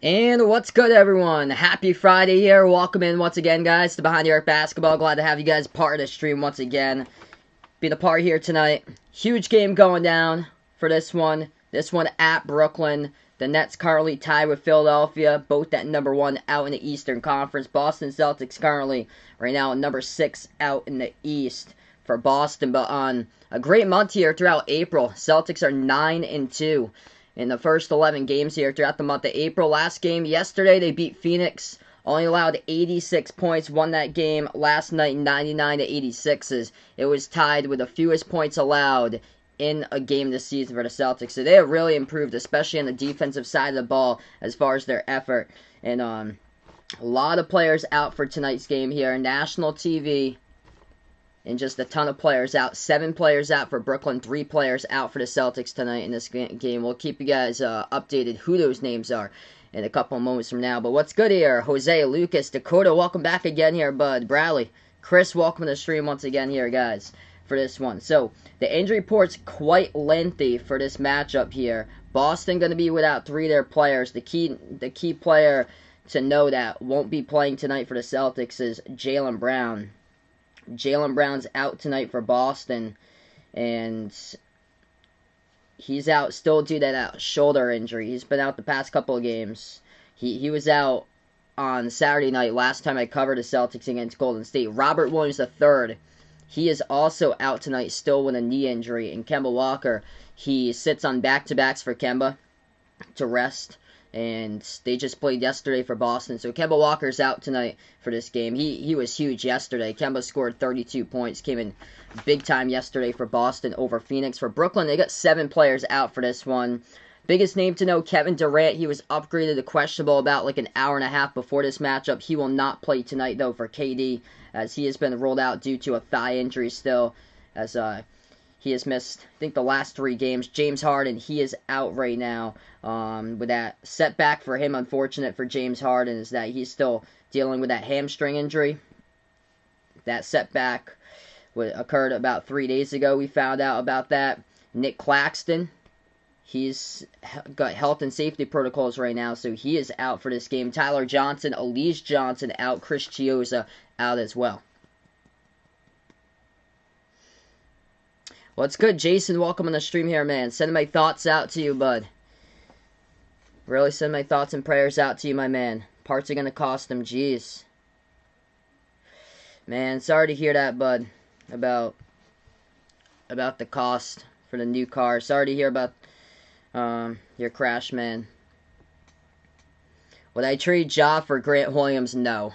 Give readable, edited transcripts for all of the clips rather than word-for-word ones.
And what's good, everyone? Happy Friday here. Welcome in once again, guys, to Behind the Arc Basketball. Glad to have you guys part of the stream once again. Being a part here tonight. Huge game going down for this one. This one at Brooklyn. The Nets currently tied with Philadelphia, both at number 1 out in the Eastern Conference. Boston Celtics currently right now at number 6 out in the East for Boston. But on a great month here throughout April, Celtics are 9-2. In the first 11 games here throughout the month of April. Last game yesterday, they beat Phoenix. Only allowed 86 points, won that game last night 99-86. It was tied with the fewest points allowed in a game this season for the Celtics. So they have really improved, especially on the defensive side of the ball as far as their effort. And a lot of players out for tonight's game here. National TV. And just a ton of players out. 7 players out for Brooklyn. 3 players out for the Celtics tonight in this game. We'll keep you guys updated who those names are in a couple of moments from now. But what's good here? Jose, Lucas, Dakota, welcome back again here, bud. Bradley, Chris, welcome to the stream once again here, guys, for this one. So, the injury report's quite lengthy for this matchup here. Boston going to be without 3 of their players. The key player to know that won't be playing tonight for the Celtics is Jaylen Brown. Jaylen Brown's out tonight for Boston, and he's out still due to that shoulder injury. He's been out the past couple of games. He was out on Saturday night, last time I covered the Celtics against Golden State. Robert Williams III, he is also out tonight still with a knee injury. And Kemba Walker, he sits on back-to-backs for Kemba to rest. And they just played yesterday for Boston. So Kemba Walker's out tonight for this game. He was huge yesterday. Kemba scored 32 points. Came in big time yesterday for Boston over Phoenix. For Brooklyn, they got 7 players out for this one. Biggest name to know, Kevin Durant. He was upgraded to questionable about like an hour and a half before this matchup. He will not play tonight, though, for KD, as he has been ruled out due to a thigh injury still, as he has missed, I think, the last 3 games. James Harden, he is out right now. With that setback for him, unfortunate for James Harden, is that he's still dealing with that hamstring injury. That setback occurred about 3 days ago. We found out about that. Nick Claxton, he's got health and safety protocols right now, so he is out for this game. Tyler Johnson, Elise Johnson out. Chris Chiozza out as well. What's good, Jason? Welcome on the stream here, man. Sending my thoughts out to you, bud. Really send my thoughts and prayers out to you, my man. Parts are going to cost them. Jeez. Man, sorry to hear that, bud. About the cost for the new car. Sorry to hear about your crash, man. Would I trade Ja for Grant Williams? No.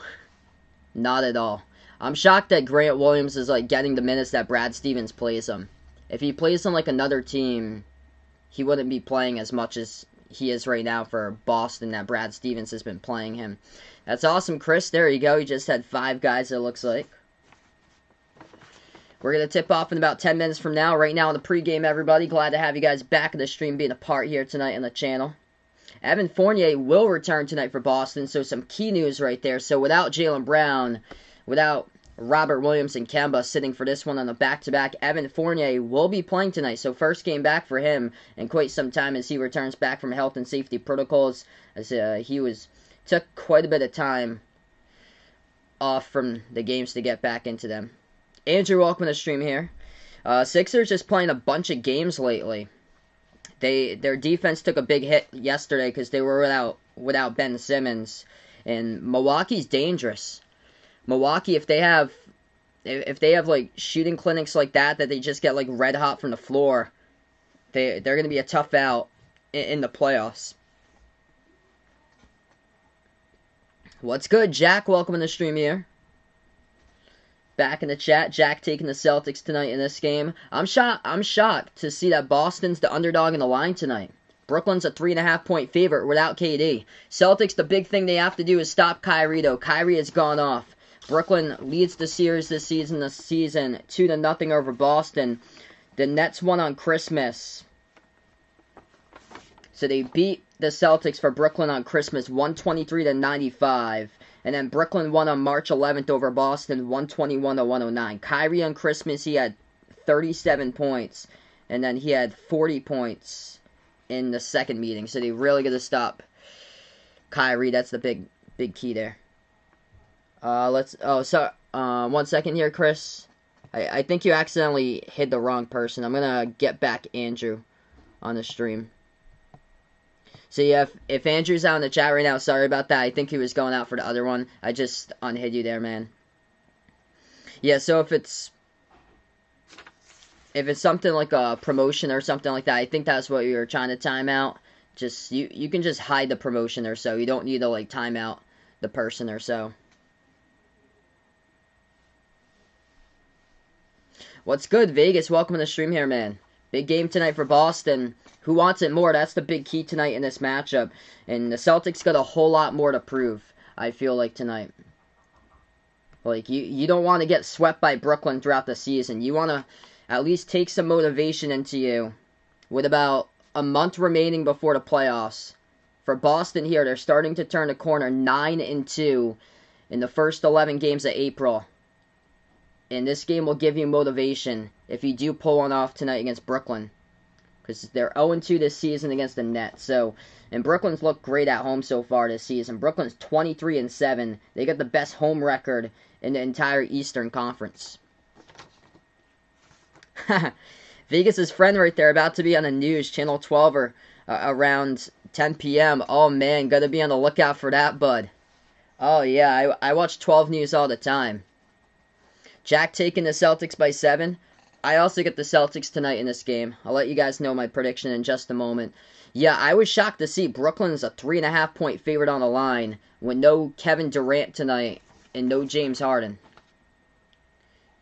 Not at all. I'm shocked that Grant Williams is like getting the minutes that Brad Stevens plays him. If he plays on like another team, he wouldn't be playing as much as he is right now for Boston that Brad Stevens has been playing him. That's awesome, Chris. There you go. He just had 5 guys, it looks like. We're going to tip off in about 10 minutes from now. Right now in the pregame, everybody. Glad to have you guys back in the stream, being a part here tonight on the channel. Evan Fournier will return tonight for Boston, so some key news right there. So without Jaylen Brown, without Robert Williams and Kemba sitting for this one on the back-to-back, Evan Fournier will be playing tonight. So first game back for him in quite some time as he returns back from health and safety protocols. As he took quite a bit of time off from the games to get back into them. Andrew, welcome to the stream here. Sixers just playing a bunch of games lately. Their defense took a big hit yesterday because they were without Ben Simmons. And Milwaukee's dangerous. Milwaukee, if they have like shooting clinics like that they just get like red hot from the floor, they're going to be a tough out in the playoffs. What's good, Jack? Welcome in the stream here. Back in the chat, Jack taking the Celtics tonight in this game. I'm shocked to see that Boston's the underdog in the line tonight. Brooklyn's a 3.5-point favorite without KD. Celtics, the big thing they have to do is stop Kyrie, though. Kyrie has gone off. Brooklyn leads the series this season, 2-0 over Boston. The Nets won on Christmas. So they beat the Celtics for Brooklyn on Christmas, 123-95. And then Brooklyn won on March 11th over Boston, 121-109. Kyrie on Christmas, he had 37 points. And then he had 40 points in the second meeting. So they really got to stop Kyrie, that's the big key there. 1 second here, Chris. I think you accidentally hit the wrong person. I'm gonna get back Andrew on the stream. So yeah, if Andrew's out in the chat right now, sorry about that. I think he was going out for the other one. I just unhid you there, man. Yeah, so if it's something like a promotion or something like that, I think that's what you were trying to time out. Just you can just hide the promotion or so. You don't need to like time out the person or so. What's good, Vegas? Welcome to the stream here, man. Big game tonight for Boston. Who wants it more? That's the big key tonight in this matchup. And the Celtics got a whole lot more to prove, I feel like, tonight. Like, you don't want to get swept by Brooklyn throughout the season. You want to at least take some motivation into you. With about a month remaining before the playoffs. For Boston here, they're starting to turn the corner 9-2 in the first 11 games of April. And this game will give you motivation if you do pull one off tonight against Brooklyn. Because they're 0-2 this season against the Nets. And Brooklyn's looked great at home so far this season. Brooklyn's 23-7. They got the best home record in the entire Eastern Conference. Vegas' friend right there, about to be on the news, Channel 12 or around 10 p.m. Oh man, gotta be on the lookout for that, bud. Oh yeah, I watch 12 News all the time. Jack taking the Celtics by 7. I also get the Celtics tonight in this game. I'll let you guys know my prediction in just a moment. Yeah, I was shocked to see Brooklyn's a 3.5 point favorite on the line with no Kevin Durant tonight and no James Harden.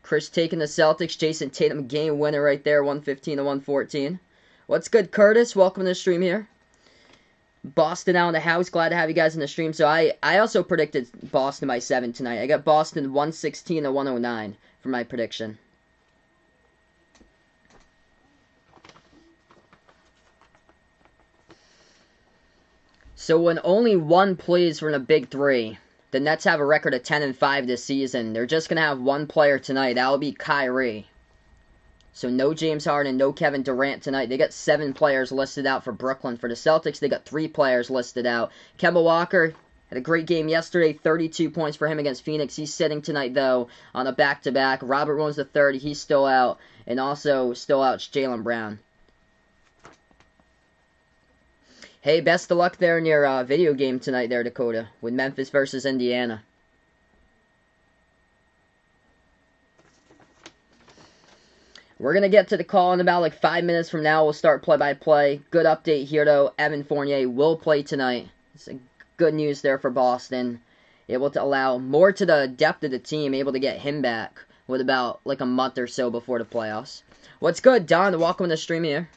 Chris taking the Celtics. Jason Tatum game winner right there, 115-114. What's good, Curtis? Welcome to the stream here. Boston out in the house. Glad to have you guys in the stream. So I also predicted Boston by 7 tonight. I got Boston 116-109 for my prediction. So when only one plays from the big three, the Nets have a record of 10-5 this season. They're just going to have one player tonight. That will be Kyrie. So no James Harden, no Kevin Durant tonight. They got 7 players listed out for Brooklyn. For the Celtics, they got 3 players listed out. Kemba Walker had a great game yesterday, 32 points for him against Phoenix. He's sitting tonight, though, on a back-to-back. Robert Williams III, he's still out. And also still out is Jaylen Brown. Hey, best of luck there in your video game tonight there, Dakota, with Memphis versus Indiana. We're going to get to the call in about like 5 minutes from now. We'll start play-by-play. Good update here, though. Evan Fournier will play tonight. It's good news there for Boston. Able to allow more to the depth of the team. Able to get him back with about like a month or so before the playoffs. What's good, Don? Welcome to the stream here.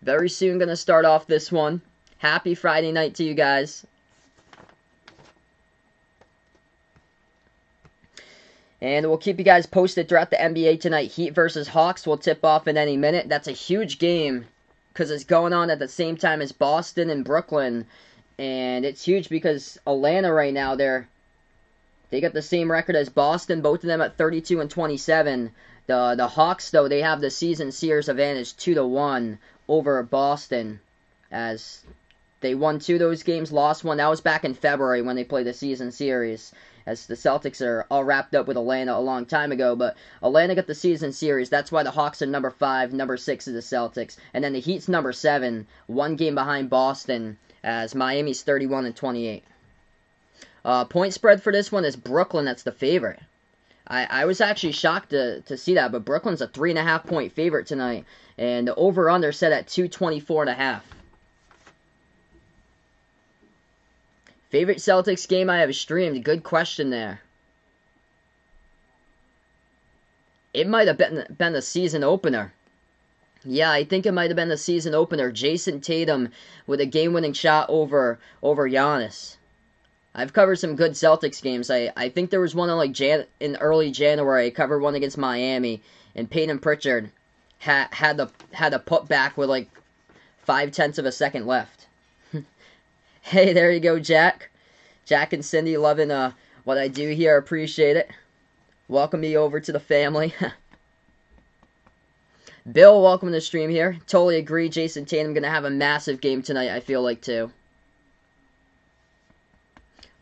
Very soon going to start off this one. Happy Friday night to you guys. And we'll keep you guys posted throughout the NBA tonight. Heat versus Hawks will tip off in any minute. That's a huge game because it's going on at the same time as Boston and Brooklyn. And it's huge because Atlanta right now, they got the same record as Boston, both of them at 32-27. The Hawks, though, they have the season series advantage 2-1 over Boston, as they won 2 of those games, lost 1. That was back in February when they played the season series, as the Celtics are all wrapped up with Atlanta a long time ago. But Atlanta got the season series. That's why the Hawks are number 5, number 6 is the Celtics. And then the Heat's number 7, 1 game behind Boston, as Miami's 31-28. Point spread for this one is Brooklyn. That's the favorite. I was actually shocked to see that, but Brooklyn's a 3.5 point favorite tonight, and the over/under set at 224.5. Favorite Celtics game I have streamed? Good question there. It might have been the season opener. Yeah, I think it might have been the season opener. Jason Tatum with a game-winning shot over Giannis. I've covered some good Celtics games. I think there was one in early January. I covered one against Miami, and Peyton Pritchard had a put back with like 0.5 of a second left. Hey, there you go, Jack. Jack and Cindy loving what I do here. Appreciate it. Welcome me over to the family. Bill, welcome to the stream here. Totally agree. Jason Tatum going to have a massive game tonight, I feel like, too.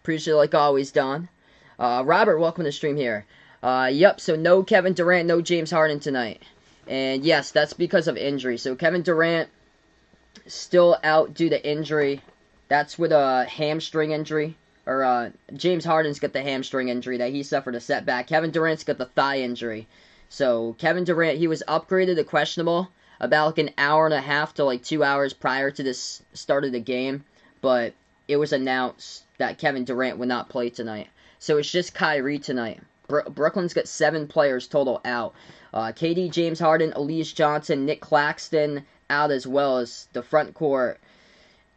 Appreciate it like always, Don. Robert, welcome to the stream here. Yep, so no Kevin Durant, no James Harden tonight. And yes, that's because of injury. So Kevin Durant still out due to injury. That's with a hamstring injury. Or James Harden's got the hamstring injury that he suffered a setback. Kevin Durant's got the thigh injury. So Kevin Durant, he was upgraded to questionable about like an hour and a half to like 2 hours prior to this start of the game. But it was announced that Kevin Durant would not play tonight. So it's just Kyrie tonight. Brooklyn's got 7 players total out. KD, James Harden, Elise Johnson, Nick Claxton out, as well as the front court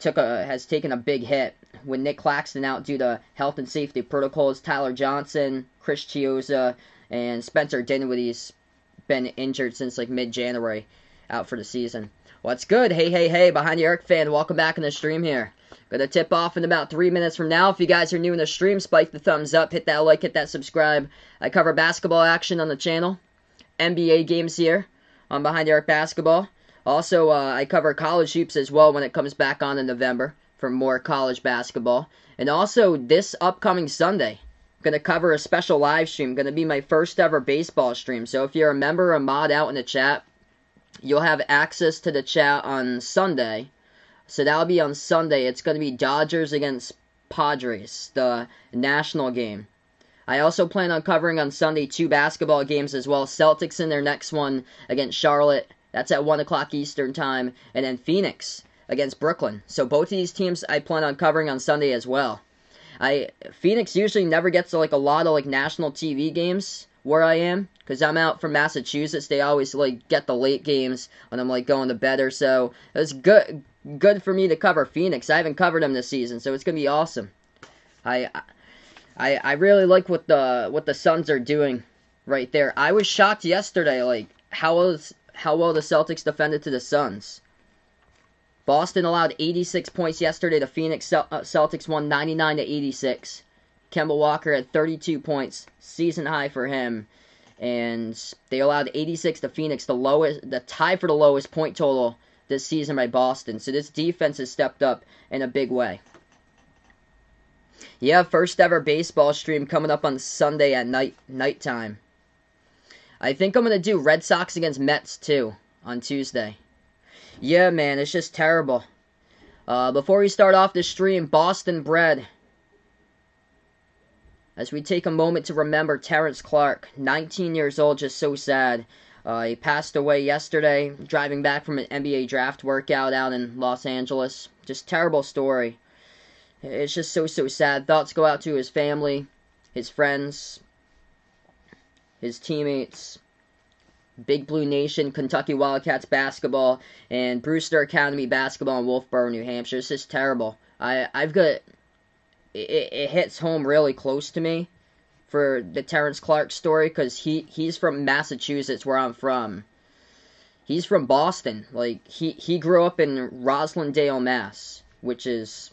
has taken a big hit with Nick Claxton out due to health and safety protocols. Tyler Johnson, Chris Chiozza, and Spencer Dinwiddie's been injured since like mid-January, out for the season. What's good? Hey, Behind the Arc fan, welcome back in the stream here. Gonna tip off in about 3 minutes from now. If you guys are new in the stream, spike the thumbs up, hit that like, hit that subscribe. I cover basketball action on the channel, NBA games here on Behind the Arc Basketball. Also, I cover college hoops as well when it comes back on in November for more college basketball. And also, this upcoming Sunday, I'm going to cover a special live stream. Going to be my first ever baseball stream. So if you're a member or mod out in the chat, you'll have access to the chat on Sunday. So that'll be on Sunday. It's going to be Dodgers against Padres, the national game. I also plan on covering on Sunday 2 basketball games as well. Celtics in their next one against Charlotte. That's at 1 o'clock Eastern time. And then Phoenix against Brooklyn. So both of these teams I plan on covering on Sunday as well. Phoenix usually never gets like a lot of like national TV games where I am, because I'm out from Massachusetts. They always like get the late games when I'm like going to bed or so. It's good for me to cover Phoenix. I haven't covered them this season, so it's gonna be awesome. I really like what the Suns are doing right there. I was shocked yesterday, like how well the Celtics defended to the Suns. Boston allowed 86 points yesterday. The Phoenix Celtics won 99-86. Kemba Walker had 32 points, season high for him, and they allowed 86 to Phoenix, the tie for the lowest point total this season by Boston. So this defense has stepped up in a big way. Yeah, first ever baseball stream coming up on Sunday at nighttime. I think I'm going to do Red Sox against Mets too on Tuesday. Yeah, man, it's just terrible. Before we start off the stream, Boston bred. As we take a moment to remember Terrence Clark, 19 years old, just so sad. He passed away yesterday, driving back from an NBA draft workout out in Los Angeles. Just terrible story. It's just so sad. Thoughts go out to his family, his friends, his teammates, Big Blue Nation, Kentucky Wildcats basketball, and Brewster Academy basketball in Wolfboro, New Hampshire. It's just terrible. I've got... It hits home really close to me for the Terrence Clark story, because he's from Massachusetts, where I'm from. He's from Boston. Like, he grew up in Roslindale, Mass, which is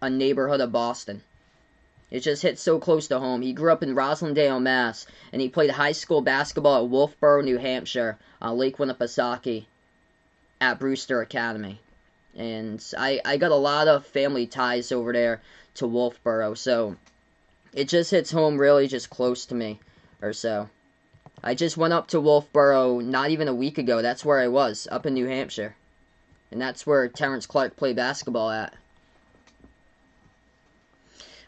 a neighborhood of Boston. It just hits so close to home. He grew up in Roslindale, Mass, and he played high school basketball at Wolfboro, New Hampshire, on Lake Winnipesaukee at Brewster Academy. And I got a lot of family ties over there to Wolfboro, so it just hits home really just close to me, or so. I just went up to Wolfboro not even a week ago. That's where I was, up in New Hampshire. And that's where Terrence Clark played basketball at.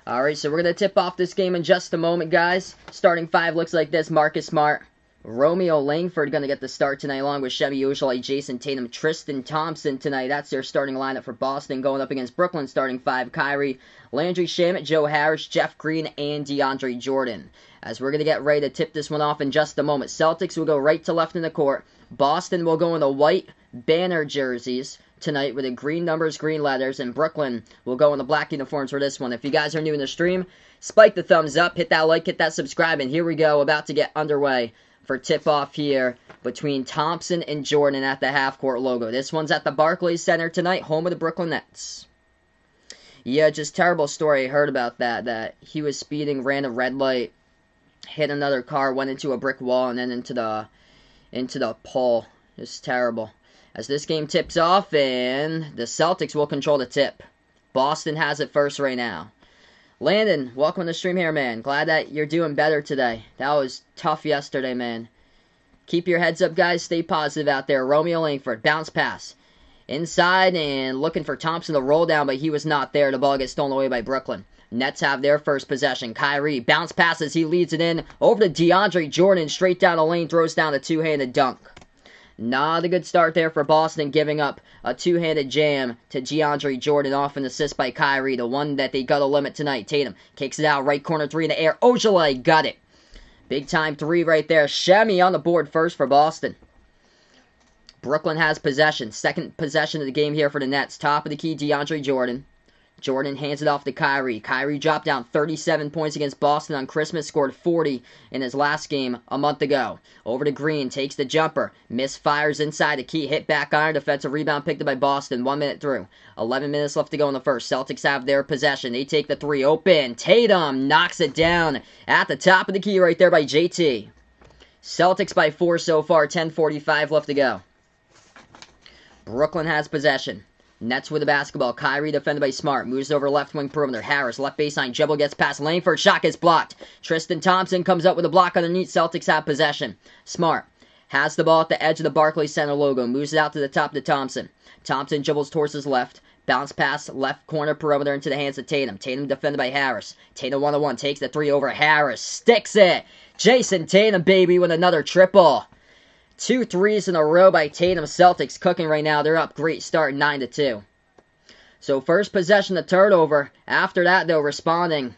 Alright, so we're going to tip off this game in just a moment, guys. Starting 5 looks like this. Marcus Smart, Romeo Langford going to get the start tonight, along with Chevy Ojolite, Jason Tatum, Tristan Thompson tonight. That's their starting lineup for Boston, going up against Brooklyn. Starting 5, Kyrie, Landry Shamet, Joe Harris, Jeff Green, and DeAndre Jordan. As we're going to get ready to tip this one off in just a moment. Celtics will go right to left in the court. Boston will go in the white banner jerseys tonight with the green numbers, green letters, and Brooklyn will go in the black uniforms for this one. If you guys are new in the stream, spike the thumbs up, hit that like, hit that subscribe, and here we go, about to get underway for tip-off here between Thompson and Jordan at the half-court logo. This one's at the Barclays Center tonight, home of the Brooklyn Nets. Yeah, just terrible story. I heard about that he was speeding, ran a red light, hit another car, went into a brick wall, and then into into the pole. It's terrible. As this game tips off, and the Celtics will control the tip. Boston has it first right now. Landon, welcome to the stream here, man. Glad that you're doing better today. That was tough yesterday, man. Keep your heads up, guys. Stay positive out there. Romeo Langford, bounce pass. Inside and looking for Thompson to roll down, but he was not there. The ball gets stolen away by Brooklyn. Nets have their first possession. Kyrie bounce passes. He leads it in over to DeAndre Jordan. Straight down the lane. Throws down a two-handed dunk. Not a good start there for Boston, giving up a two-handed jam to DeAndre Jordan off an assist by Kyrie, the one that they got to limit tonight. Tatum kicks it out, right corner three in the air. Ojale got it. Big-time three right there. Shemi on the board first for Boston. Brooklyn has possession. Second possession of the game here for the Nets. Top of the key, DeAndre Jordan. Jordan hands it off to Kyrie. Kyrie dropped down 37 points against Boston on Christmas, scored 40 in his last game a month ago. Over to Green, takes the jumper, misfires inside the key, hit back iron, defensive rebound picked up by Boston, 1 minute through. 11 minutes left to go in the first. Celtics have their possession. They take the three, open. Tatum knocks it down at the top of the key right there by JT. Celtics by 4 so far, 10:45 left to go. Brooklyn has possession. Nets with the basketball. Kyrie defended by Smart. Moves over left wing perimeter. Harris, left baseline. Dribble gets past Langford. Shot gets blocked. Tristan Thompson comes up with a block underneath. Celtics have possession. Smart has the ball at the edge of the Barclays Center logo. Moves it out to the top to Thompson. Thompson dribbles towards his left. Bounce pass left corner perimeter into the hands of Tatum. Tatum defended by Harris. Tatum 1-on-1. Takes the three over Harris. Sticks it. Jason Tatum, baby, with another triple. 2 threes in a row by Tatum. Celtics cooking right now. They're up. Great start, 9-2. So first possession, the turnover. After that, though, responding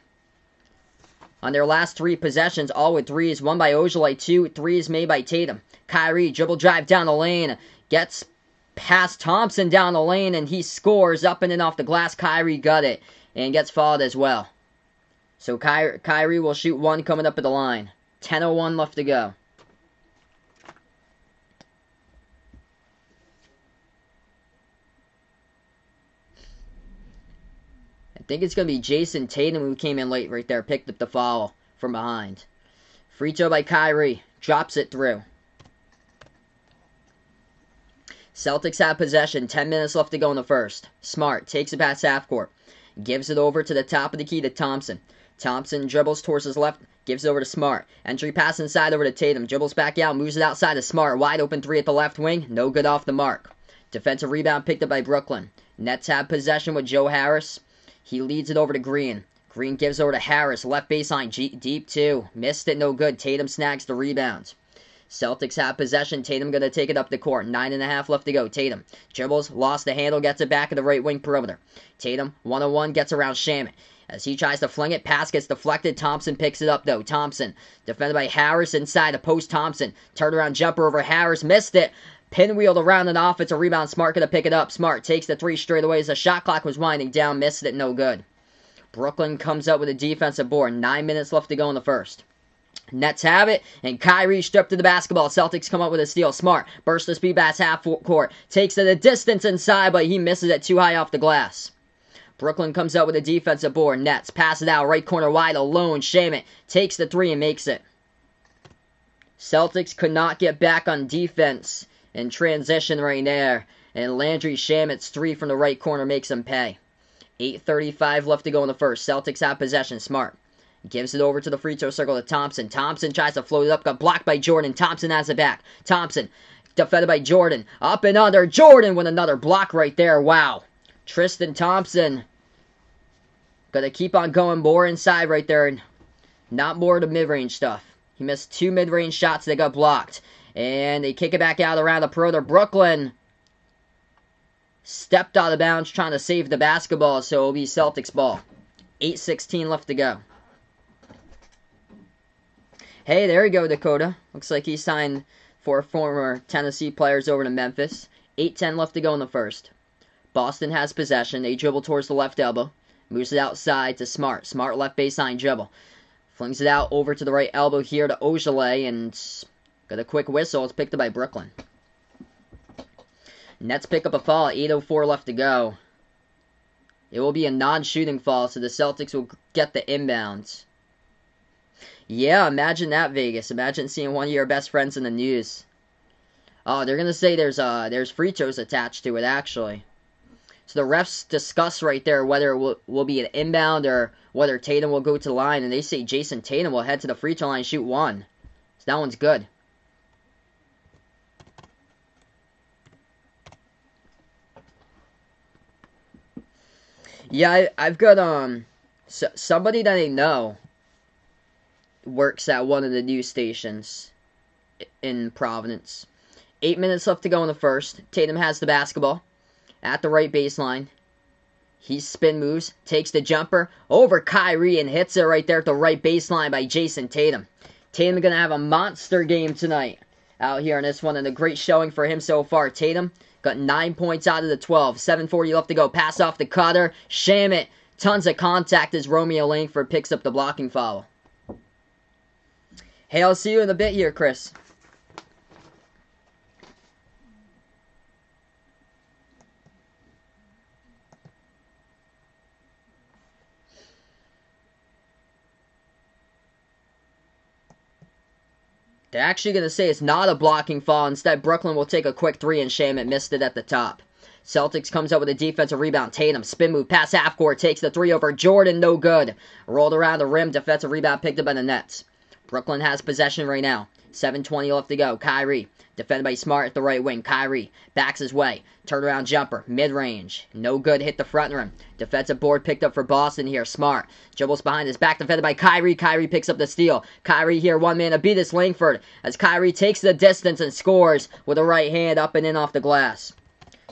on their last 3 possessions, all with threes. One by Ojale, 2 threes made by Tatum. Kyrie, dribble drive down the lane. Gets past Thompson down the lane, and he scores up and in off the glass. Kyrie got it and gets fouled as well. So Kyrie will shoot one coming up at the line. 10:01 left to go. I think it's going to be Jason Tatum who came in late right there. Picked up the foul from behind. Free throw by Kyrie. Drops it through. Celtics have possession. 10 minutes left to go in the first. Smart takes it past half court. Gives it over to the top of the key to Thompson. Thompson dribbles towards his left. Gives it over to Smart. Entry pass inside over to Tatum. Dribbles back out. Moves it outside to Smart. Wide open three at the left wing. No good off the mark. Defensive rebound picked up by Brooklyn. Nets have possession with Joe Harris. He leads it over to Green. Green gives over to Harris. Left baseline. Deep 2. Missed it. No good. Tatum snags the rebound. Celtics have possession. Tatum going to take it up the court. 9.5 left to go. Tatum dribbles. Lost the handle. Gets it back at the right wing perimeter. Tatum 1-on-1 gets around Shaman. As he tries to fling it, pass gets deflected. Thompson picks it up though. Thompson defended by Harris inside the post. Thompson turnaround jumper over Harris. Missed it. Pinwheeled around an offensive rebound. Smart going to pick it up. Smart takes the three straight away as the shot clock was winding down. Missed it. No good. Brooklyn comes up with a defensive board. 9 minutes left to go in the first. Nets have it, and Kyrie stripped to the basketball. Celtics come up with a steal. Smart bursts the speed pass half court. Takes it a distance inside, but he misses it too high off the glass. Brooklyn comes out with a defensive board. Nets pass it out. Right corner wide alone. Shaman takes the three and makes it. Celtics could not get back on defense in transition right there. And Landry Shamit's three from the right corner makes him pay. 8:35 left to go in the first. Celtics have possession. Smart gives it over to the free throw circle to Thompson. Thompson tries to float it up. Got blocked by Jordan. Thompson has it back. Thompson defended by Jordan. Up and under. Jordan with another block right there. Wow. Tristan Thompson gonna keep on going more inside right there. And not more of the mid-range stuff. He missed 2 mid-range shots that got blocked. And they kick it back out around the perimeter. Brooklyn stepped out of bounds trying to save the basketball, so it'll be Celtics ball. 8:16 left to go. Hey, there you go, Dakota. Looks like he signed for former Tennessee players over to Memphis. 8:10 left to go in the first. Boston has possession. They dribble towards the left elbow. Moves it outside to Smart. Smart left baseline dribble. Flings it out over to the right elbow here to Ojale, and got a quick whistle. It's picked up by Brooklyn. Nets pick up a foul. 8:04 left to go. It will be a non-shooting foul, so the Celtics will get the inbounds. Yeah, imagine that, Vegas. Imagine seeing one of your best friends in the news. Oh, they're gonna say there's free throws attached to it, actually. So the refs discuss right there whether it will be an inbound or whether Tatum will go to the line, and they say Jason Tatum will head to the free throw line and shoot one. So that one's good. Yeah, I've got somebody that I know works at one of the news stations in Providence. 8 minutes left to go in the first. Tatum has the basketball at the right baseline. He spin moves, takes the jumper over Kyrie and hits it right there at the right baseline by Jason Tatum. Tatum going to have a monster game tonight out here in this one, and a great showing for him so far. Tatum got 9 points out of the 12. 7:40 left to go. Pass off the cutter. Sham it. Tons of contact as Romeo Langford picks up the blocking foul. Hey, I'll see you in a bit here, Chris. They're actually going to say it's not a blocking foul. Instead, Brooklyn will take a quick three and sham it. Missed it at the top. Celtics comes up with a defensive rebound. Tatum, spin move, pass half court, takes the three over Jordan, no good. Rolled around the rim, defensive rebound picked up by the Nets. Brooklyn has possession right now. 7:20 left to go. Kyrie, defended by Smart at the right wing. Kyrie backs his way. Turnaround jumper, mid-range. No good, hit the front rim. Defensive board picked up for Boston here. Smart dribbles behind his back, defended by Kyrie. Kyrie picks up the steal. Kyrie here, one man to beat this Langford as Kyrie takes the distance and scores with a right hand up and in off the glass.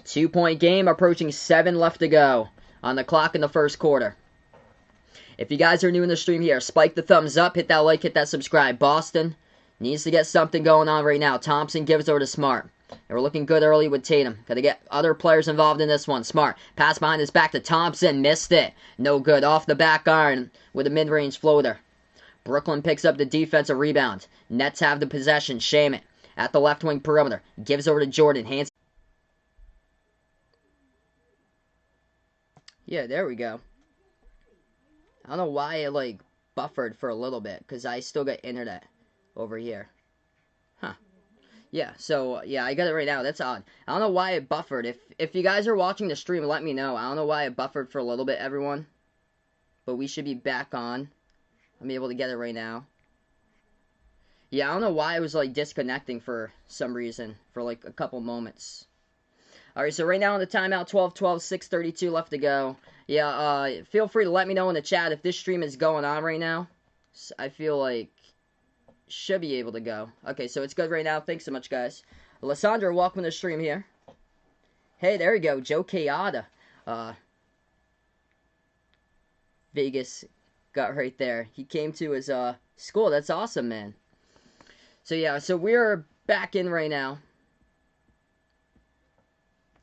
2-point game, approaching 7 left to go on the clock in the first quarter. If you guys are new in the stream here, spike the thumbs up, hit that like, hit that subscribe. Boston needs to get something going on right now. Thompson gives over to Smart. They were looking good early with Tatum. Got to get other players involved in this one. Smart. Pass behind his back to Thompson. Missed it. No good. Off the back iron with a mid-range floater. Brooklyn picks up the defensive rebound. Nets have the possession. Sham it. At the left wing perimeter. Gives over to Jordan. Hands. Yeah, there we go. I don't know why it, buffered for a little bit, because I still got internet over here. Huh. Yeah, so, yeah, I got it right now. That's odd. I don't know why it buffered. If you guys are watching the stream, let me know. I don't know why it buffered for a little bit, everyone. But we should be back on. I'm able to get it right now. Yeah, I don't know why it was, disconnecting for some reason, for, a couple moments. Alright, so right now in the timeout, 12-12, 6:32 left to go. Yeah, feel free to let me know in the chat if this stream is going on right now. I feel like should be able to go. Okay, so it's good right now. Thanks so much, guys. Lysandra, welcome to the stream here. Hey, there you go. Joe Kayada. Vegas got right there. He came to his school. That's awesome, man. So, yeah, so we're back in right now.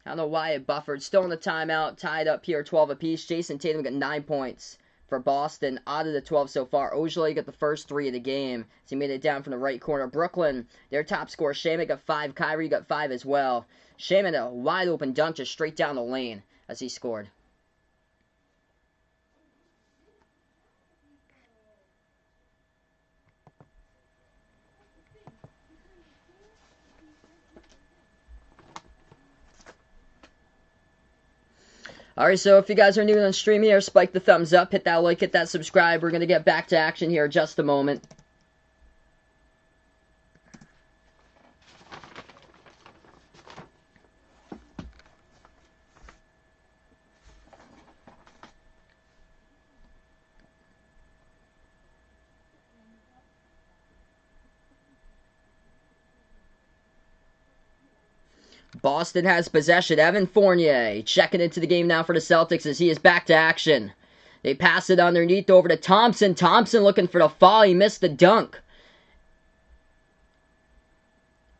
I don't know why it buffered. Still in the timeout. Tied up here, 12 apiece. Jason Tatum got 9 points for Boston out of the 12 so far. Ojale got the first 3 of the game. So he made it down from the right corner. Brooklyn, their top scorer. Shaman got 5. Kyrie got 5 as well. Shaman, a wide open dunk just straight down the lane as he scored. Alright, so if you guys are new on the stream here, spike the thumbs up, hit that like, hit that subscribe. We're going to get back to action here in just a moment. Boston has possession. Evan Fournier checking into the game now for the Celtics as he is back to action. They pass it underneath over to Thompson. Thompson looking for the foul. He missed the dunk.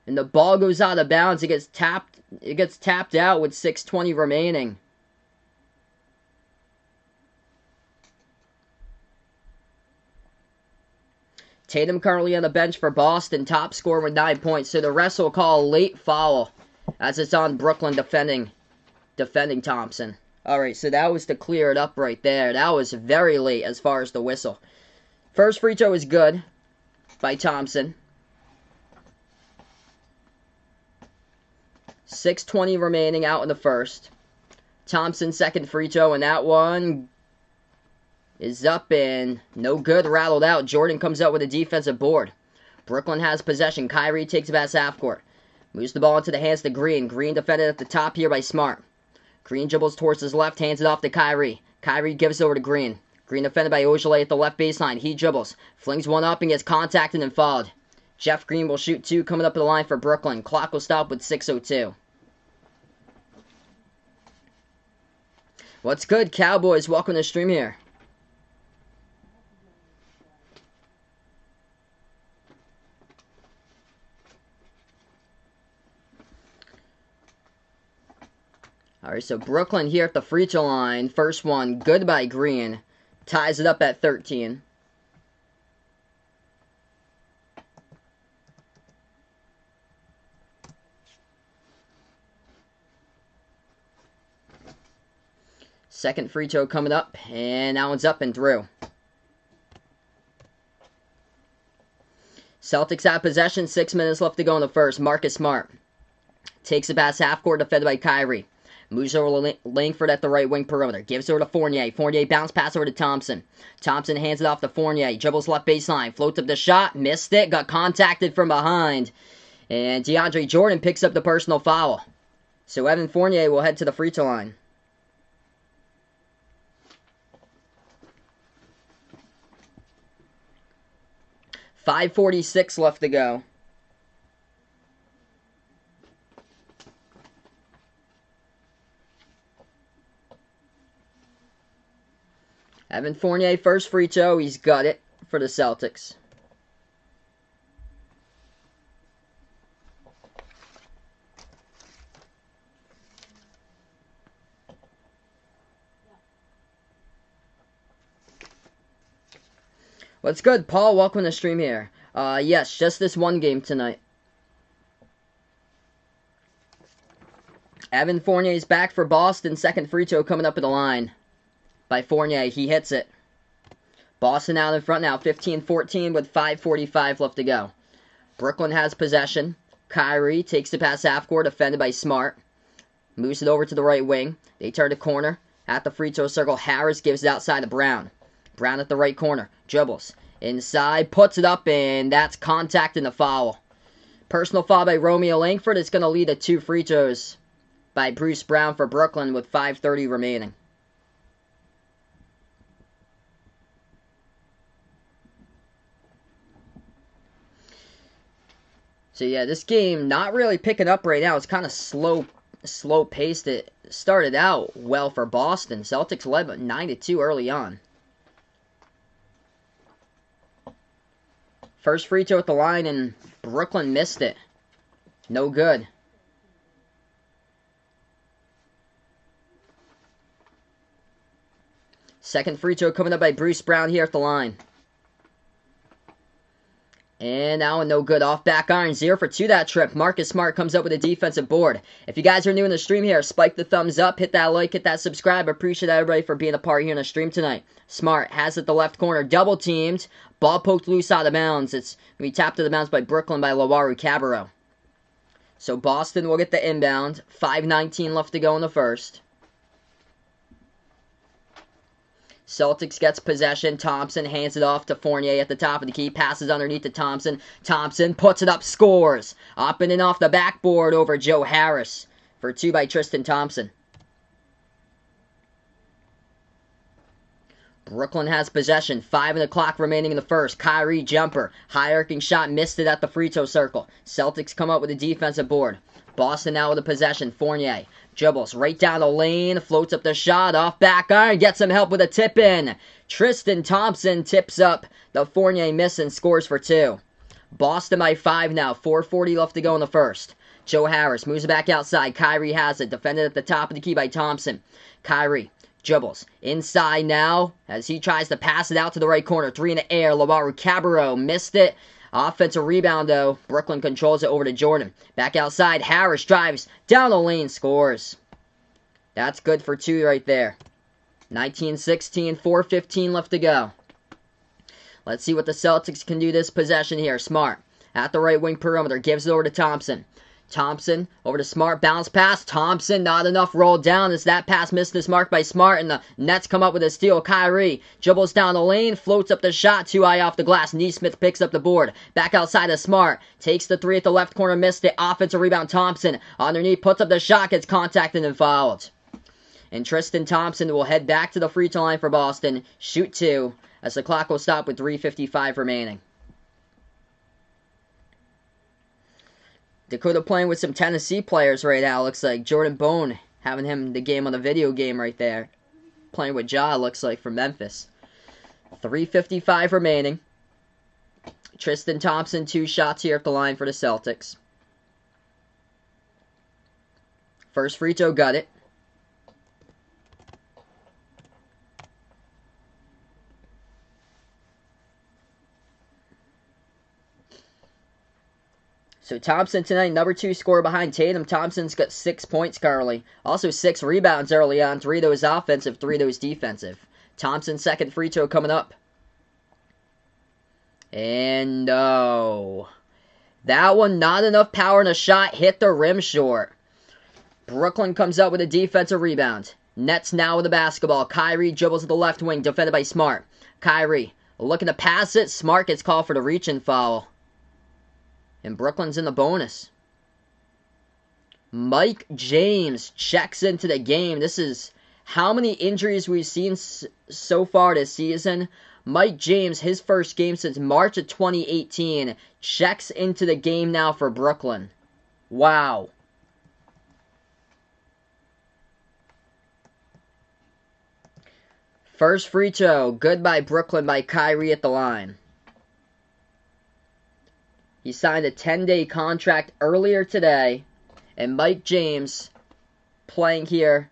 And the ball goes out of bounds. It gets tapped out with 6:20 remaining. Tatum currently on the bench for Boston. Top scorer with 9 points. So the refs will call a late foul as it's on Brooklyn defending Thompson. Alright, so that was to clear it up right there. That was very late as far as the whistle. First free throw is good by Thompson. 6:20 remaining out in the first. Thompson second free throw, and that one is up and no good, rattled out. Jordan comes out with a defensive board. Brooklyn has possession. Kyrie takes it past half court. Moves the ball into the hands of Green. Green defended at the top here by Smart. Green dribbles towards his left, hands it off to Kyrie. Kyrie gives it over to Green. Green defended by Ojale at the left baseline. He dribbles, flings one up and gets contacted and fouled. Jeff Green will shoot two coming up the line for Brooklyn. Clock will stop with 6:02. What's good, Cowboys? Welcome to the stream here. Alright, so Brooklyn here at the free throw line. First one, good by Green. Ties it up at 13. Second free throw coming up, and that one's up and through. Celtics have possession, 6 minutes left to go in the first. Marcus Smart takes it past half court, defended by Kyrie. Moves over to Langford at the right wing perimeter. Gives it over to Fournier. Fournier bounce pass over to Thompson. Thompson hands it off to Fournier. Dribbles left baseline. Floats up the shot. Missed it. Got contacted from behind. And DeAndre Jordan picks up the personal foul. So Evan Fournier will head to the free throw line. .546 left to go. Evan Fournier, first free throw. He's got it for the Celtics. What's good, Paul? Welcome to the stream here. Yes, just this one game tonight. Evan Fournier's back for Boston. Second free throw coming up at the line by Fournier. He hits it. Boston out in front now, 15-14 with 5:45 left to go. Brooklyn has possession. Kyrie takes it past half court, defended by Smart. Moves it over to the right wing. They turn the corner. At the free throw circle, Harris gives it outside to Brown. Brown at the right corner. Dribbles. Inside, puts it up, and that's contact and a foul. Personal foul by Romeo Langford. It's going to lead to 2 free throws by Bruce Brown for Brooklyn with 5:30 remaining. So yeah, this game not really picking up right now. It's kind of slow paced. It started out well for Boston. Celtics led 9-2 early on. First free throw at the line, and Brooklyn missed it. No good. Second free throw coming up by Bruce Brown here at the line. And now no good. Off back iron. 0 for 2 that trip. Marcus Smart comes up with a defensive board. If you guys are new in the stream here, spike the thumbs up. Hit that like. Hit that subscribe. Appreciate everybody for being a part here in the stream tonight. Smart has it the left corner. Double teamed. Ball poked loose out of bounds. It's going to be tapped to the bounds by Brooklyn by Lowaru Cabarro. So Boston will get the inbound. 5:19 left to go in the first. Celtics gets possession. Thompson hands it off to Fournier at the top of the key. Passes underneath to Thompson. Thompson puts it up, scores. Up and off the backboard over Joe Harris for 2 by Tristan Thompson. Brooklyn has possession. 5 on the clock remaining in the first. Kyrie jumper. High arcing shot. Missed it at the free throw circle. Celtics come up with a defensive board. Boston now with a possession. Fournier dribbles right down the lane. Floats up the shot. Off back iron. Gets some help with a tip in. Tristan Thompson tips up the Fournier miss and scores for 2. Boston by 5 now. 4:40 left to go in the first. Joe Harris moves it back outside. Kyrie has it. Defended at the top of the key by Thompson. Kyrie dribbles inside now as he tries to pass it out to the right corner. 3 in the air. Lowaru Cabarro missed it. Offensive rebound, though. Brooklyn controls it over to Jordan. Back outside. Harris drives down the lane. Scores. That's good for 2 right there. 19-16. 4:15 left to go. Let's see what the Celtics can do this possession here. Smart at the right wing perimeter. Gives it over to Thompson. Thompson over to Smart, bounce pass. Thompson, not enough, rolled down as that pass missed this mark by Smart, and the Nets come up with a steal. Kyrie dribbles down the lane, floats up the shot, too high off the glass. Neesmith picks up the board. Back outside of Smart, takes the three at the left corner, missed it. Offensive rebound, Thompson underneath, puts up the shot, gets contacted and fouled. And Tristan Thompson will head back to the free throw line for Boston, shoot 2, as the clock will stop with 3:55 remaining. Dakota playing with some Tennessee players right now. Looks like Jordan Bone having him the game on the video game right there. Playing with Ja, looks like, from Memphis. 3:55 remaining. Tristan Thompson, 2 shots here at the line for the Celtics. First free throw, got it. So Thompson tonight, number 2 scorer behind Tatum. Thompson's got 6 points currently. Also 6 rebounds early on. 3 of those offensive, 3 of those defensive. Thompson's second free throw coming up. And no. That one, not enough power in a shot. Hit the rim short. Brooklyn comes up with a defensive rebound. Nets now with the basketball. Kyrie dribbles to the left wing, defended by Smart. Kyrie looking to pass it. Smart gets called for the reach-in foul. And Brooklyn's in the bonus. Mike James checks into the game. This is how many injuries we've seen so far this season. Mike James, his first game since March of 2018, checks into the game now for Brooklyn. Wow. First free throw, good by Brooklyn by Kyrie at the line. He signed a 10-day contract earlier today, and Mike James playing here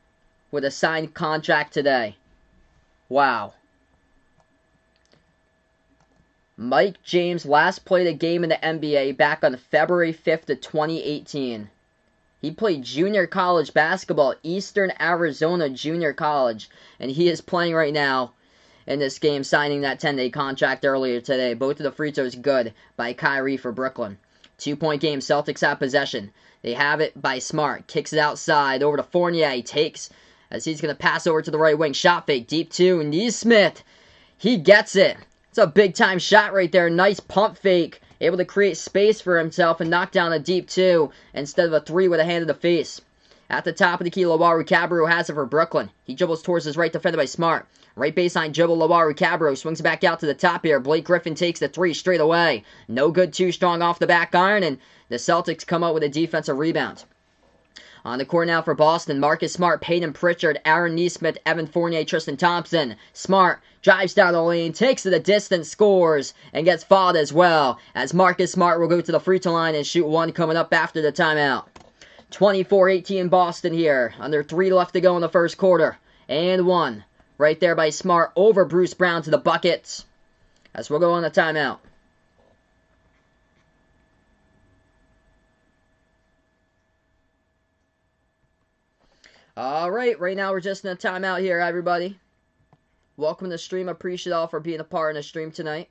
with a signed contract today. Wow. Mike James last played a game in the NBA back on February 5th of 2018. He played junior college basketball, Eastern Arizona Junior College, and he is playing right now in this game, signing that 10-day contract earlier today. Both of the free throws good by Kyrie for Brooklyn. 2-point game, Celtics have possession. They have it by Smart. Kicks it outside over to Fournier. He takes as he's going to pass over to the right wing. Shot fake, deep 2. Neesmith, he gets it. It's a big-time shot right there. Nice pump fake. Able to create space for himself and knock down a deep 2 instead of a 3 with a hand in the face. At the top of the key, Lawaru-Cabarrot has it for Brooklyn. He dribbles towards his right, defended by Smart. Right baseline dribble, Lawaru-Cabarrot swings back out to the top here. Blake Griffin takes the 3 straight away. No good, too strong off the back iron, and the Celtics come up with a defensive rebound. On the court now for Boston, Marcus Smart, Peyton Pritchard, Aaron Neesmith, Evan Fournier, Tristan Thompson. Smart drives down the lane, takes to the distance, scores, and gets fouled as well, as Marcus Smart will go to the free throw line and shoot 1 coming up after the timeout. 24-18 Boston here, under 3 left to go in the first quarter. And 1 right there by Smart over Bruce Brown to the bucket, as we'll go on the timeout. Alright, right now we're just in a timeout here, everybody. Welcome to the stream. Appreciate all for being a part of the stream tonight.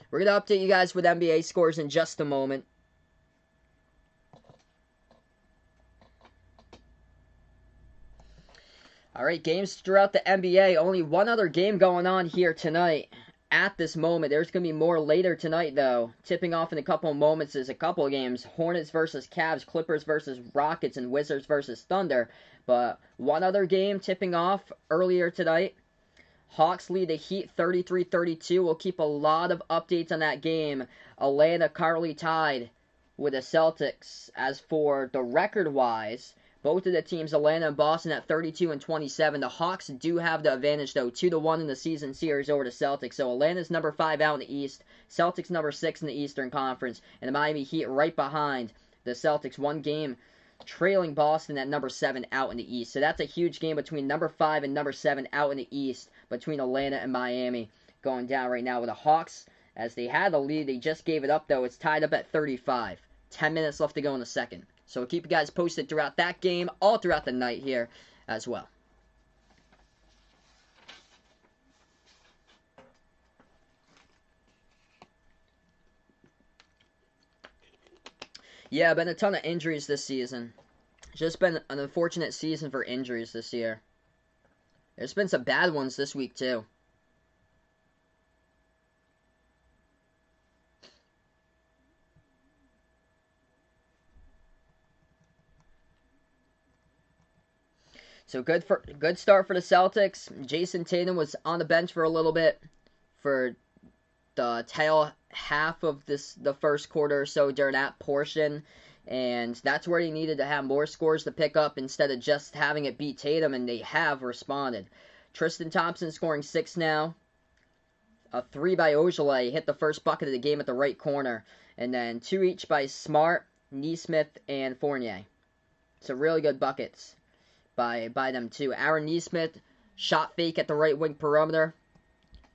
We're going to update you guys with NBA scores in just a moment. Alright, games throughout the NBA. Only one other game going on here tonight at this moment. There's going to be more later tonight, though. Tipping off in a couple of moments is a couple of games. Hornets versus Cavs, Clippers versus Rockets, and Wizards versus Thunder. But one other game tipping off earlier tonight. Hawks lead the Heat 33-32. We'll keep a lot of updates on that game. Atlanta currently tied with the Celtics. As for the record-wise, both of the teams, Atlanta and Boston, at 32 and 27. The Hawks do have the advantage, though, 2-1 in the season series over the Celtics. So Atlanta's number 5 out in the East. Celtics number 6 in the Eastern Conference. And the Miami Heat right behind the Celtics. 1 game trailing Boston at number 7 out in the East. So that's a huge game between number 5 and number 7 out in the East, between Atlanta and Miami, going down right now with the Hawks. As they had the lead, they just gave it up, though. It's tied up at 35. 10 minutes left to go in the second. So we'll keep you guys posted throughout that game, all throughout the night here as well. Yeah, been a ton of injuries this season. It's just been an unfortunate season for injuries this year. There's been some bad ones this week, too. So good start for the Celtics. Jason Tatum was on the bench for a little bit for the tail half of the first quarter or so during that portion, and that's where he needed to have more scores to pick up instead of just having it beat Tatum, and they have responded. Tristan Thompson scoring 6 now. A 3 by Ojale hit the first bucket of the game at the right corner, and then 2 each by Smart, Nesmith, and Fournier. So really good buckets by them too. Aaron Nesmith shot fake at the right wing perimeter.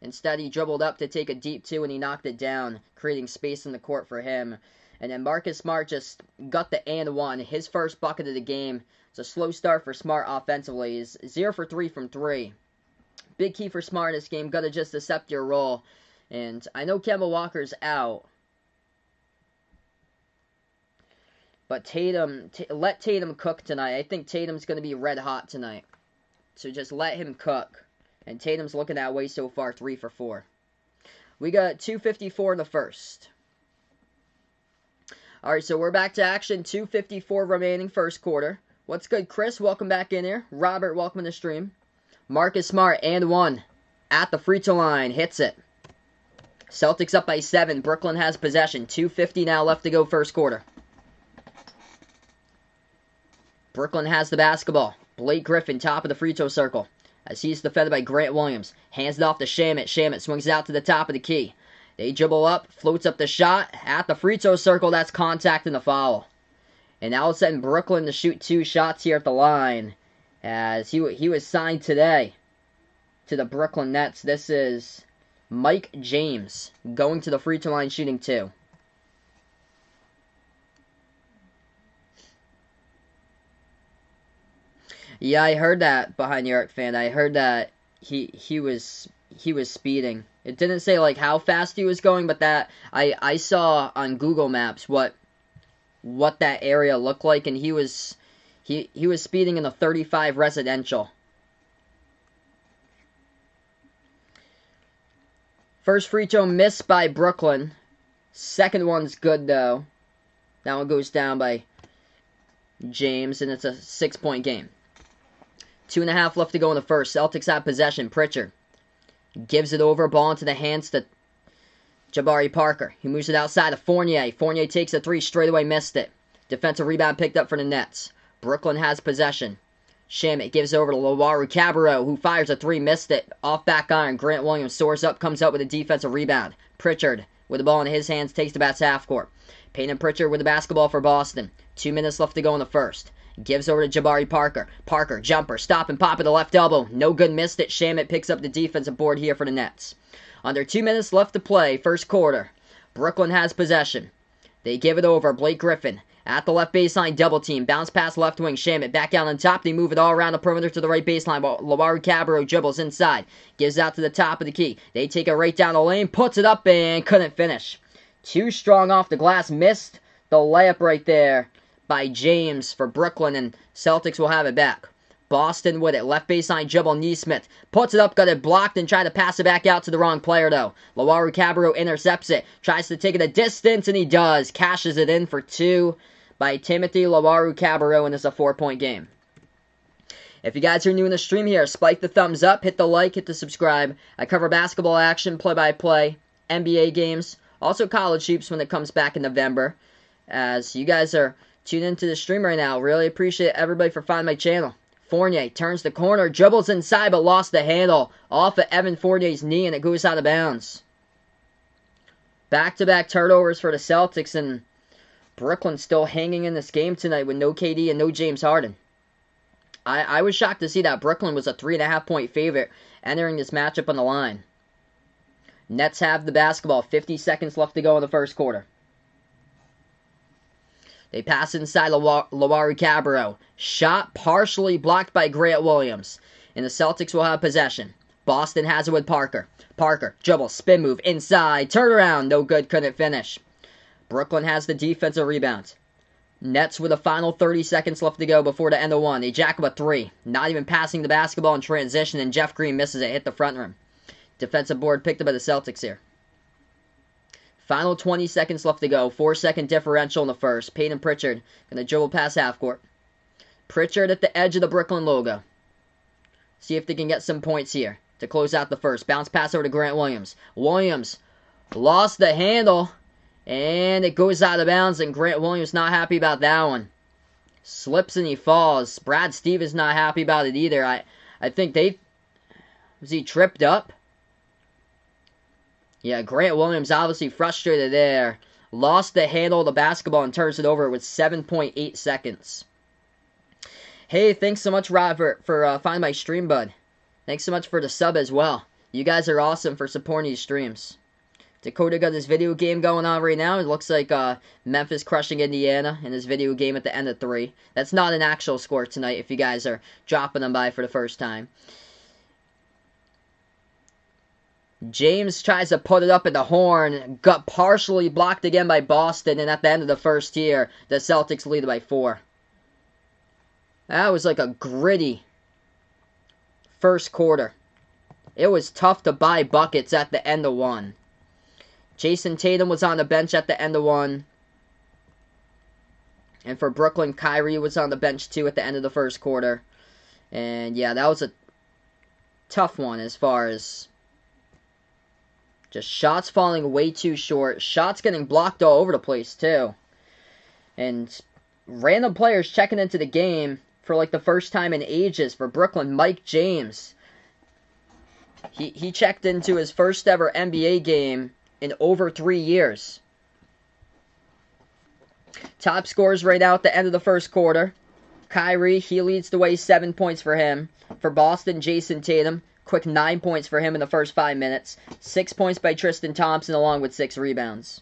Instead, he dribbled up to take a deep 2, and he knocked it down, creating space in the court for him. And then Marcus Smart just got the and 1, his first bucket of the game. It's a slow start for Smart offensively. He's 0 for 3 from 3. Big key for Smart in this game, got to just accept your role. And I know Kemba Walker's out, but let Tatum cook tonight. I think Tatum's going to be red hot tonight. So just let him cook. And Tatum's looking that way so far, 3 for 4. We got 2:54 in the first. Alright, so we're back to action. 2:54 remaining first quarter. What's good, Chris? Welcome back in here. Robert, welcome to the stream. Marcus Smart, and 1. At the free throw line. Hits it. Celtics up by 7. Brooklyn has possession. 2:50 now left to go first quarter. Brooklyn has the basketball. Blake Griffin, top of the free throw circle. As he's defended by Grant Williams. Hands it off to Shamet. Shamet swings it out to the top of the key. They dribble up, floats up the shot. At the free throw circle, that's contact and the foul. And now it's setting Brooklyn to shoot 2 shots here at the line. As he was signed today to the Brooklyn Nets. This is Mike James going to the free throw line shooting 2. Yeah, I heard that, Behind the Arc fan. I heard that he was speeding. It didn't say like how fast he was going, but that I saw on Google Maps what that area looked like, and he was speeding in the 35 residential. First free throw missed by Brooklyn. Second one's good though. That one goes down by James, and it's a 6-point game. 2.5 left to go in the first. Celtics have possession. Pritchard gives it over. Ball into the hands to Jabari Parker. He moves it outside to Fournier. Fournier takes a 3 straight away. Missed it. Defensive rebound picked up for the Nets. Brooklyn has possession. Shamet gives over to Lowaru Cabarrot, who fires a 3. Missed it. Off back iron. Grant Williams soars up. Comes up with a defensive rebound. Pritchard, with the ball in his hands, takes the bats half court. Payne and Pritchard with the basketball for Boston. 2 minutes left to go in the first. Gives over to Jabari Parker. Parker, jumper, stop and pop at the left elbow. No good, missed it. Shamet picks up the defensive board here for the Nets. Under 2 minutes left to play, first quarter. Brooklyn has possession. They give it over. Blake Griffin at the left baseline, double team. Bounce pass left wing. Shamet back out on top. They move it all around the perimeter to the right baseline. While Lowaru Cabarrot dribbles inside. Gives out to the top of the key. They take it right down the lane. Puts it up and couldn't finish. Too strong off the glass. Missed the layup right there by James for Brooklyn, and Celtics will have it back. Boston with it. Left baseline dribble. Nesmith puts it up, got it blocked, and tried to pass it back out to the wrong player, though. Lowaru Cabarrot intercepts it. Tries to take it a distance, and he does. Cashes it in for 2 by Timothy Lowaru Cabarrot, and it's a 4-point game. If you guys are new in the stream here, spike the thumbs up, hit the like, hit the subscribe. I cover basketball action, play-by-play, NBA games, also college hoops when it comes back in November. As you guys are tuned into the stream right now. Really appreciate everybody for finding my channel. Fournier turns the corner, dribbles inside, but lost the handle off of Evan Fournier's knee, and it goes out of bounds. Back-to-back turnovers for the Celtics, and Brooklyn still hanging in this game tonight with no KD and no James Harden. I was shocked to see that Brooklyn was a 3.5-point favorite entering this matchup on the line. Nets have the basketball. 50 seconds left to go in the first quarter. They pass inside Lowaru Cabarrot. Shot partially blocked by Grant Williams. And the Celtics will have possession. Boston has it with Parker. Parker, dribble, spin move, inside, turn around. No good, couldn't finish. Brooklyn has the defensive rebound. Nets with the final 30 seconds left to go before the end of one. They jack up a three. Not even passing the basketball in transition, and Jeff Green misses it. Hit the front rim. Defensive board picked up by the Celtics here. Final 20 seconds left to go. 4-second differential in the first. Peyton Pritchard going to dribble past half court. Pritchard at the edge of the Brooklyn logo. See if they can get some points here to close out the first. Bounce pass over to Grant Williams. Williams lost the handle, and it goes out of bounds, and Grant Williams not happy about that one. Slips and he falls. Brad Stevens not happy about it either. I think was he tripped up? Yeah, Grant Williams obviously frustrated there. Lost the handle of the basketball and turns it over with 7.8 seconds. Hey, thanks so much, Robert, for finding my stream, bud. Thanks so much for the sub as well. You guys are awesome for supporting these streams. Dakota got this video game going on right now. It looks like Memphis crushing Indiana in this video game at the end of 3. That's not an actual score tonight if you guys are dropping them by for the first time. James tries to put it up at the horn. Got partially blocked again by Boston. And at the end of the first here, the Celtics lead by 4. That was like a gritty first quarter. It was tough to buy buckets at the end of 1. Jason Tatum was on the bench at the end of 1. And for Brooklyn, Kyrie was on the bench too at the end of the first quarter. And yeah, that was a tough one as far as just shots falling way too short. Shots getting blocked all over the place too. And random players checking into the game for like the first time in ages for Brooklyn. Mike James. He checked into his first ever NBA game in over 3 years. Top scores right now at the end of the first quarter. Kyrie, he leads the way, 7 points for him. For Boston, Jason Tatum, quick 9 points for him in the first 5 minutes. 6 points by Tristan Thompson along with 6 rebounds.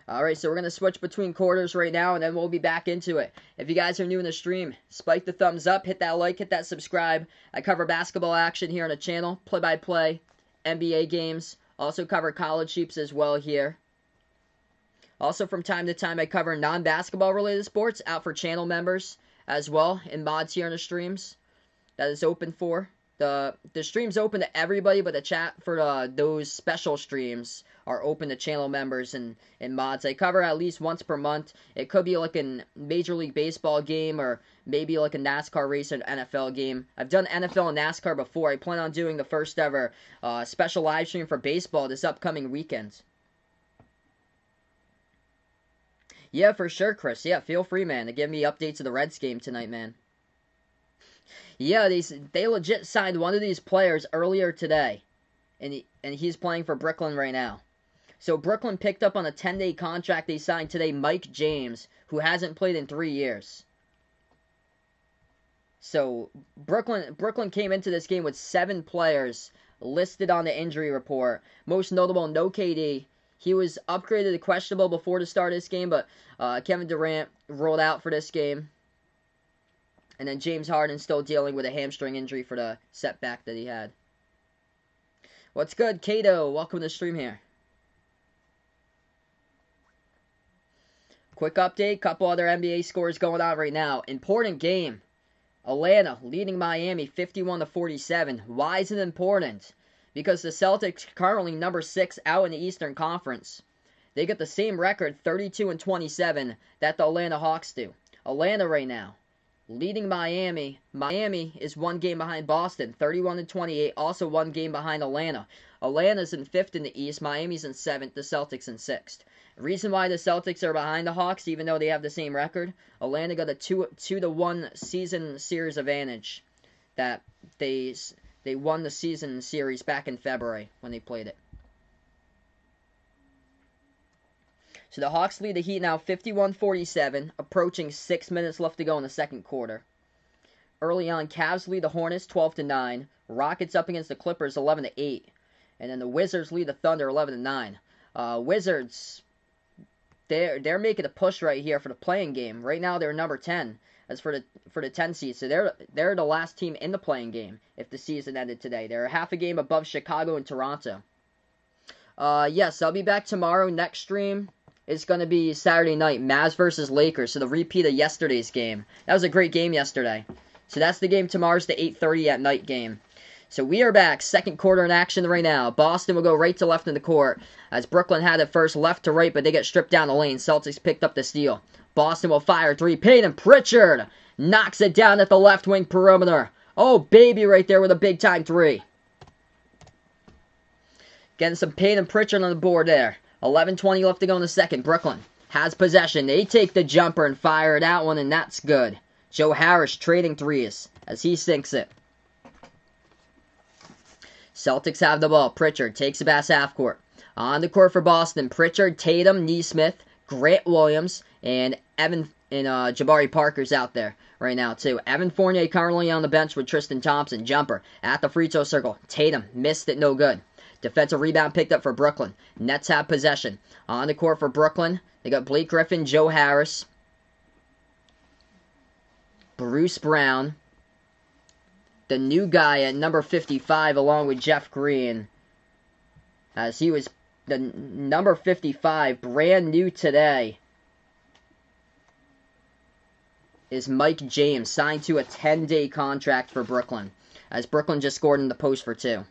Alright, so we're going to switch between quarters right now, and then we'll be back into it. If you guys are new in the stream, spike the thumbs up, hit that like, hit that subscribe. I cover basketball action here on the channel, play-by-play, NBA games. Also cover college hoops as well here. Also, from time to time, I cover non-basketball related sports out for channel members as well, and mods here on the streams. That is open for. The stream's open to everybody, but the chat for those special streams are open to channel members and mods. I cover at least once per month. It could be like a Major League Baseball game or maybe like a NASCAR race or an NFL game. I've done NFL and NASCAR before. I plan on doing the first ever special live stream for baseball this upcoming weekend. Yeah, for sure, Chris. Yeah, feel free, man, to give me updates of the Reds game tonight, man. Yeah, they legit signed one of these players earlier today, and he's playing for Brooklyn right now. So Brooklyn picked up on a 10-day contract they signed today, Mike James, who hasn't played in 3 years. So Brooklyn came into this game with 7 players listed on the injury report. Most notable, no KD. He was upgraded to questionable before the start of this game, but Kevin Durant rolled out for this game. And then James Harden still dealing with a hamstring injury for the setback that he had. What's good, Kato? Welcome to the stream here. Quick update, couple other NBA scores going on right now. Important game. Atlanta leading Miami 51-47. Why is it important? Because the Celtics currently number 6 out in the Eastern Conference. They get the same record, 32-27, that the Atlanta Hawks do. Atlanta right now leading Miami. Miami is 1 game behind Boston, 31-28, also 1 game behind Atlanta. Atlanta's in 5th in the East, Miami's in 7th, the Celtics in 6th. The reason why the Celtics are behind the Hawks, even though they have the same record, Atlanta got a 2-1 season series advantage. That they won the season series back in February when they played it. So the Hawks lead the Heat now 51-47, approaching 6 minutes left to go in the second quarter. Early on, Cavs lead the Hornets 12-9, Rockets up against the Clippers 11-8, and then the Wizards lead the Thunder 11-9. Wizards, they're making a push right here for the playing game. Right now they're number 10 as for the 10 seed. So they're the last team in the playing game if the season ended today. They're half a game above Chicago and Toronto. Yes, I'll be back tomorrow. Next stream is going to be Saturday night, Mavs versus Lakers, so the repeat of yesterday's game. That was a great game yesterday. So that's the game tomorrow's the 8:30 at night game. So we are back, second quarter in action right now. Boston will go right to left in the court, as Brooklyn had it first left to right, but they get stripped down the lane. Celtics picked up the steal. Boston will fire three. Payton Pritchard knocks it down at the left wing perimeter. Oh, baby, right there with a big-time three. Getting some Payton Pritchard on the board there. 11:20 left to go in the second. Brooklyn has possession. They take the jumper and fire that one, and that's good. Joe Harris trading threes as he sinks it. Celtics have the ball. Pritchard takes it past half court. On the court for Boston, Pritchard, Tatum, Nesmith, Grant Williams, and Jabari Parker's out there right now too. Evan Fournier currently on the bench with Tristan Thompson. Jumper at the free throw circle. Tatum missed it, no good. Defensive rebound picked up for Brooklyn. Nets have possession. On the court for Brooklyn, they got Blake Griffin, Joe Harris, Bruce Brown, the new guy at number 55 along with Jeff Green, as he was the number 55, brand new today, is Mike James, signed to a 10-day contract for Brooklyn, as Brooklyn just scored in the post for two.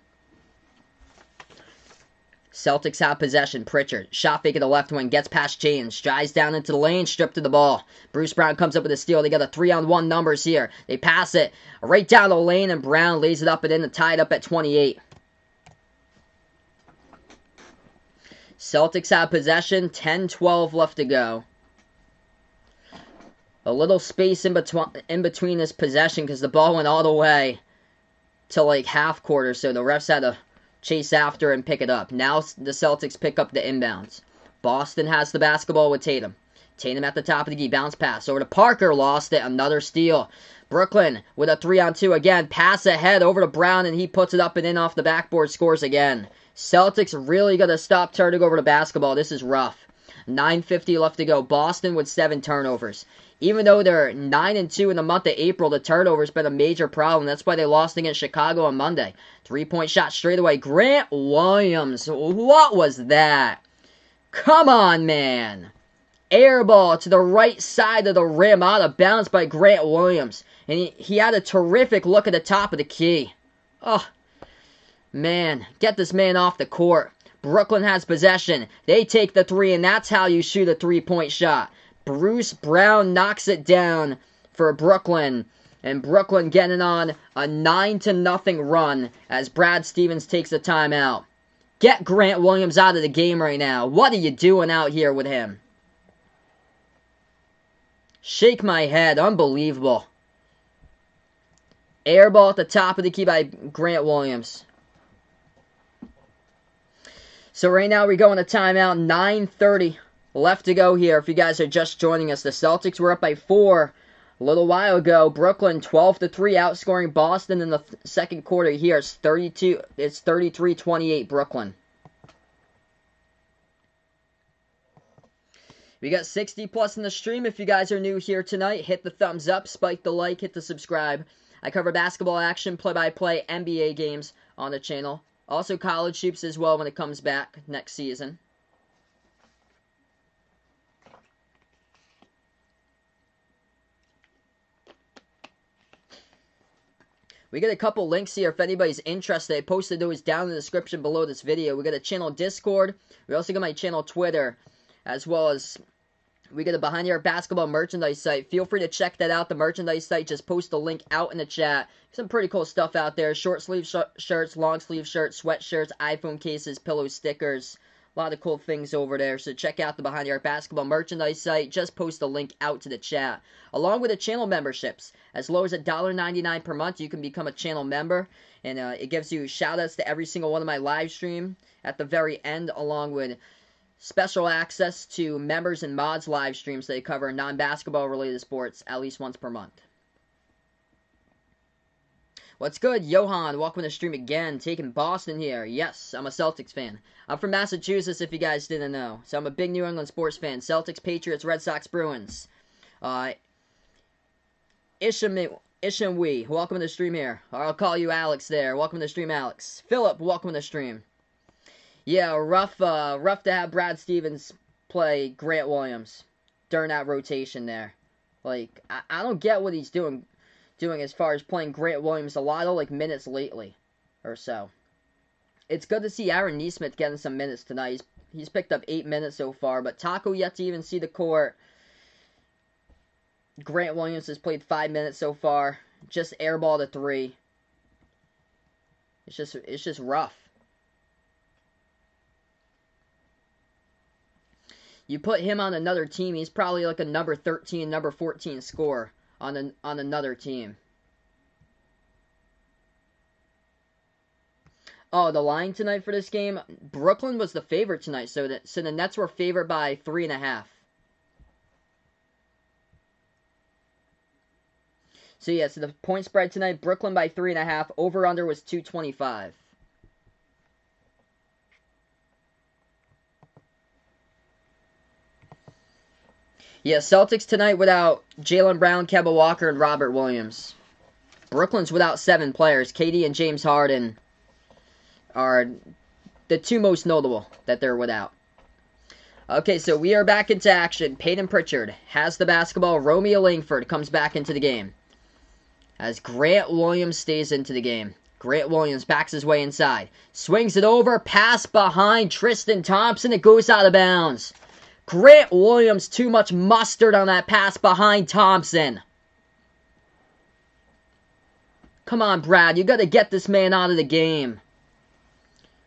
Celtics have possession. Pritchard, shot fake at the left wing, gets past James, drives down into the lane, stripped to the ball. Bruce Brown comes up with a steal. They got a 3-on-1 numbers here. They pass it right down the lane, and Brown lays it up and in, tied up at 28. Celtics have possession. 10-12 left to go. A little space in between this possession because the ball went all the way to like half court, so the refs had to chase after and pick it up. Now the Celtics pick up the inbounds. Boston has the basketball with Tatum. Tatum at the top of the key. Bounce pass over to Parker. Lost it. Another steal. Brooklyn with a 3-on-2 again. Pass ahead over to Brown, and he puts it up and in off the backboard. Scores again. Celtics really got to stop turning over the basketball. This is rough. 9:50 left to go. Boston with 7 turnovers. Even though they're 9-2 in the month of April, the turnover's been a major problem. That's why they lost against Chicago on Monday. 3-point shot straight away. Grant Williams. What was that? Come on, man. Air ball to the right side of the rim. Out of bounds by Grant Williams. And he had a terrific look at the top of the key. Oh, man. Get this man off the court. Brooklyn has possession. They take the three, and that's how you shoot a 3-point shot. Bruce Brown knocks it down for Brooklyn. And Brooklyn getting on a 9-0 run as Brad Stevens takes a timeout. Get Grant Williams out of the game right now. What are you doing out here with him? Shake my head. Unbelievable. Air ball at the top of the key by Grant Williams. So right now we go in a timeout. 9:30 left to go here. If you guys are just joining us, the Celtics were up by 4 a little while ago. Brooklyn 12-3 outscoring Boston in the second quarter here. It's 33-28 Brooklyn. We got 60 plus in the stream. If you guys are new here tonight, hit the thumbs up, spike the like, hit the subscribe. I cover basketball action, play-by-play, NBA games on the channel. Also college hoops as well when it comes back next season. We got a couple links here if anybody's interested. I posted those down in the description below this video. We got a channel Discord. We also got my channel Twitter, as well as we got a Behind the Arc basketball merchandise site. Feel free to check that out. The merchandise site, just post the link out in the chat. Some pretty cool stuff out there. Short sleeve shirts, long sleeve shirts, sweatshirts, iPhone cases, pillow stickers. A lot of cool things over there. So check out the Behind the Arc basketball merchandise site. Just post the link out to the chat. Along with the channel memberships. As low as $1.99 per month, you can become a channel member. And it gives you shout-outs to every single one of my live stream at the very end, along with special access to members and mods live streams. They cover non-basketball related sports at least once per month. What's good, Johan? Welcome to the stream again. Taking Boston here. Yes, I'm a Celtics fan. I'm from Massachusetts, if you guys didn't know. So I'm a big New England sports fan. Celtics, Patriots, Red Sox, Bruins. Ishamwe, welcome to the stream here. Or I'll call you Alex there. Welcome to the stream, Alex. Philip, welcome to the stream. Yeah, rough to have Brad Stevens play Grant Williams during that rotation there. Like, I don't get what he's doing as far as playing Grant Williams a lot of, like, minutes lately or so. It's good to see Aaron Nesmith getting some minutes tonight. He's picked up 8 minutes so far, but Taco yet to even see the court. Grant Williams has played 5 minutes so far. Just airball to 3. It's just rough. You put him on another team, he's probably like a number 13, number 14 scorer on another team. Oh, the line tonight for this game, Brooklyn was the favorite tonight, so the Nets were favored by 3.5. So yeah, so the point spread tonight, Brooklyn by 3.5. Over under was 225. Yeah, Celtics tonight without Jaylen Brown, Kemba Walker, and Robert Williams. Brooklyn's without 7 players. KD and James Harden are the 2 most notable that they're without. Okay, so we are back into action. Peyton Pritchard has the basketball. Romeo Langford comes back into the game as Grant Williams stays into the game. Grant Williams backs his way inside. Swings it over. Pass behind Tristan Thompson. It goes out of bounds. Grant Williams, too much mustard on that pass behind Thompson. Come on, Brad. You got to get this man out of the game.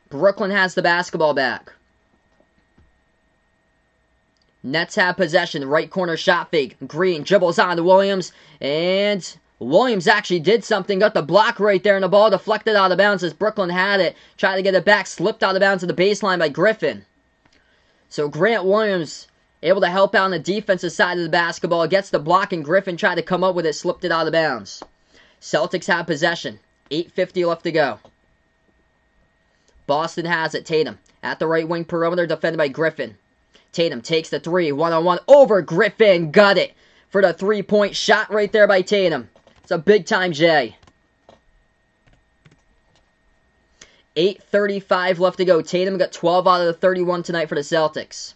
Brooklyn has the basketball back. Nets have possession. Right corner shot fake. Green dribbles on to Williams. And Williams actually did something. Got the block right there. And the ball deflected out of bounds as Brooklyn had it. Tried to get it back. Slipped out of bounds to the baseline by Griffin. So Grant Williams able to help out on the defensive side of the basketball. Gets the block and Griffin tried to come up with it. Slipped it out of bounds. Celtics have possession. 8:50 left to go. Boston has it. Tatum at the right wing perimeter defended by Griffin. Tatum takes the 3. 1-on-1 over Griffin. Got it for the 3-point shot right there by Tatum. It's a big time J. 8:35 left to go. Tatum got 12 out of the 31 tonight for the Celtics.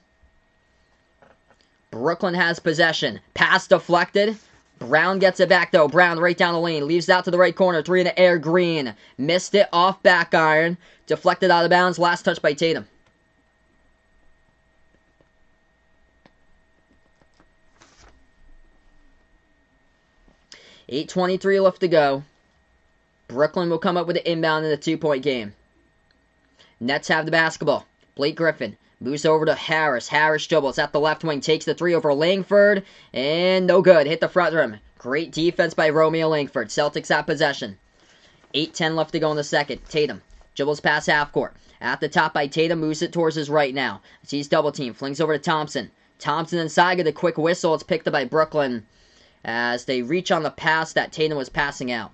Brooklyn has possession. Pass deflected. Brown gets it back though. Brown right down the lane. Leaves it out to the right corner. 3 in the air. Green. Missed it off back iron. Deflected out of bounds. Last touch by Tatum. $8:23 left to go. Brooklyn will come up with an inbound in the 2-point game. Nets have the basketball. Blake Griffin moves over to Harris. Harris dribbles at the left wing. Takes the 3 over Langford. And no good. Hit the front rim. Great defense by Romeo Langford. Celtics have possession. 8:10 left to go in the second. Tatum dribbles past half court. At the top by Tatum. Moves it towards his right now. Sees double team. Flings over to Thompson. Thompson inside. Get a quick whistle. It's picked up by Brooklyn as they reach on the pass that Tatum was passing out.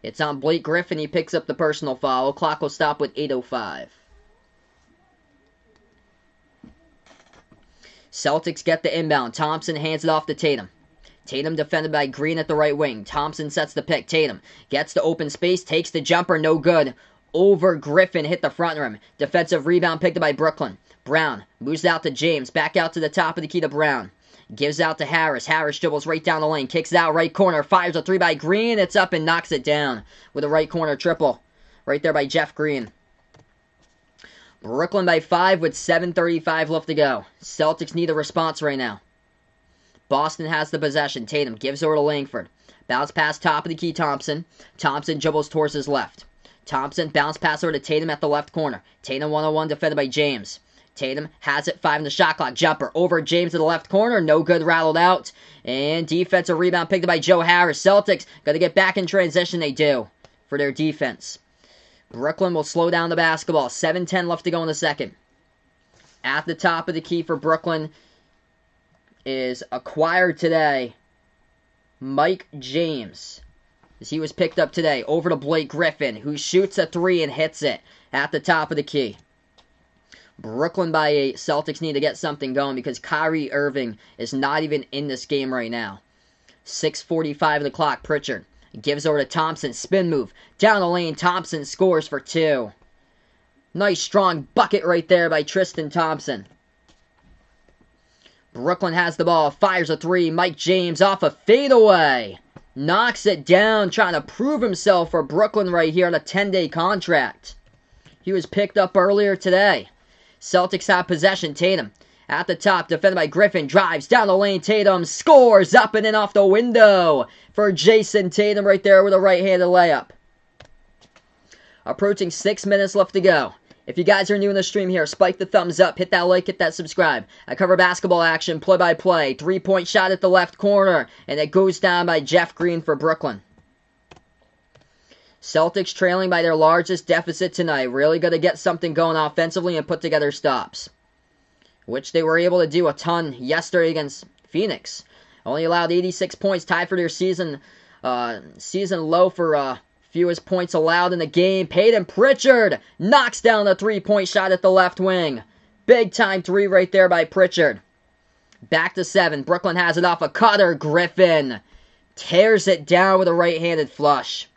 It's on Blake Griffin. He picks up the personal foul. Clock will stop with 8:05. Celtics get the inbound. Thompson hands it off to Tatum. Tatum defended by Green at the right wing. Thompson sets the pick. Tatum gets the open space. Takes the jumper. No good. Over Griffin. Hit the front rim. Defensive rebound picked up by Brooklyn. Brown moves out to James. Back out to the top of the key to Brown. Gives out to Harris. Harris dribbles right down the lane. Kicks it out right corner. Fires a 3 by Green. It's up and knocks it down with a right corner triple. Right there by Jeff Green. Brooklyn by 5 with 7:35 left to go. Celtics need a response right now. Boston has the possession. Tatum gives over to Langford. Bounce pass top of the key Thompson. Thompson dribbles towards his left. Thompson bounce pass over to Tatum at the left corner. Tatum 1-on-1 defended by James. Tatum has it, 5 in the shot clock. Jumper over James to the left corner. No good, rattled out. And defensive rebound picked up by Joe Harris. Celtics got to get back in transition. They do for their defense. Brooklyn will slow down the basketball. 7:10 left to go in the second. At the top of the key for Brooklyn is acquired today Mike James. As he was picked up today. Over to Blake Griffin, who shoots a 3 and hits it at the top of the key. Brooklyn by 8. Celtics need to get something going because Kyrie Irving is not even in this game right now. 6:45 of the clock. Pritchard gives over to Thompson. Spin move. Down the lane. Thompson scores for 2. Nice strong bucket right there by Tristan Thompson. Brooklyn has the ball, fires a three. Mike James off a fadeaway. Knocks it down, trying to prove himself for Brooklyn right here on a 10-day contract. He was picked up earlier today. Celtics have possession. Tatum at the top, defended by Griffin. Drives down the lane. Tatum scores up and in off the window for Jason Tatum right there with a right-handed layup. Approaching 6 minutes left to go. If you guys are new in the stream here, spike the thumbs up, hit that like, hit that subscribe. I cover basketball action, play-by-play. Three-point shot at the left corner, and it goes down by Jeff Green for Brooklyn. Celtics trailing by their largest deficit tonight. Really got to get something going offensively and put together stops, which they were able to do a ton yesterday against Phoenix. Only allowed 86 points, tied for their season low for fewest points allowed in the game. Peyton Pritchard knocks down the three-point shot at the left wing. Big time three right there by Pritchard. Back to 7. Brooklyn has it off a cutter. Griffin tears it down with a right-handed flush.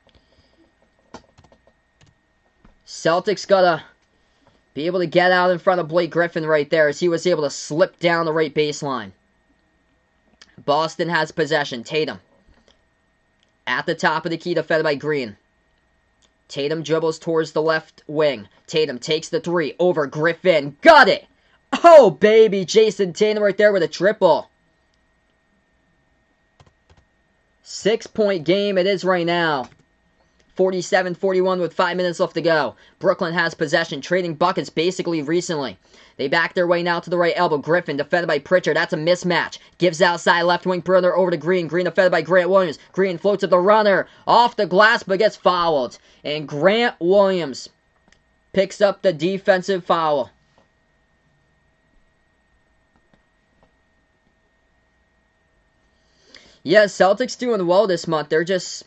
Celtics gotta be able to get out in front of Blake Griffin right there as he was able to slip down the right baseline. Boston has possession. Tatum at the top of the key, defended by Green. Tatum dribbles towards the left wing. Tatum takes the three over Griffin. Got it! Oh, baby. Jason Tatum right there with a triple. 6-point game it is right now. 47-41 with 5 minutes left to go. Brooklyn has possession, trading buckets basically recently. They back their way now to the right elbow. Griffin defended by Pritchard. That's a mismatch. Gives outside left wing perimeter over to Green. Green defended by Grant Williams. Green floats at the runner. Off the glass but gets fouled. And Grant Williams picks up the defensive foul. Yeah, Celtics doing well this month. They're just...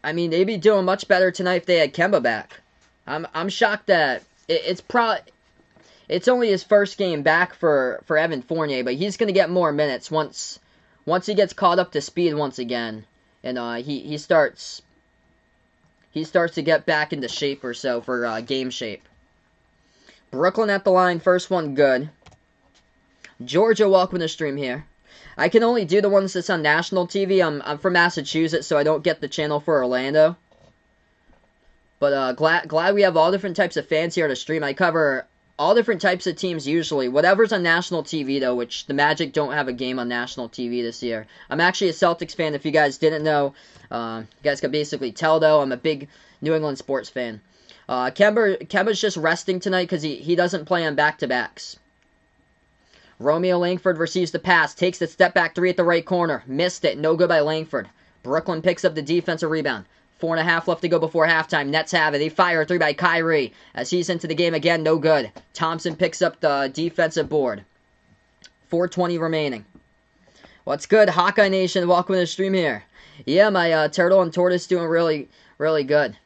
they'd be doing much better tonight if they had Kemba back. I'm shocked that it's only his first game back for Evan Fournier, but he's gonna get more minutes once he gets caught up to speed once again, and he starts to get back into shape or so for game shape. Brooklyn at the line, first one good. Georgia, welcome to the stream here. I can only do the ones that's on national TV. I'm from Massachusetts, so I don't get the channel for Orlando. But glad we have all different types of fans here to stream. I cover all different types of teams usually. Whatever's on national TV, though, which the Magic don't have a game on national TV this year. I'm actually a Celtics fan, if you guys didn't know. You guys can basically tell, though. I'm a big New England sports fan. Kemba's just resting tonight because he doesn't play on back-to-backs. Romeo Langford receives the pass, takes the step-back three at the right corner. Missed it, no good by Langford. Brooklyn picks up the defensive rebound. 4.5 left to go before halftime. Nets have it. They fire a three by Kyrie. As he's into the game again, no good. Thompson picks up the defensive board. 4:20 remaining. What's good, Hawkeye Nation? Welcome to the stream here. Yeah, my Turtle and Tortoise doing really, really good.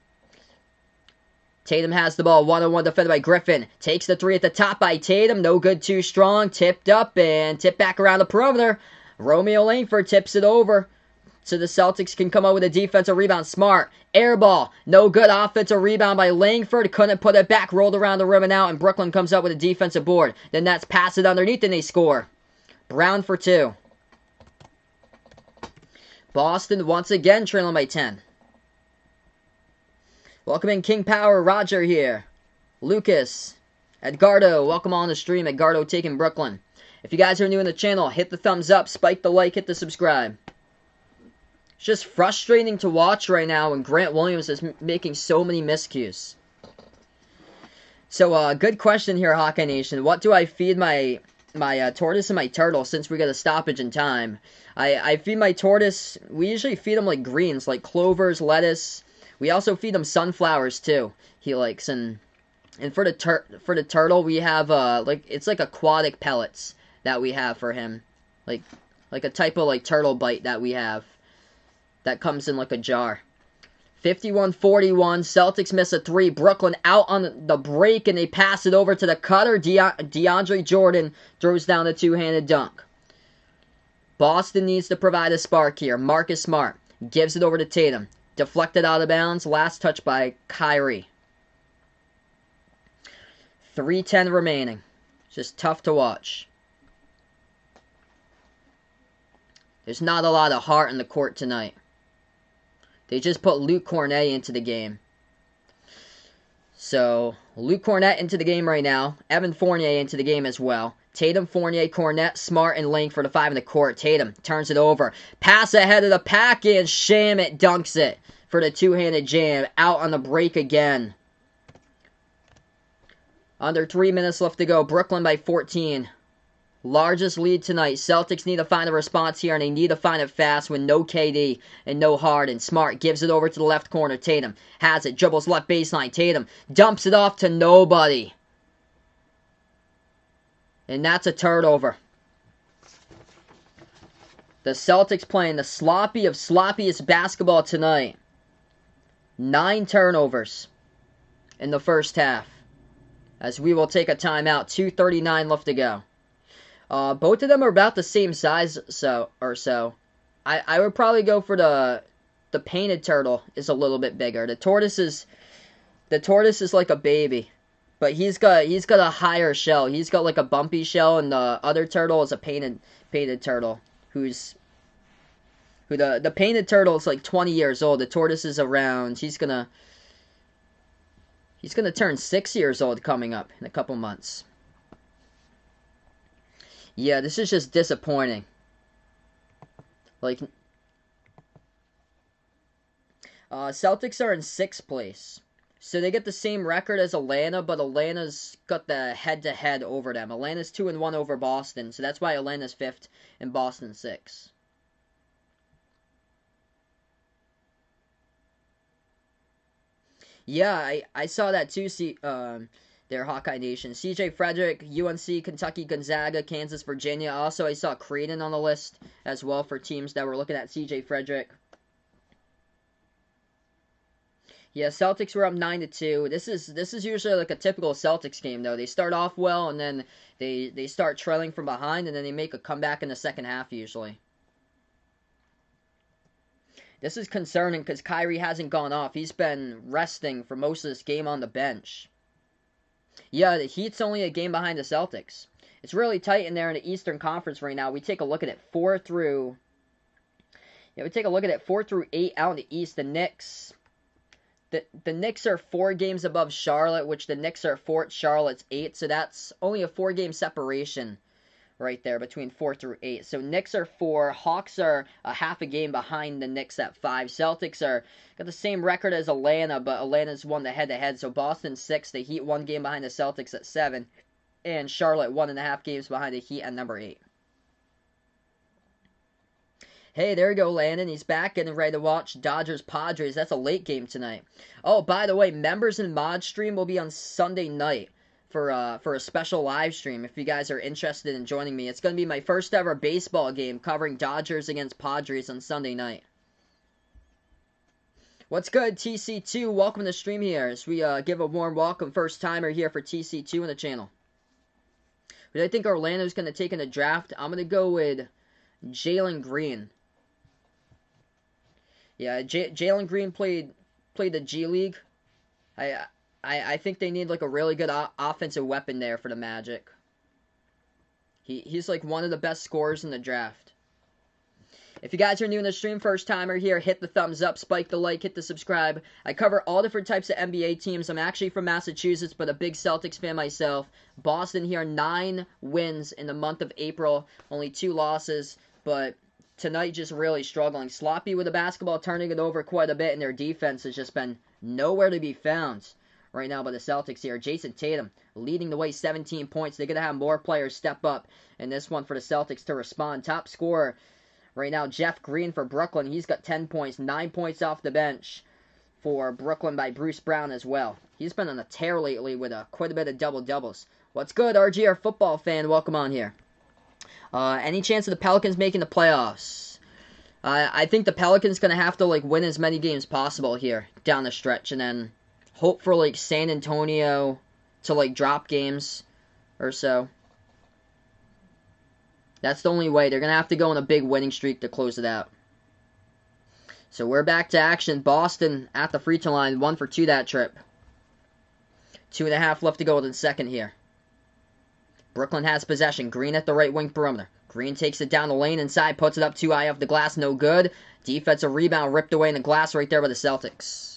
Tatum has the ball, one-on-one defended by Griffin. Takes the three at the top by Tatum. No good, too strong. Tipped up and tipped back around the perimeter. Romeo Langford tips it over so the Celtics can come up with a defensive rebound. Smart. Air ball. No good. Offensive rebound by Langford. Couldn't put it back. Rolled around the rim and out, and Brooklyn comes up with a defensive board. Then that's pass it underneath and they score. Brown for 2. Boston once again trailing by 10. Welcome in King Power, Roger here. Lucas, Edgardo, welcome on the stream. Edgardo taking Brooklyn. If you guys are new in the channel, hit the thumbs up, spike the like, hit the subscribe. It's just frustrating to watch right now when Grant Williams is making so many miscues. So, good question here, Hawkeye Nation. What do I feed my tortoise and my turtle since we got a stoppage in time? I feed my tortoise, we usually feed him like greens, like clovers, lettuce. We also feed him sunflowers too. He likes, and for the turtle we have it's like aquatic pellets that we have for him, like a type of like turtle bite that we have that comes in like a jar. 51-41. Celtics miss a three. Brooklyn out on the break and they pass it over to the cutter. DeAndre Jordan throws down a two-handed dunk. Boston needs to provide a spark here. Marcus Smart gives it over to Tatum. Deflected out of bounds. Last touch by Kyrie. 3:10 remaining. It's just tough to watch. There's not a lot of heart in the court tonight. They just put Luke Cornet into the game. So, Luke Cornet into the game right now. Evan Fournier into the game as well. Tatum, Fournier, Cornet, Smart, and Lang for the 5 in the court. Tatum turns it over. Pass ahead of the pack, and Shamet dunks it for the two-handed jam. Out on the break again. Under 3 minutes left to go. Brooklyn by 14. Largest lead tonight. Celtics need to find a response here, and they need to find it fast with no KD and no Harden. Smart gives it over to the left corner. Tatum has it. Dribbles left baseline. Tatum dumps it off to nobody. And that's a turnover. The Celtics playing the sloppy of sloppiest basketball tonight. 9 turnovers in the first half. As we will take a timeout. 2:39 left to go. Both of them are about the same size so. I would probably go for the painted turtle is a little bit bigger. The tortoise is like a baby. But he's got a higher shell. He's got like a bumpy shell, and the other turtle is a painted turtle. The painted turtle is like 20 years old. The tortoise is around. He's gonna turn 6 years old coming up in a couple months. Yeah, this is just disappointing. Like, Celtics are in 6th place. So they get the same record as Atlanta, but Atlanta's got the head-to-head over them. Atlanta's 2-1 over Boston, so that's why Atlanta's 5th and Boston 6th. Yeah, I saw that too. Their Hawkeye Nation. CJ Frederick, UNC, Kentucky, Gonzaga, Kansas, Virginia. Also, I saw Creighton on the list as well for teams that were looking at CJ Frederick. Yeah, Celtics were up 9-2. This is usually like a typical Celtics game, though. They start off well, and then they start trailing from behind, and then they make a comeback in the second half usually. This is concerning because Kyrie hasn't gone off. He's been resting for most of this game on the bench. Yeah, the Heat's only a game behind the Celtics. It's really tight in there in the Eastern Conference right now. We take a look at it 4 through 8 out in the East. The Knicks. The Knicks are 4 games above Charlotte, which the Knicks are 4th, Charlotte's 8th, so that's only a 4-game separation right there between 4 through 8. So Knicks are 4, Hawks are a half a game behind the Knicks at 5. Celtics got the same record as Atlanta, but Atlanta's won the head-to-head, so Boston's 6, the Heat 1 game behind the Celtics at 7, and Charlotte 1.5 games behind the Heat at number 8. Hey, there you go, Landon. He's back, getting ready to watch Dodgers-Padres. That's a late game tonight. Oh, by the way, members in Mod Stream will be on Sunday night for a special live stream. If you guys are interested in joining me, it's going to be my first ever baseball game covering Dodgers against Padres on Sunday night. What's good, TC2? Welcome to the stream here as we give a warm welcome, first timer here for TC2 on the channel. Who do I think Orlando's going to take in the draft? I'm going to go with Jalen Green. Yeah, Jalen Green played the G League. I think they need like a really good offensive weapon there for the Magic. He's like one of the best scorers in the draft. If you guys are new in the stream, first timer here, hit the thumbs up, spike the like, hit the subscribe. I cover all different types of NBA teams. I'm actually from Massachusetts, but a big Celtics fan myself. Boston here, 9 wins in the month of April, only 2 losses, but tonight just really struggling. Sloppy with the basketball, turning it over quite a bit, and their defense has just been nowhere to be found right now by the Celtics here. Jason Tatum leading the way, 17 points. They're going to have more players step up in this one for the Celtics to respond. Top scorer right now, Jeff Green for Brooklyn. He's got 10 points, 9 points off the bench for Brooklyn by Bruce Brown as well. He's been on a tear lately with quite a bit of double-doubles. What's good, RGR football fan? Welcome on here. Any chance of the Pelicans making the playoffs? I think the Pelicans going to have to win as many games possible here down the stretch, and then hope for San Antonio to drop games or so. That's the only way. They're going to have to go on a big winning streak to close it out. So we're back to action. Boston at the free throw line, 1 for 2 that trip. 2.5 left to go in the second here. Brooklyn has possession. Green at the right wing perimeter. Green takes it down the lane inside, puts it up too high off the glass, no good. Defensive rebound ripped away in the glass right there by the Celtics.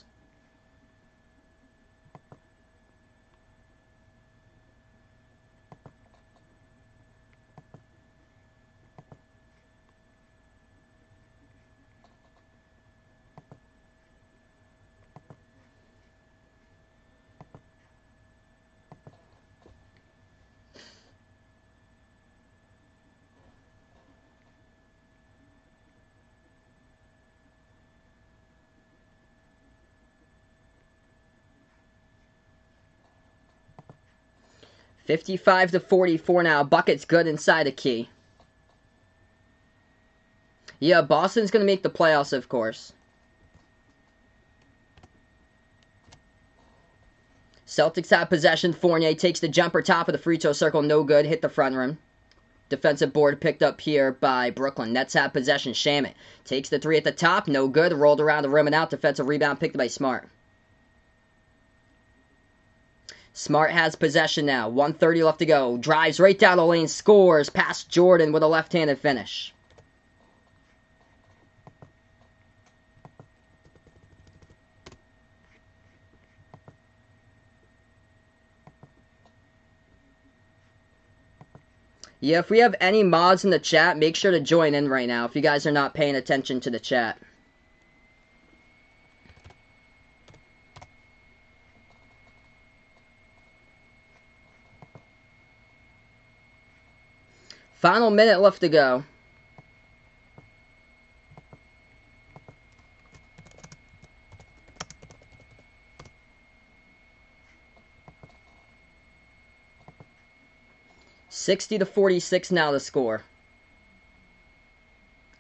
$55-44 now. Bucket's good inside the key. Yeah, Boston's going to make the playoffs, of course. Celtics have possession. Fournier takes the jumper, top of the free throw circle, no good. Hit the front rim. Defensive board picked up here by Brooklyn. Nets have possession. Shamet takes the three at the top, no good. Rolled around the rim and out. Defensive rebound picked up by Smart. Smart has possession now. 1:30 left to go. Drives right down the lane. Scores past Jordan with a left-handed finish. Yeah, if we have any mods in the chat, make sure to join in right now if you guys are not paying attention to the chat. Final minute left to go. $60-46 now the score.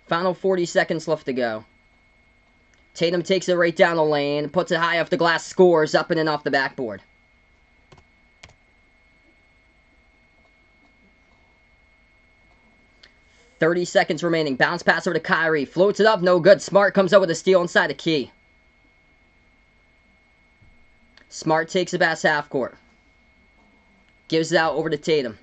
Final 40 seconds left to go. Tatum takes it right down the lane, puts it high off the glass, scores up and in off the backboard. .30 seconds remaining. Bounce pass over to Kyrie. Floats it up. No good. Smart comes up with a steal inside the key. Smart takes it past half court. Gives it out over to Tatum.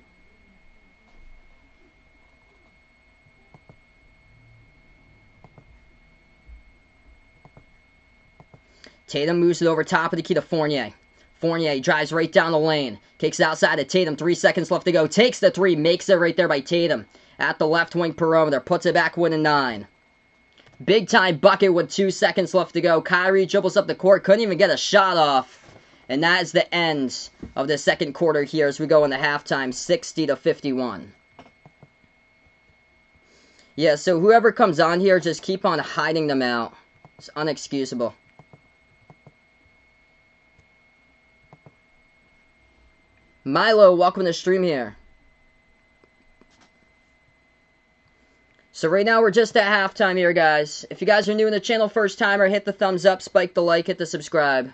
Tatum moves it over top of the key to Fournier. Fournier drives right down the lane. Kicks it outside to Tatum. 3 seconds left to go. Takes the three. Makes it right there by Tatum. At the left wing perimeter. Puts it back, winning 9. Big time bucket with 2 seconds left to go. Kyrie dribbles up the court. Couldn't even get a shot off. And that is the end of the second quarter here as we go into halftime. 60-51. Yeah, so whoever comes on here, just keep on hiding them out. It's unexcusable. Milo, welcome to the stream here. So right now we're just at halftime here, guys. If you guys are new in the channel, first timer, hit the thumbs up, spike the like, hit the subscribe.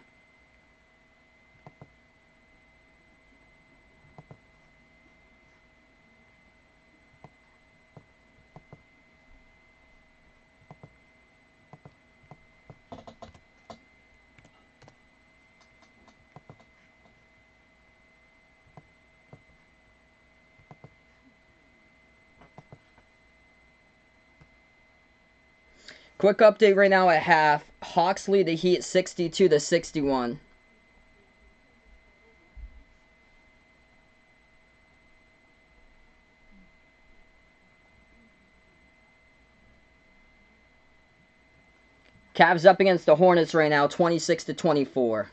Quick update right now at half. Hawks lead the Heat 62-61. Cavs up against the Hornets right now, 26-24.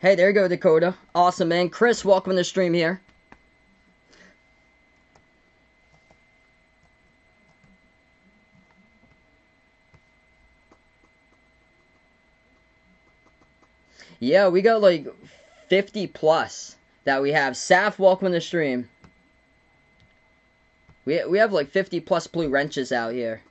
Hey, there you go, Dakota. Awesome, man. Chris, welcome to the stream here. Yeah, we got like 50 plus that we have. Saf, welcome to the stream. We have like 50 plus blue wrenches out here.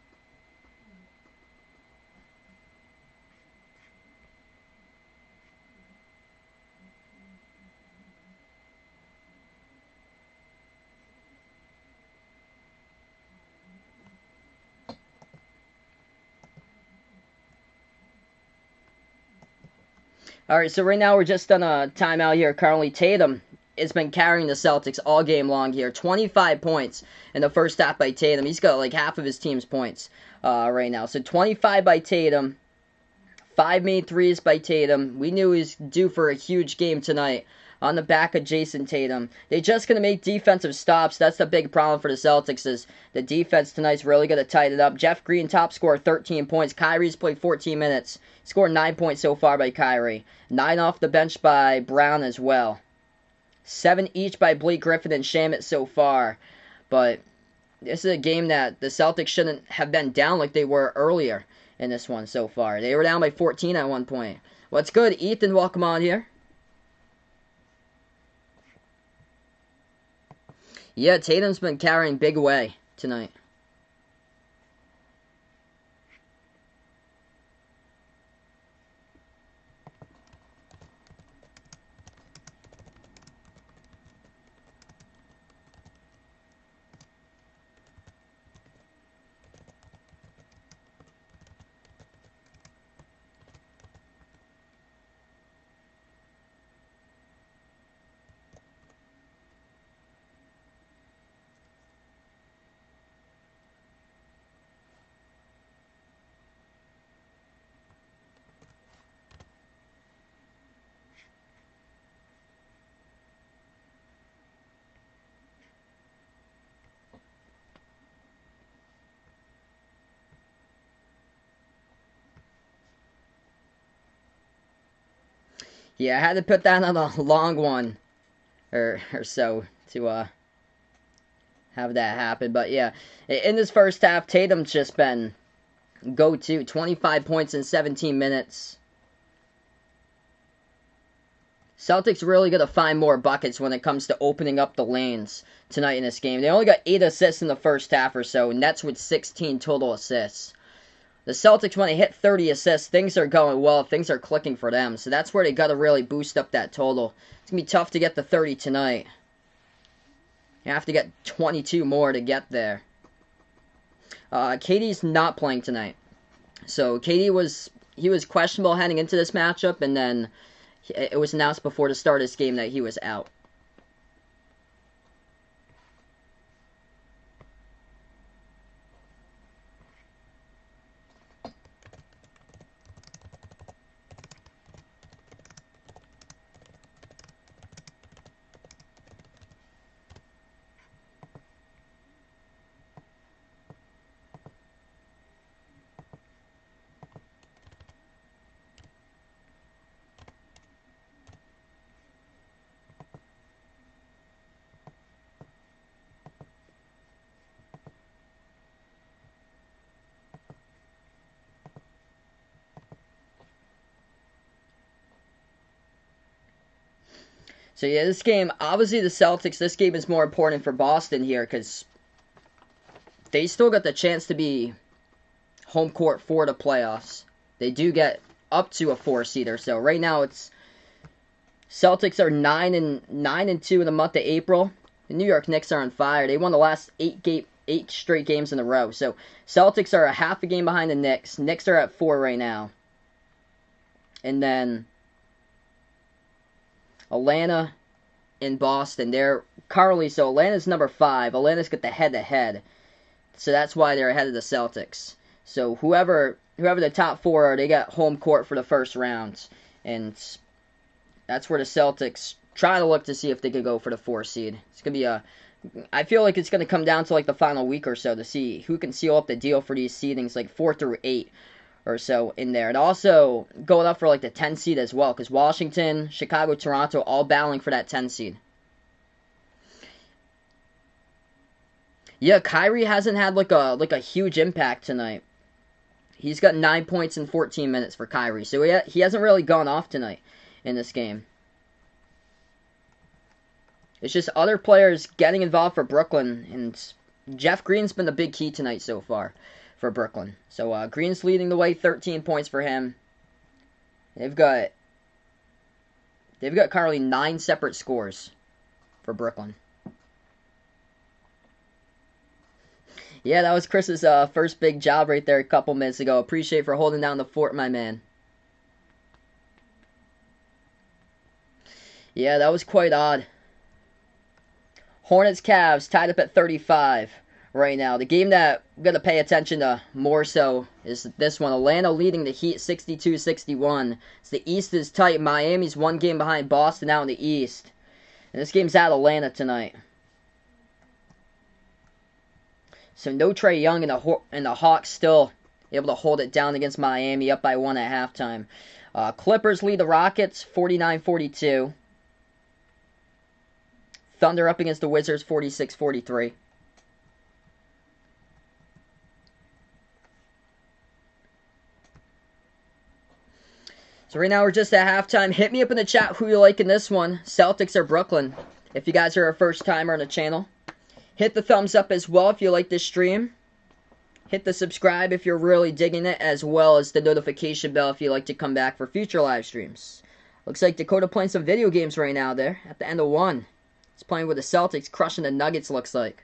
Alright, so right now we're just on a timeout here. Currently, Tatum has been carrying the Celtics all game long here. 25 points in the first half by Tatum. He's got like half of his team's points right now. So 25 by Tatum. 5 made threes by Tatum. We knew he was due for a huge game tonight on the back of Jason Tatum. They're just going to make defensive stops. That's the big problem for the Celtics is the defense tonight's really going to tighten it up. Jeff Green, top scorer, 13 points. Kyrie's played 14 minutes. Scored 9 points so far by Kyrie. 9 off the bench by Brown as well. 7 each by Blake Griffin and Shamet so far. But this is a game that the Celtics shouldn't have been down like they were earlier in this one so far. They were down by 14 at one point. What's good? Ethan, welcome on here. Yeah, Tatum's been carrying big way tonight. Yeah, I had to put that on a long one or so to have that happen. But yeah, in this first half, Tatum's just been go-to. 25 points in 17 minutes. Celtics really got to find more buckets when it comes to opening up the lanes tonight in this game. They only got 8 assists in the first half or so. Nets with 16 total assists. The Celtics, when they hit 30 assists, things are going well. Things are clicking for them. So that's where they got to really boost up that total. It's going to be tough to get the 30 tonight. You have to get 22 more to get there. KD's not playing tonight. So KD was questionable heading into this matchup, and then it was announced before the start of this game that he was out. So yeah, this game, obviously the Celtics, this game is more important for Boston here because they still got the chance to be home court for the playoffs. They do get up to a 4-seeder. So right now it's Celtics are 9-2 in the month of April. The New York Knicks are on fire. They won the last 8 straight games in a row. So Celtics are a half a game behind the Knicks. Knicks are at 4 right now. And then Atlanta and Boston, they're currently, so Atlanta's number 5. Atlanta's got the head-to-head. So that's why they're ahead of the Celtics. So whoever the top 4 are, they got home court for the first round. And that's where the Celtics try to look to see if they could go for the 4 seed. It's going to be I feel like it's going to come down to like the final week or so to see who can seal up the deal for these seedings, like 4 through 8 or so in there. And also going up for like the 10 seed as well, because Washington, Chicago, Toronto all battling for that 10 seed. Yeah, Kyrie hasn't had like a huge impact tonight. He's got 9 points in 14 minutes for Kyrie, so he hasn't really gone off tonight in this game. It's just other players getting involved for Brooklyn, and Jeff Green's been the big key tonight so far for Brooklyn. So Green's leading the way, 13 points for him. They've got currently 9 separate scores for Brooklyn. Yeah, that was Chris's first big job right there a couple minutes ago. Appreciate for holding down the fort, my man. Yeah, that was quite odd. Hornets Cavs tied up at 35 right now. The game that I'm going to pay attention to more so is this one. Atlanta leading the Heat 62-61. So the East is tight. Miami's 1 game behind Boston out in the East. And this game's at Atlanta tonight. So no Trae Young, and the Hawks still able to hold it down against Miami, up by 1 at halftime. Clippers lead the Rockets 49-42. Thunder up against the Wizards 46-43. So right now we're just at halftime. Hit me up in the chat who you like in this one, Celtics or Brooklyn. If you guys are a first timer on the channel. Hit the thumbs up as well if you like this stream. Hit the subscribe if you're really digging it, as well as the notification bell if you like to come back for future live streams. Looks like Dakota playing some video games right now there at the end of 1. He's playing with the Celtics, crushing the Nuggets, looks like.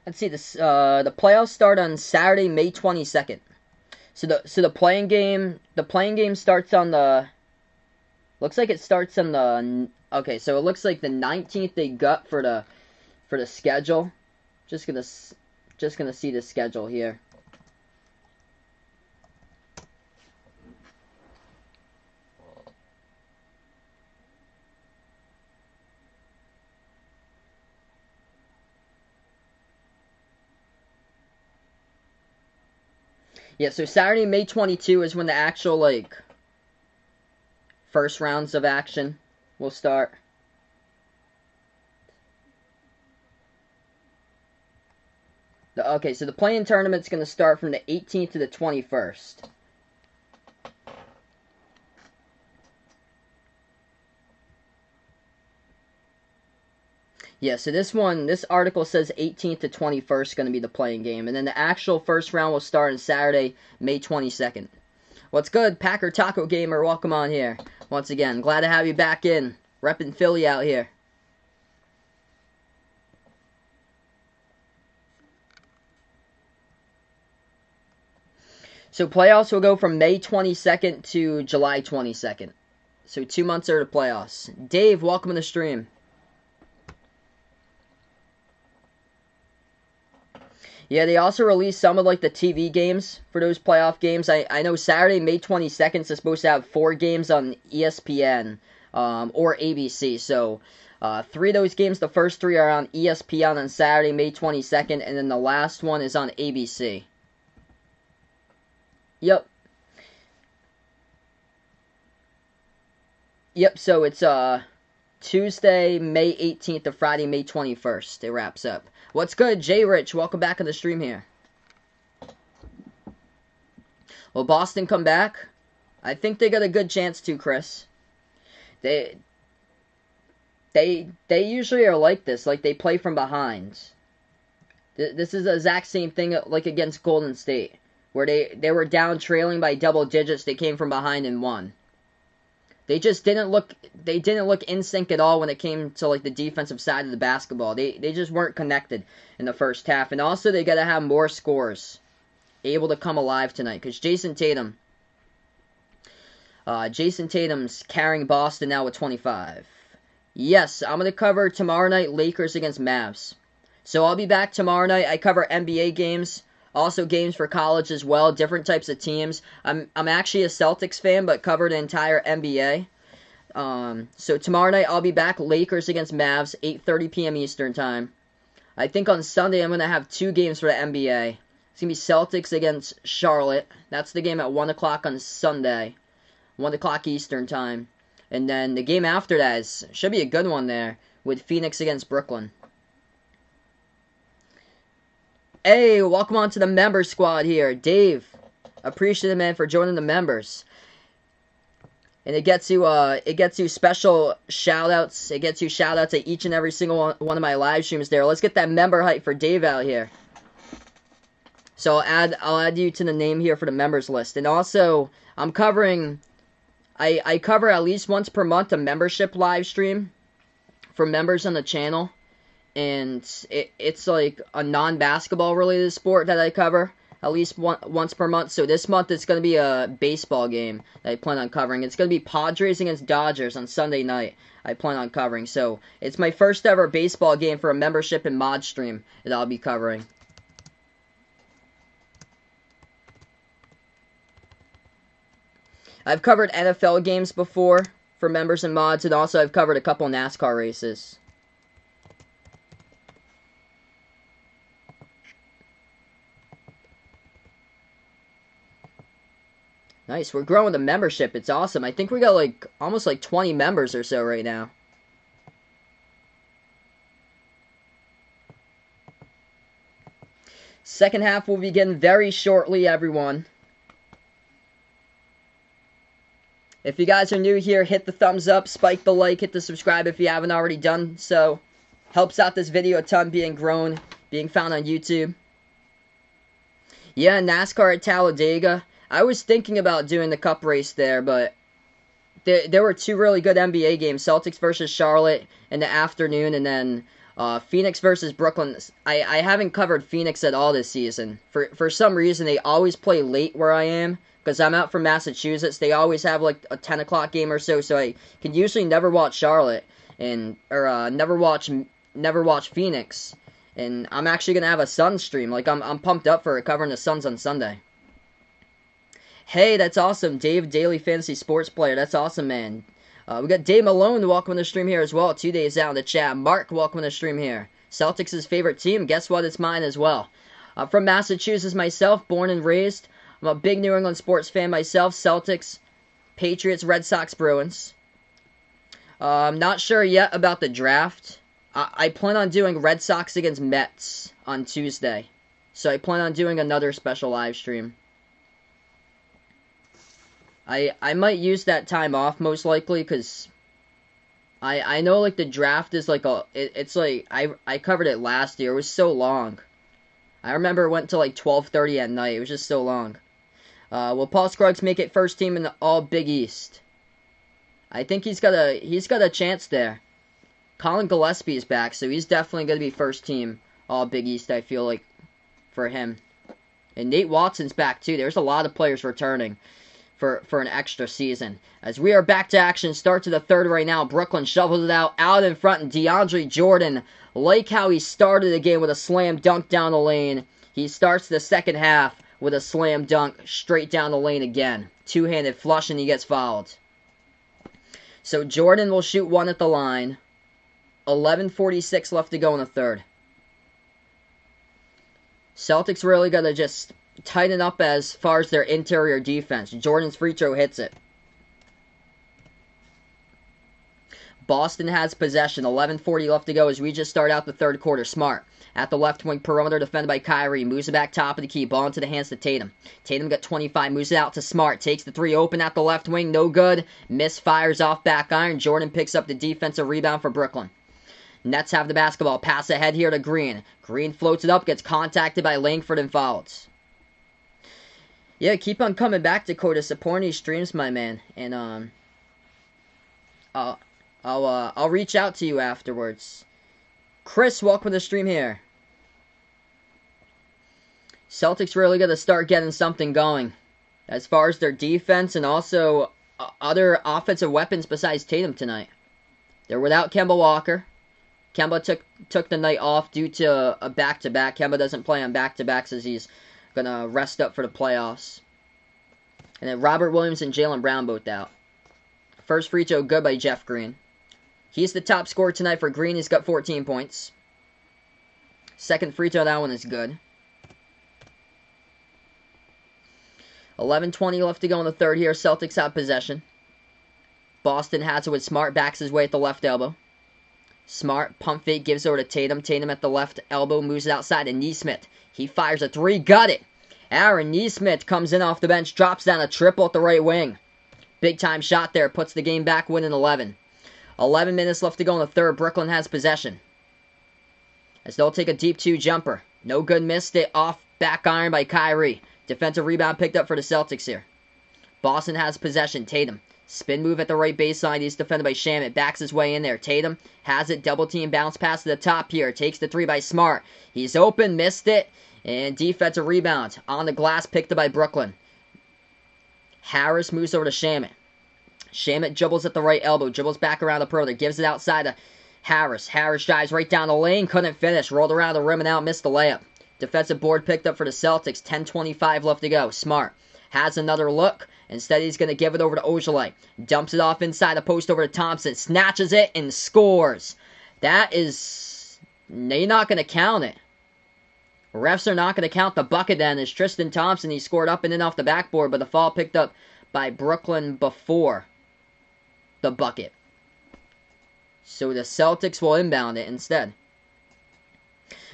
Let's see, the playoffs start on Saturday, May 22nd. So the playing game starts on the, looks like it starts on the, okay, so it looks like the 19th they got for the schedule. Just gonna see the schedule here. Yeah, so Saturday, May 22 is when the actual, like, first rounds of action will start. Okay, so the play-in tournament's going to start from the 18th to the 21st. Yeah, so this article says 18th to 21st is going to be the playing game. And then the actual first round will start on Saturday, May 22nd. What's good, Packer Taco Gamer? Welcome on here. Once again, glad to have you back in. Repping Philly out here. So playoffs will go from May 22nd to July 22nd. So 2 months are the playoffs. Dave, welcome to the stream. Yeah, they also released some of like the TV games for those playoff games. I know Saturday, May 22nd is supposed to have 4 games on ESPN or ABC. So 3 of those games, the first 3 are on ESPN on Saturday, May 22nd, and then the last one is on ABC. Yep. Yep, so it's Tuesday, May 18th to Friday, May 21st. It wraps up. What's good, Jay Rich? Welcome back to the stream here. Will Boston come back? I think they got a good chance to, Chris. They usually are like this, like they play from behind. This is the exact same thing like against Golden State, where they were down trailing by double digits, they came from behind and won. They just didn't look in sync at all when it came to like the defensive side of the basketball. They just weren't connected in the first half. And also they got to have more scores able to come alive tonight, because Jason Tatum Jason Tatum's carrying Boston now with 25. Yes, I'm going to cover tomorrow night Lakers against Mavs. So I'll be back tomorrow night. I cover NBA games, also games for college as well, different types of teams. I'm actually a Celtics fan, but cover the entire NBA. So tomorrow night I'll be back, Lakers against Mavs, 8:30 p.m. Eastern Time. I think on Sunday I'm going to have 2 games for the NBA. It's going to be Celtics against Charlotte. That's the game at 1 o'clock on Sunday, 1 o'clock Eastern Time. And then the game after that should be a good one there, with Phoenix against Brooklyn. Hey, welcome on to the member squad here. Dave, appreciate it, man, for joining the members. And it gets you special shout-outs. It gets you shout-outs at each and every single one of my live streams there. Let's get that member hype for Dave out here. So I'll add you to the name here for the members list. And also, I'm covering... I cover at least once per month a membership live stream for members on the channel. And it's like a non-basketball related sport that I cover at least once per month. So this month it's going to be a baseball game that I plan on covering. It's going to be Padres against Dodgers on Sunday night I plan on covering. So it's my first ever baseball game for a membership and mod stream that I'll be covering. I've covered NFL games before for members and mods, and also I've covered a couple NASCAR races. Nice, we're growing the membership. It's awesome. I think we got almost 20 members or so right now. Second half will begin very shortly, everyone. If you guys are new here, hit the thumbs up, spike the like, hit the subscribe if you haven't already done so. Helps out this video a ton being grown, being found on YouTube. Yeah, NASCAR at Talladega. I was thinking about doing the cup race there, but there were 2 really good NBA games. Celtics versus Charlotte in the afternoon, and then Phoenix versus Brooklyn. I haven't covered Phoenix at all this season. For some reason, they always play late where I am. Because I'm out from Massachusetts, they always have like a 10 o'clock game or so I can usually never watch Charlotte or never watch Phoenix. And I'm actually gonna have a Suns stream. Like I'm pumped up for it, covering the Suns on Sunday. Hey, that's awesome, Dave, Daily Fantasy Sports Player. That's awesome, man. We got Dave Malone welcome to the stream here as well. 2 days out in the chat. Mark welcome to the stream here. Celtics' favorite team. Guess what? It's mine as well. I'm from Massachusetts myself, born and raised. I'm a big New England sports fan myself. Celtics, Patriots, Red Sox, Bruins. I'm not sure yet about the draft. I plan on doing Red Sox against Mets on Tuesday. So I plan on doing another special live stream. I might use that time off most likely because I know like the draft is like it's like I covered it last year. It was so long. I remember it went to like 12:30 at night. It was just so long. Will Paul Scruggs make it first team in the All Big East? I think he's got a chance there. Colin Gillespie is back, so he's definitely going to be first team All Big East, I feel like, for him. And Nate Watson's back too. There's a lot of players returning for an extra season. As we are back to action, start to the third right now. Brooklyn shovels it out in front, and DeAndre Jordan, like how he started the game with a slam dunk down the lane, he starts the second half with a slam dunk straight down the lane again. Two-handed flush, and he gets fouled. So Jordan will shoot one at the line. 11:46 left to go in the third. Celtics really got to just tighten up as far as their interior defense. Jordan's free throw hits it. Boston has possession. 11:40 left to go as we just start out the third quarter. Smart at the left wing perimeter, defended by Kyrie. Moves it back top of the key. Ball into the hands to Tatum. Tatum got 25. Moves it out to Smart. Takes the three open at the left wing. No good. Misfires off back iron. Jordan picks up the defensive rebound for Brooklyn. Nets have the basketball. Pass ahead here to Green. Green floats it up. Gets contacted by Langford and fouls. Yeah, keep on coming back, Dakota. Supporting these streams, my man. And I'll reach out to you afterwards. Chris, welcome to the stream here. Celtics really got to start getting something going as far as their defense and also other offensive weapons besides Tatum tonight. They're without Kemba Walker. Kemba took the night off due to a back-to-back. Kemba doesn't play on back-to-backs as he's going to rest up for the playoffs. And then Robert Williams and Jaylen Brown both out. First free throw good by Jeff Green. He's the top scorer tonight for Green. He's got 14 points. Second free throw, that one is good. 11:20 left to go in the third here. Celtics have possession. Boston has it with Smart. Backs his way at the left elbow. Smart, pump fake, gives over to Tatum. Tatum at the left elbow, moves it outside to Nesmith. He fires a three, got it. Aaron Nesmith comes in off the bench, drops down a triple at the right wing. Big time shot there, puts the game back, winning 11. 11 minutes left to go in the third. Brooklyn has possession. As they'll take a deep two jumper. No good, missed it off back iron by Kyrie. Defensive rebound picked up for the Celtics here. Boston has possession. Tatum. Spin move at the right baseline. He's defended by Shamet. Backs his way in there. Tatum has it. Double team. Bounce pass to the top here. Takes the three by Smart. He's open. Missed it. And defensive rebound. On the glass. Picked up by Brooklyn. Harris moves over to Shamet. Shamet dribbles at the right elbow. Dribbles back around the perimeter. Gives it outside to Harris. Harris drives right down the lane. Couldn't finish. Rolled around the rim and out. Missed the layup. Defensive board picked up for the Celtics. 10:25 left to go. Smart has another look. Instead, he's going to give it over to Ojale. Dumps it off inside the post over to Thompson. Snatches it and scores. That is... They're not going to count it. Refs are not going to count the bucket then. As Tristan Thompson, he scored up and in off the backboard, but the foul picked up by Brooklyn before the bucket. So the Celtics will inbound it instead.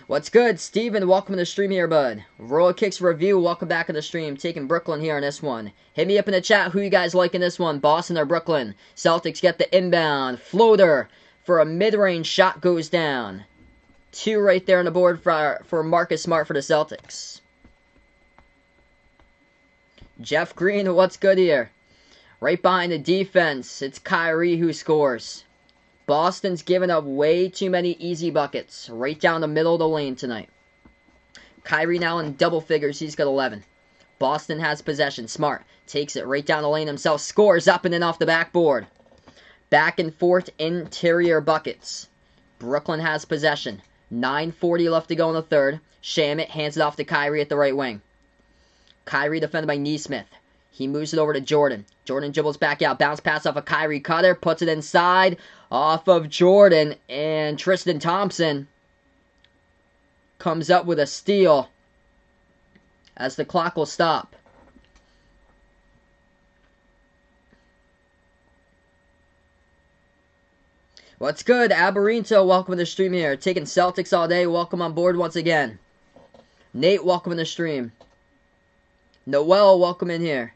What's good? Steven, welcome to the stream here, bud. Royal Kicks Review, welcome back to the stream. Taking Brooklyn here on this one. Hit me up in the chat who you guys like in this one, Boston or Brooklyn. Celtics get the inbound. Floater for a mid-range shot goes down. 2 right there on the board for Marcus Smart for the Celtics. Jeff Green, what's good here? Right behind the defense, it's Kyrie who scores. Boston's given up way too many easy buckets. Right down the middle of the lane tonight. Kyrie now in double figures. He's got 11. Boston has possession. Smart takes it right down the lane himself. Scores up and in off the backboard. Back and forth interior buckets. Brooklyn has possession. 9:40 left to go in the third. Shamet hands it off to Kyrie at the right wing. Kyrie defended by Nesmith. He moves it over to Jordan. Jordan dribbles back out. Bounce pass off of Kyrie Cutter. Puts it inside. Off of Jordan. And Tristan Thompson comes up with a steal as the clock will stop. What's good? Aberinto, welcome to the stream here. Taking Celtics all day. Welcome on board once again. Nate, welcome in the stream. Noel, welcome in here.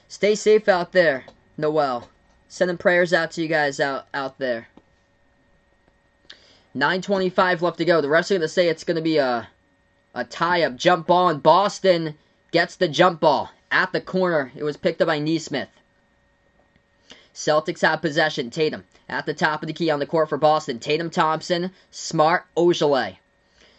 Stay safe out there, Noel. Sending prayers out to you guys out there. 9:25 left to go. The refs are going to say it's going to be a tie-up jump ball, and Boston gets the jump ball at the corner. It was picked up by Nesmith. Celtics have possession. Tatum at the top of the key on the court for Boston. Tatum, Thompson, Smart, Ojale.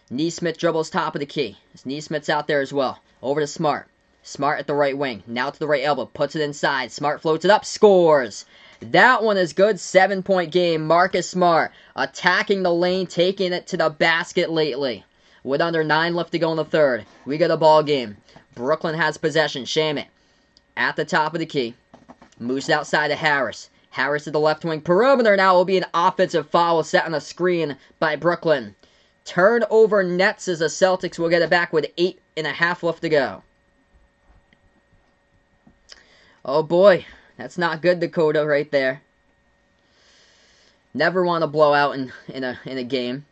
Nesmith dribbles top of the key. Nesmith's out there as well. Over to Smart. Smart at the right wing. Now to the right elbow. Puts it inside. Smart floats it up. Scores. That one is good. 7-point game. Marcus Smart attacking the lane. Taking it to the basket lately. With under 9 left to go in the third. We got a ball game. Brooklyn has possession. Shamet at the top of the key. Moves it outside to Harris. Harris to the left wing. Perimeter now will be an offensive foul set on a screen by Brooklyn. Turnover nets as the Celtics will get it back with 8.5 left to go. Oh boy, that's not good, Dakota, right there. Never want to blow out in a game.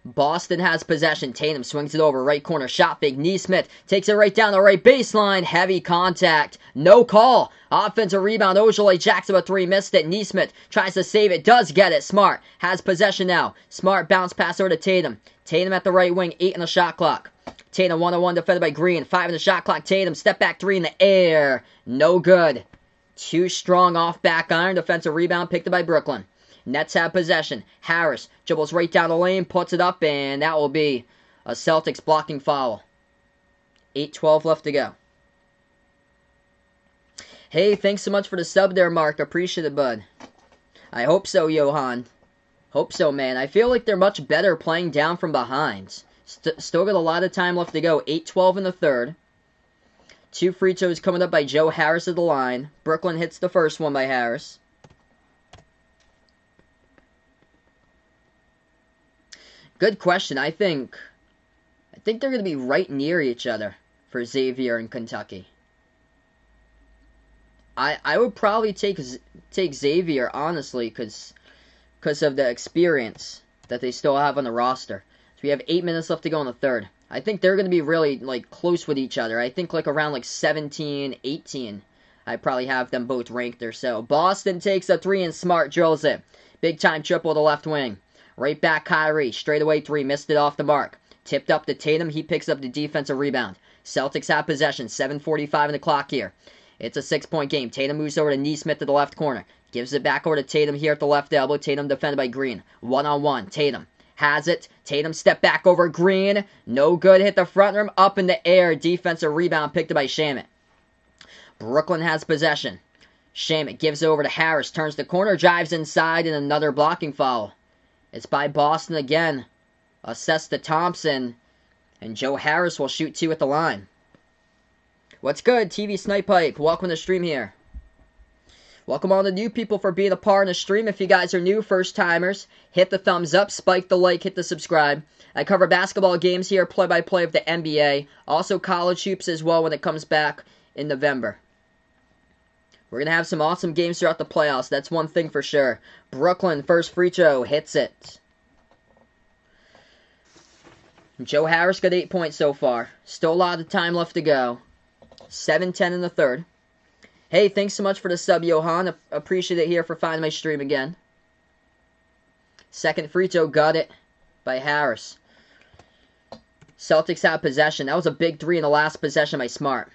Boston has possession. Tatum swings it over. Right corner. Shot fake. Nesmith takes it right down the right baseline. Heavy contact. No call. Offensive rebound. Ojale jacks up a 3. Missed it. Nesmith tries to save it. Does get it. Smart has possession now. Smart bounce pass over to Tatum. Tatum at the right wing. 8 on the shot clock. Tatum 1-on-1 defended by Green. 5 in the shot clock. Tatum step back 3 in the air. No good. Too strong off back iron. Defensive rebound picked up by Brooklyn. Nets have possession. Harris dribbles right down the lane, puts it up, and that will be a Celtics blocking foul. 8:12 left to go. Hey, thanks so much for the sub there, Mark. Appreciate it, bud. I hope so, Johan. Hope so, man. I feel like they're much better playing down from behind. Still got a lot of time left to go. 8-12 in the third. 2 free throws coming up by Joe Harris at the line. Brooklyn hits the first one by Harris. Good question. I think they're going to be right near each other for Xavier and Kentucky. I would probably take Xavier, honestly, because of the experience that they still have on the roster. So we have 8 minutes left to go in the third. I think they're going to be really close with each other. I think around 17, 18. I probably have them both ranked or so. Boston takes a 3 and Smart drills it. Big time triple to left wing. Right back Kyrie. Straight away 3. Missed it off the mark. Tipped up to Tatum. He picks up the defensive rebound. Celtics have possession. 7:45 in the clock here. It's a 6-point game. Tatum moves over to Neesmith to the left corner. Gives it back over to Tatum here at the left elbow. Tatum defended by Green. 1-on-1. Tatum has it. Tatum step back over Green. No good. Hit the front rim. Up in the air. Defensive rebound picked up by Shamet. Brooklyn has possession. Shamet gives it over to Harris. Turns the corner. Drives inside and another blocking foul. It's by Boston again. Assessed to Thompson. And Joe Harris will shoot 2 at the line. What's good, TV Snipe Pipe? Welcome to the stream here. Welcome all the new people for being a part of the stream. If you guys are new, first-timers, hit the thumbs up, spike the like, hit the subscribe. I cover basketball games here, play-by-play of the NBA. Also college hoops as well when it comes back in November. We're going to have some awesome games throughout the playoffs. That's one thing for sure. Brooklyn, first free throw, hits it. Joe Harris got 8 points so far. Still a lot of time left to go. 7:10 in the third. Hey, thanks so much for the sub, Johan. Appreciate it here for finding my stream again. Second free throw, got it by Harris. Celtics have possession. That was a big 3 in the last possession by Smart.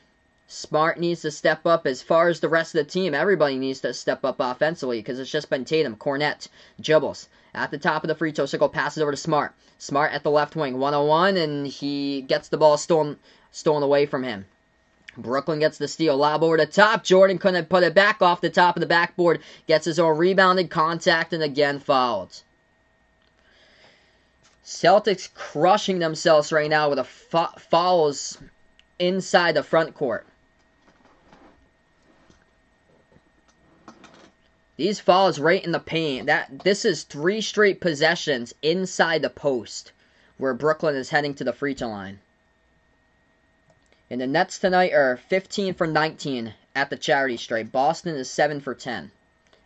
Smart needs to step up as far as the rest of the team. Everybody needs to step up offensively because it's just been Tatum, Cornette, Jibbles. At the top of the free throw circle, passes over to Smart. Smart at the left wing, 1-on-1, and he gets the ball stolen away from him. Brooklyn gets the steal. Lob over the top. Jordan couldn't put it back off the top of the backboard. Gets his own rebounded contact and again fouled. Celtics crushing themselves right now with fouls inside the front court. These fouls right in the paint. This is 3 straight possessions inside the post where Brooklyn is heading to the free throw line. And the Nets tonight are 15 for 19 at the charity stripe. Boston is 7 for 10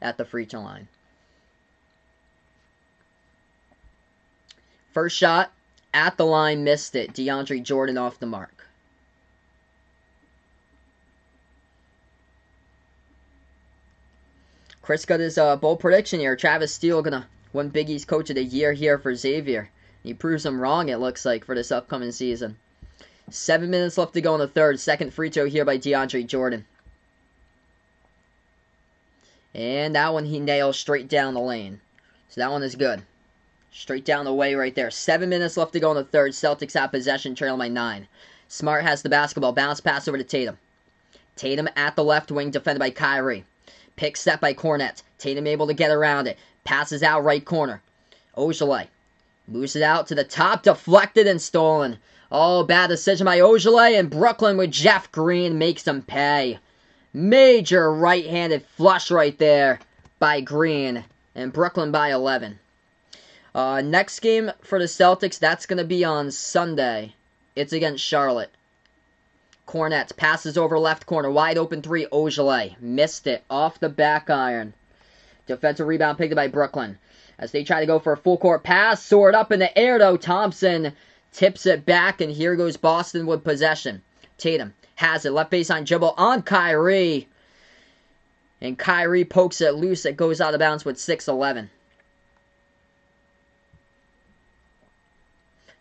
at the free throw line. First shot at the line, missed it. DeAndre Jordan off the mark. Chris got his bold prediction here. Travis Steele gonna win Big East Coach of the Year here for Xavier. He proves him wrong, it looks like, for this upcoming season. 7 minutes left to go in the third. Second free throw here by DeAndre Jordan. And that one he nails straight down the lane. So that one is good. Straight down the way right there. 7 minutes left to go in the third. Celtics have possession, trailing by 9. Smart has the basketball. Bounce pass over to Tatum. Tatum at the left wing, defended by Kyrie. Pick set by Cornette. Tatum able to get around it. Passes out right corner. Ojale moves it out to the top. Deflected and stolen. Oh, bad decision by Ojale, and Brooklyn with Jeff Green makes him pay. Major right-handed flush right there by Green, and Brooklyn by 11. Next game for the Celtics, that's going to be on Sunday. It's against Charlotte. Cornette passes over left corner, wide open 3, Ojale. Missed it, off the back iron. Defensive rebound picked up by Brooklyn. As they try to go for a full court pass, soared up in the air though, Thompson tips it back, and here goes Boston with possession. Tatum has it. Left baseline dribble on Kyrie. And Kyrie pokes it loose. It goes out of bounds with 6:11.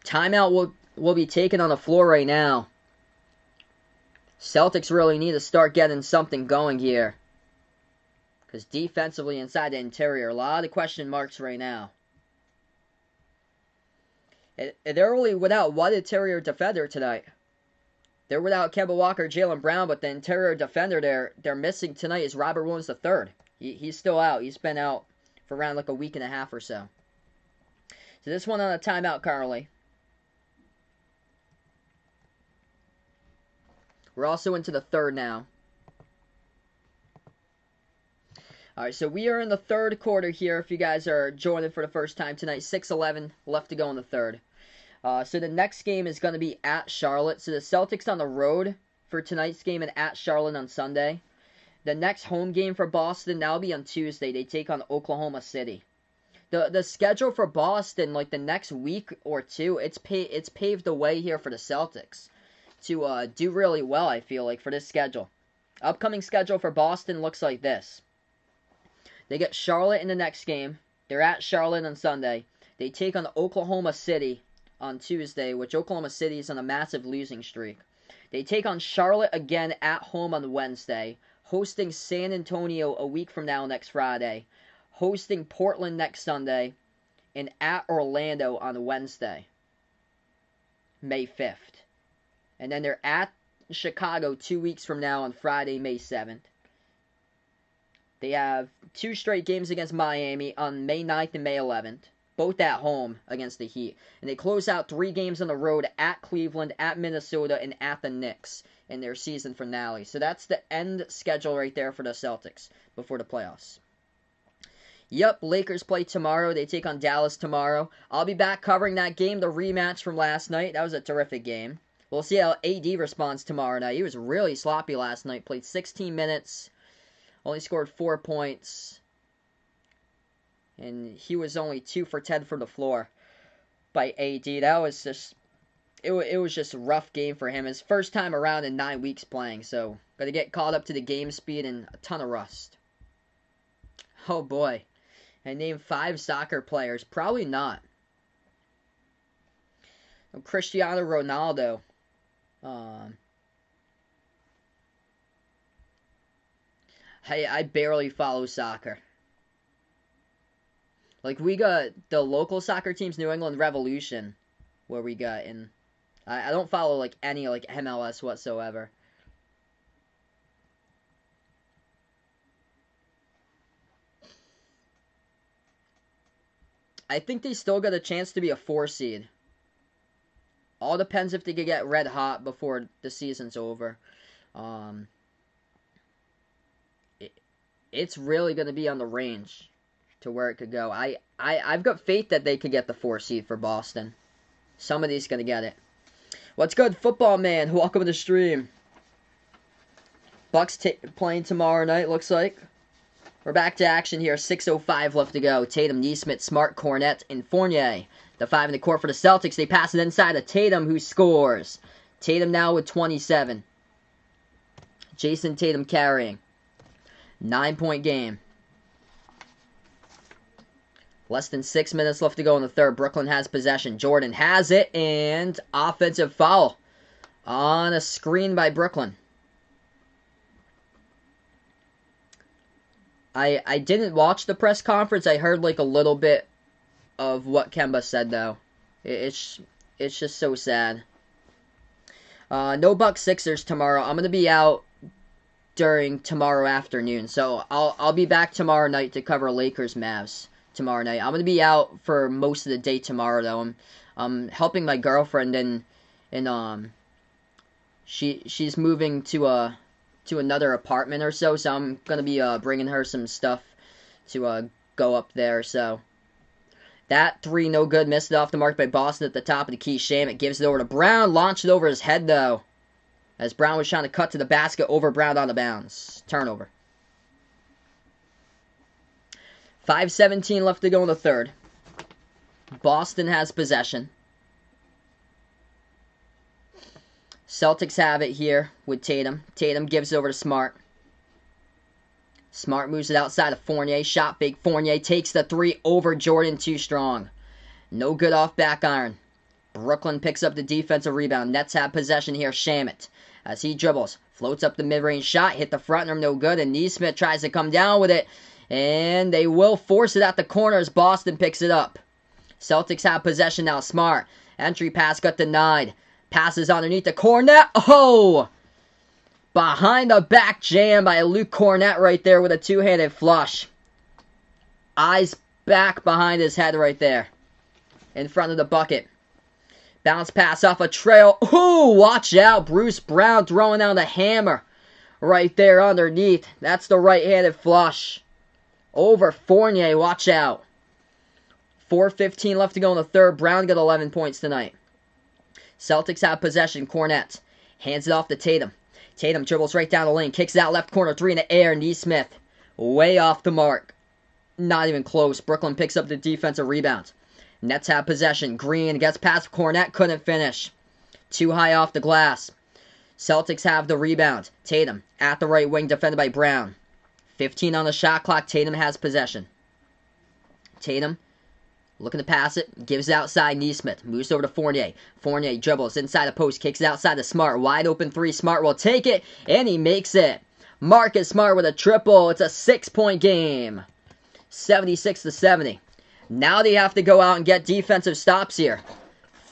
Timeout will be taken on the floor right now. Celtics really need to start getting something going here. Because defensively inside the interior, a lot of question marks right now. They're really without one interior defender tonight. They're without Kemba Walker, Jaylen Brown, but the interior defender they're missing tonight is Robert Williams III. He's still out. He's been out for around like a week and a half or so. So this one on a timeout currently. We're also into the third now. Alright, so we are in the third quarter here if you guys are joining for the first time tonight. 6:11 left to go in the third. So the next game is going to be at Charlotte. So the Celtics on the road for tonight's game and at Charlotte on Sunday. The next home game for Boston, that'll be on Tuesday. They take on Oklahoma City. The schedule for Boston, like the next week or two, it's paved the way here for the Celtics to do really well, I feel like, for this schedule. Upcoming schedule for Boston looks like this. They get Charlotte in the next game. They're at Charlotte on Sunday. They take on Oklahoma City on Tuesday, which Oklahoma City is on a massive losing streak. They take on Charlotte again at home on Wednesday, hosting San Antonio a week from now next Friday, hosting Portland next Sunday, and at Orlando on Wednesday, May 5th. And then they're at Chicago 2 weeks from now on Friday, May 7th. They have 2 straight games against Miami on May 9th and May 11th. Both at home against the Heat. And they close out 3 games on the road at Cleveland, at Minnesota, and at the Knicks in their season finale. So that's the end schedule right there for the Celtics before the playoffs. Yep, Lakers play tomorrow. They take on Dallas tomorrow. I'll be back covering that game, the rematch from last night. That was a terrific game. We'll see how AD responds tomorrow night. He was really sloppy last night. Played 16 minutes. Only scored 4 points. And he was only 2 for 10 from the floor by AD. That was just, it was just a rough game for him. His first time around in 9 weeks playing. So, got to get caught up to the game speed and a ton of rust. Oh boy. And name 5 soccer players. Probably not. Cristiano Ronaldo. Hey, I barely follow soccer. Like, we got the local soccer teams, New England Revolution, where we got, and I don't follow, like, any, like, MLS whatsoever. I think they still got a chance to be a 4 seed. All depends if they could get red hot before the season's over. It's really going to be on the range to where it could go. I've got faith that they could get the 4 seed for Boston. Somebody's going to get it. What's good, football man? Welcome to the stream. Bucks playing tomorrow night, looks like. We're back to action here. 6:05 left to go. Tatum, Neesmith, Smart, Cornette, and Fournier. The 5 in the court for the Celtics. They pass it inside to Tatum, who scores. Tatum now with 27. Jason Tatum carrying. 9-point game. Less than 6 minutes left to go in the third. Brooklyn has possession. Jordan has it, and offensive foul on a screen by Brooklyn. I didn't watch the press conference. I heard like a little bit of what Kemba said, though. It's just so sad. No Bucks Sixers tomorrow. I'm gonna be out during tomorrow afternoon, so I'll be back tomorrow night to cover Lakers Mavs tomorrow night. I'm gonna be out for most of the day tomorrow, though. I'm helping my girlfriend, and she's moving to another apartment or so I'm gonna be bringing her some stuff to go up there. So that 3 no good, missed it off the mark by Boston at the top of the key. Shamet gives it over to Brown, launched it over his head though, as Brown was trying to cut to the basket, over Brown on the bounce. Turnover. 5:17 left to go in the third. Boston has possession. Celtics have it here with Tatum. Tatum gives it over to Smart. Smart moves it outside of Fournier. Shot fake. Fournier takes the 3 over Jordan. Too strong. No good off back iron. Brooklyn picks up the defensive rebound. Nets have possession here. Shamet, as he dribbles, floats up the mid-range shot. Hit the front rim. No good. And Neesmith tries to come down with it. And they will force it at the corner as Boston picks it up. Celtics have possession now. Smart. Entry pass got denied. Passes underneath the Cornet. Oh! Behind the back jam by Luke Cornet right there with a two-handed flush. Eyes back behind his head right there. In front of the bucket. Bounce pass off a trail. Ooh, watch out. Bruce Brown throwing down the hammer. Right there underneath. That's the right-handed flush. Over Fournier. Watch out. 4:15 left to go in the third. Brown got 11 points tonight. Celtics have possession. Cornet hands it off to Tatum. Tatum dribbles right down the lane. Kicks it out left corner. Three in the air. Nesmith way off the mark. Not even close. Brooklyn picks up the defensive rebound. Nets have possession. Green gets past Cornet. Couldn't finish. Too high off the glass. Celtics have the rebound. Tatum at the right wing, defended by Brown. 15 on the shot clock. Tatum has possession. Tatum looking to pass it. Gives it outside. Nesmith moves over to Fournier. Fournier dribbles inside the post. Kicks it outside to Smart. Wide open three. Smart will take it. And he makes it. Marcus Smart with a triple. It's a 6-point game. 76-70. Now they have to go out and get defensive stops here.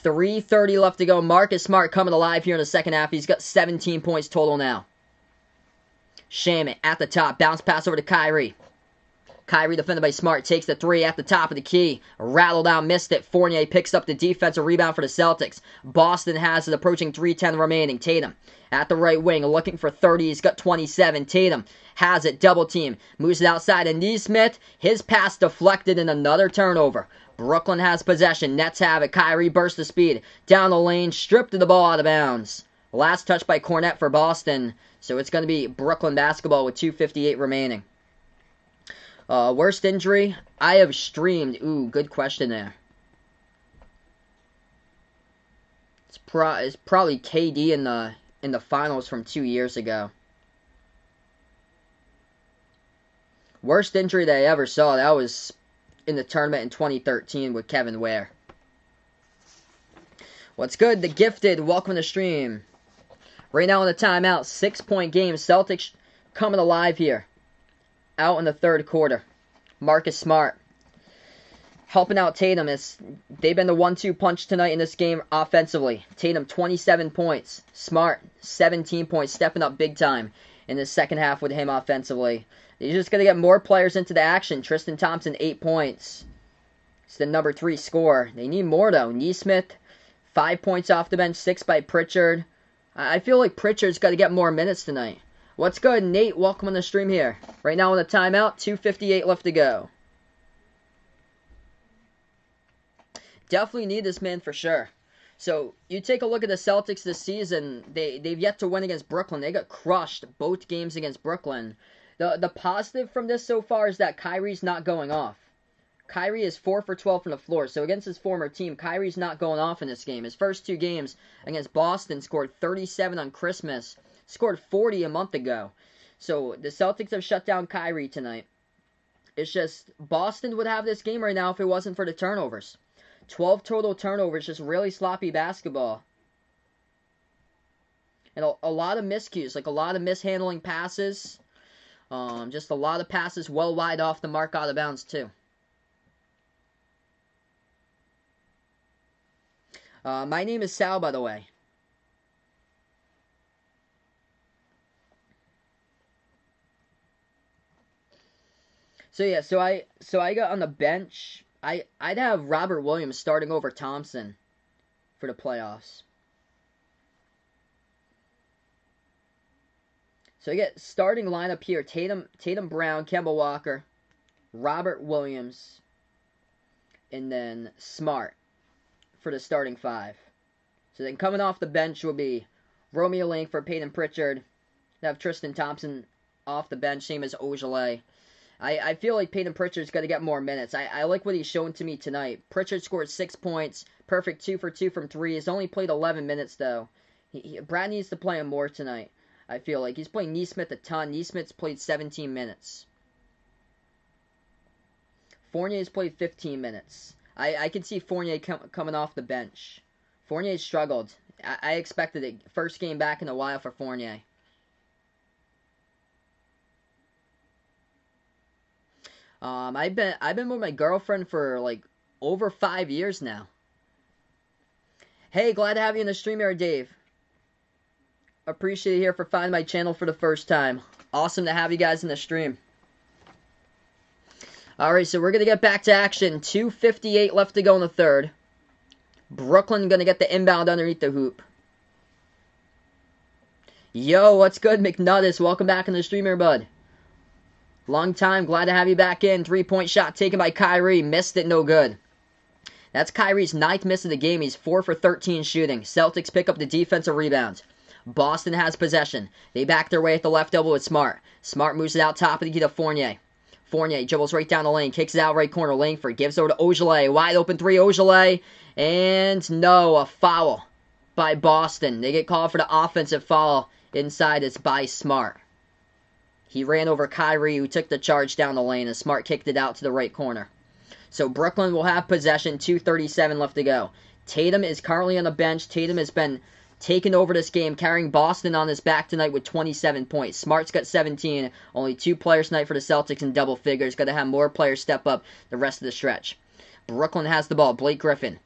3:30 left to go. Marcus Smart coming alive here in the second half. He's got 17 points total now. Shaman at the top. Bounce pass over to Kyrie. Kyrie defended by Smart. Takes the three at the top of the key. Rattled out, missed it. Fournier picks up the defensive rebound for the Celtics. Boston has it approaching 3:10 remaining. Tatum at the right wing looking for 30. He's got 27. Tatum has it. Double team. Moves it outside to Nesmith. His pass deflected and another turnover. Brooklyn has possession. Nets have it. Kyrie bursts the speed. Down the lane. Stripped the ball out of bounds. Last touch by Cornet for Boston. So it's going to be Brooklyn basketball with 2:58 remaining. Worst injury? I have streamed. Ooh, good question there. It's probably KD in the finals from 2 years ago. Worst injury that I ever saw, that was in the tournament in 2013 with Kevin Ware. What's good? The Gifted, welcome to the stream. Right now in the timeout, 6-point game. Celtics coming alive here. Out in the third quarter. Marcus Smart helping out Tatum. They've been the 1-2 punch tonight in this game offensively. Tatum 27 points. Smart 17 points. Stepping up big time in the second half with him offensively. They're just going to get more players into the action. Tristan Thompson 8 points. It's the number 3 scorer. They need more though. Nesmith 5 points off the bench. 6 by Pritchard. I feel like Pritchard's got to get more minutes tonight. What's good, Nate? Welcome on the stream here. Right now on the timeout, 2:58 left to go. Definitely need this man for sure. So, you take a look at the Celtics this season. They've yet to win against Brooklyn. They got crushed both games against Brooklyn. The positive from this so far is that Kyrie's not going off. Kyrie is 4 for 12 from the floor. So against his former team, Kyrie's not going off in this game. His first 2 games against Boston scored 37 on Christmas. Scored 40 a month ago. So the Celtics have shut down Kyrie tonight. It's just Boston would have this game right now if it wasn't for the turnovers. 12 total turnovers, just really sloppy basketball. And a lot of miscues, like a lot of mishandling passes. Just a lot of passes well wide off the mark out of bounds too. My name is Sal, by the way. So yeah, so I got on the bench. I'd have Robert Williams starting over Thompson for the playoffs. So I get starting lineup here: Tatum, Brown, Kemba Walker, Robert Williams, and then Smart for the starting 5. So then coming off the bench will be Romeo Langford, Peyton Pritchard. They have Tristan Thompson off the bench, same as Ogilvy. I feel like Peyton Pritchard's got to get more minutes. I like what he's shown to me tonight. Pritchard scored 6 points, perfect 2 for 2 from 3. He's only played 11 minutes, though. Brad needs to play him more tonight, I feel like. He's playing Nesmith a ton. Nesmith's played 17 minutes. Fournier's played 15 minutes. I can see Fournier coming off the bench. Fournier struggled. I expected it. First game back in a while for Fournier. I've been with my girlfriend for like over 5 years now. Hey, glad to have you in the stream here, Dave. Appreciate it here for finding my channel for the first time. Awesome to have you guys in the stream. Alright, so we're going to get back to action. 2:58 left to go in the third. Brooklyn going to get the inbound underneath the hoop. Yo, what's good, McNuddis? Welcome back in the stream here, bud. Long time. Glad to have you back in. 3-point shot taken by Kyrie. Missed it. No good. That's Kyrie's 9th miss of the game. He's 4 for 13 shooting. Celtics pick up the defensive rebound. Boston has possession. They back their way at the left elbow with Smart. Smart moves it out top of the key to Fournier. Fournier dribbles right down the lane. Kicks it out right corner. Langford gives over to Ogilvy. Wide open three. Ogilvy. And no, a foul by Boston. They get called for the offensive foul inside. It's by Smart. He ran over Kyrie, who took the charge down the lane, and Smart kicked it out to the right corner. So Brooklyn will have possession, 2:37 left to go. Tatum is currently on the bench. Tatum has been taking over this game, carrying Boston on his back tonight with 27 points. Smart's got 17. Only 2 players tonight for the Celtics in double figures. Got to have more players step up the rest of the stretch. Brooklyn has the ball. Blake Griffin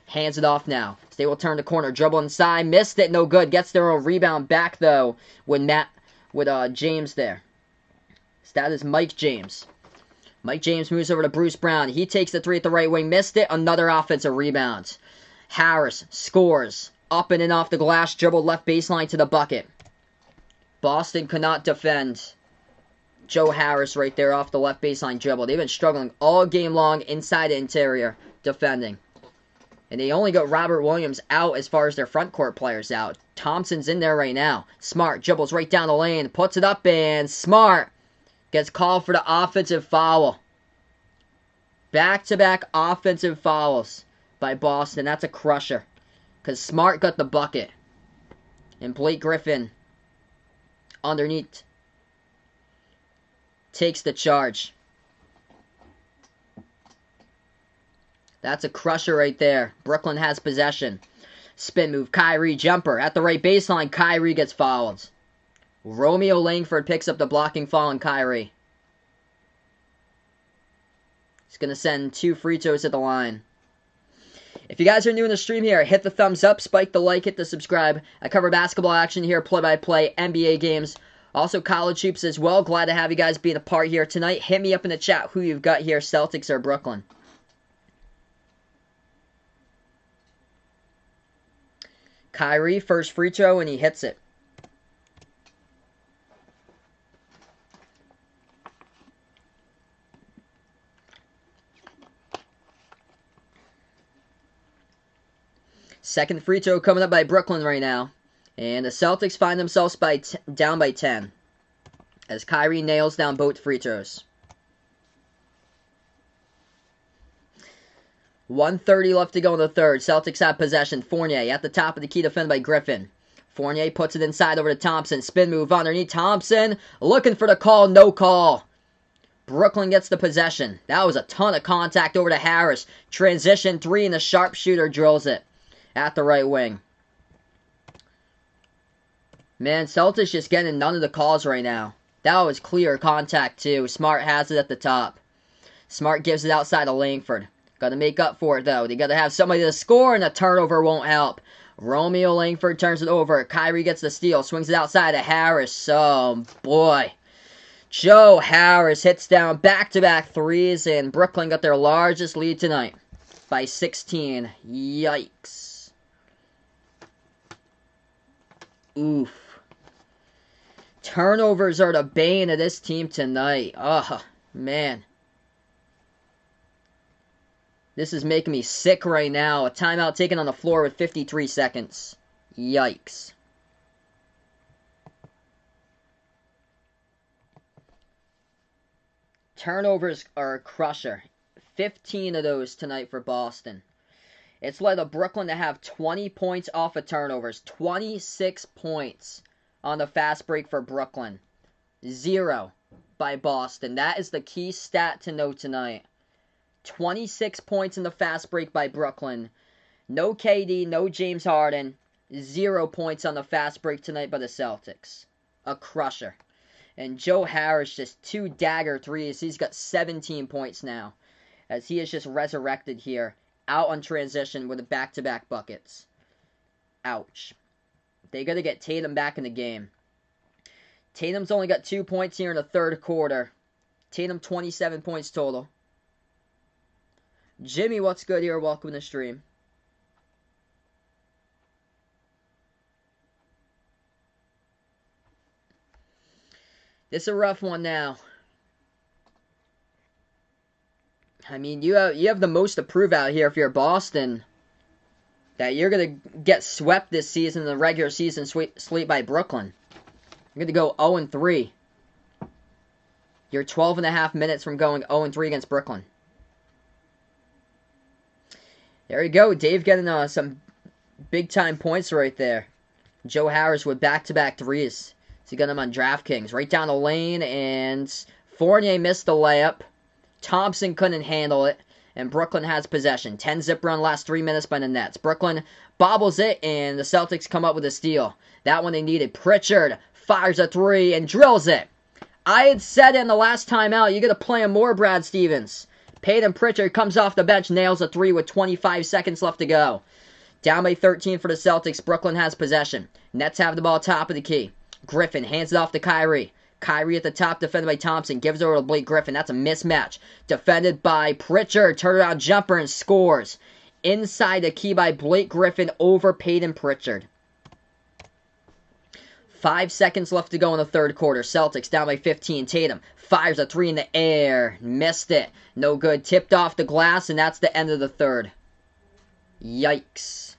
hands it off now. So they will turn the corner. Dribble inside. Missed it. No good. Gets their own rebound back, though, with James there. So that is Mike James. Mike James moves over to Bruce Brown. He takes the three at the right wing. Missed it. Another offensive rebound. Harris scores. Up and in off the glass. Dribbled left baseline to the bucket. Boston could not defend. Joe Harris right there off the left baseline dribble. They've been struggling all game long inside the interior defending. And they only got Robert Williams out as far as their front court players out. Thompson's in there right now. Smart dribbles right down the lane. Puts it up and Smart gets called for the offensive foul. Back-to-back offensive fouls by Boston. That's a crusher. Because Smart got the bucket. And Blake Griffin underneath takes the charge. That's a crusher right there. Brooklyn has possession. Spin move. Kyrie jumper. At the right baseline, Kyrie gets fouled. Romeo Langford picks up the blocking foul on Kyrie. He's going to send 2 free throws at the line. If you guys are new in the stream here, hit the thumbs up, spike the like, hit the subscribe. I cover basketball action here, play-by-play, NBA games, also college hoops as well. Glad to have you guys being a part here tonight. Hit me up in the chat who you've got here, Celtics or Brooklyn. Kyrie, first free throw, and he hits it. Second free throw coming up by Brooklyn right now. And the Celtics find themselves down by 10. As Kyrie nails down both free throws. 1:30 left to go in the third. Celtics have possession. Fournier at the top of the key, defended by Griffin. Fournier puts it inside over to Thompson. Spin move underneath. Thompson looking for the call. No call. Brooklyn gets the possession. That was a ton of contact over to Harris. Transition 3 and the sharpshooter drills it at the right wing. Man, Celtics just getting none of the calls right now. That was clear contact too. Smart has it at the top. Smart gives it outside to Langford. Got to make up for it, though. They got to have somebody to score, and a turnover won't help. Romeo Langford turns it over. Kyrie gets the steal. Swings it outside to Harris. Oh, boy. Joe Harris hits down back-to-back threes, and Brooklyn got their largest lead tonight by 16. Yikes. Oof. Turnovers are the bane of this team tonight. Oh, man. This is making me sick right now. A timeout taken on the floor with 53 seconds. Yikes. Turnovers are a crusher. 15 of those tonight for Boston. It's led to Brooklyn to have 20 points off of turnovers. 26 points on the fast break for Brooklyn. 0 by Boston. That is the key stat to know tonight. 26 points in the fast break by Brooklyn. No KD, no James Harden. 0 points on the fast break tonight by the Celtics. A crusher. And Joe Harris just 2 dagger threes. He's got 17 points now. As he is just resurrected here. Out on transition with the back-to-back buckets. Ouch. They got to get Tatum back in the game. Tatum's only got 2 points here in the third quarter. Tatum, 27 points total. Jimmy, what's good here? Welcome to the stream. This is a rough one now. I mean, you have the most to prove out here if you're Boston. That you're going to get swept this season in the regular season sweep by Brooklyn. You're going to go 0-3. You're 12.5 minutes from going 0-3 against Brooklyn. There you go. Dave getting some big-time points right there. Joe Harris with back-to-back threes. So he got him on DraftKings. Right down the lane, and Fournier missed the layup. Thompson couldn't handle it, and Brooklyn has possession. 10-zip run last 3 minutes by the Nets. Brooklyn bobbles it, and the Celtics come up with a steal. That one they needed. Pritchard fires a three and drills it. I had said in the last timeout, you got to play him more, Brad Stevens. Peyton Pritchard comes off the bench, nails a three with 25 seconds left to go. Down by 13 for the Celtics. Brooklyn has possession. Nets have the ball top of the key. Griffin hands it off to Kyrie. Kyrie at the top, defended by Thompson. Gives it over to Blake Griffin. That's a mismatch. Defended by Pritchard. Turnaround jumper and scores. Inside the key by Blake Griffin over Peyton Pritchard. 5 seconds left to go in the third quarter. Celtics down by 15. Tatum fires a three in the air. Missed it. No good. Tipped off the glass, and that's the end of the third. Yikes.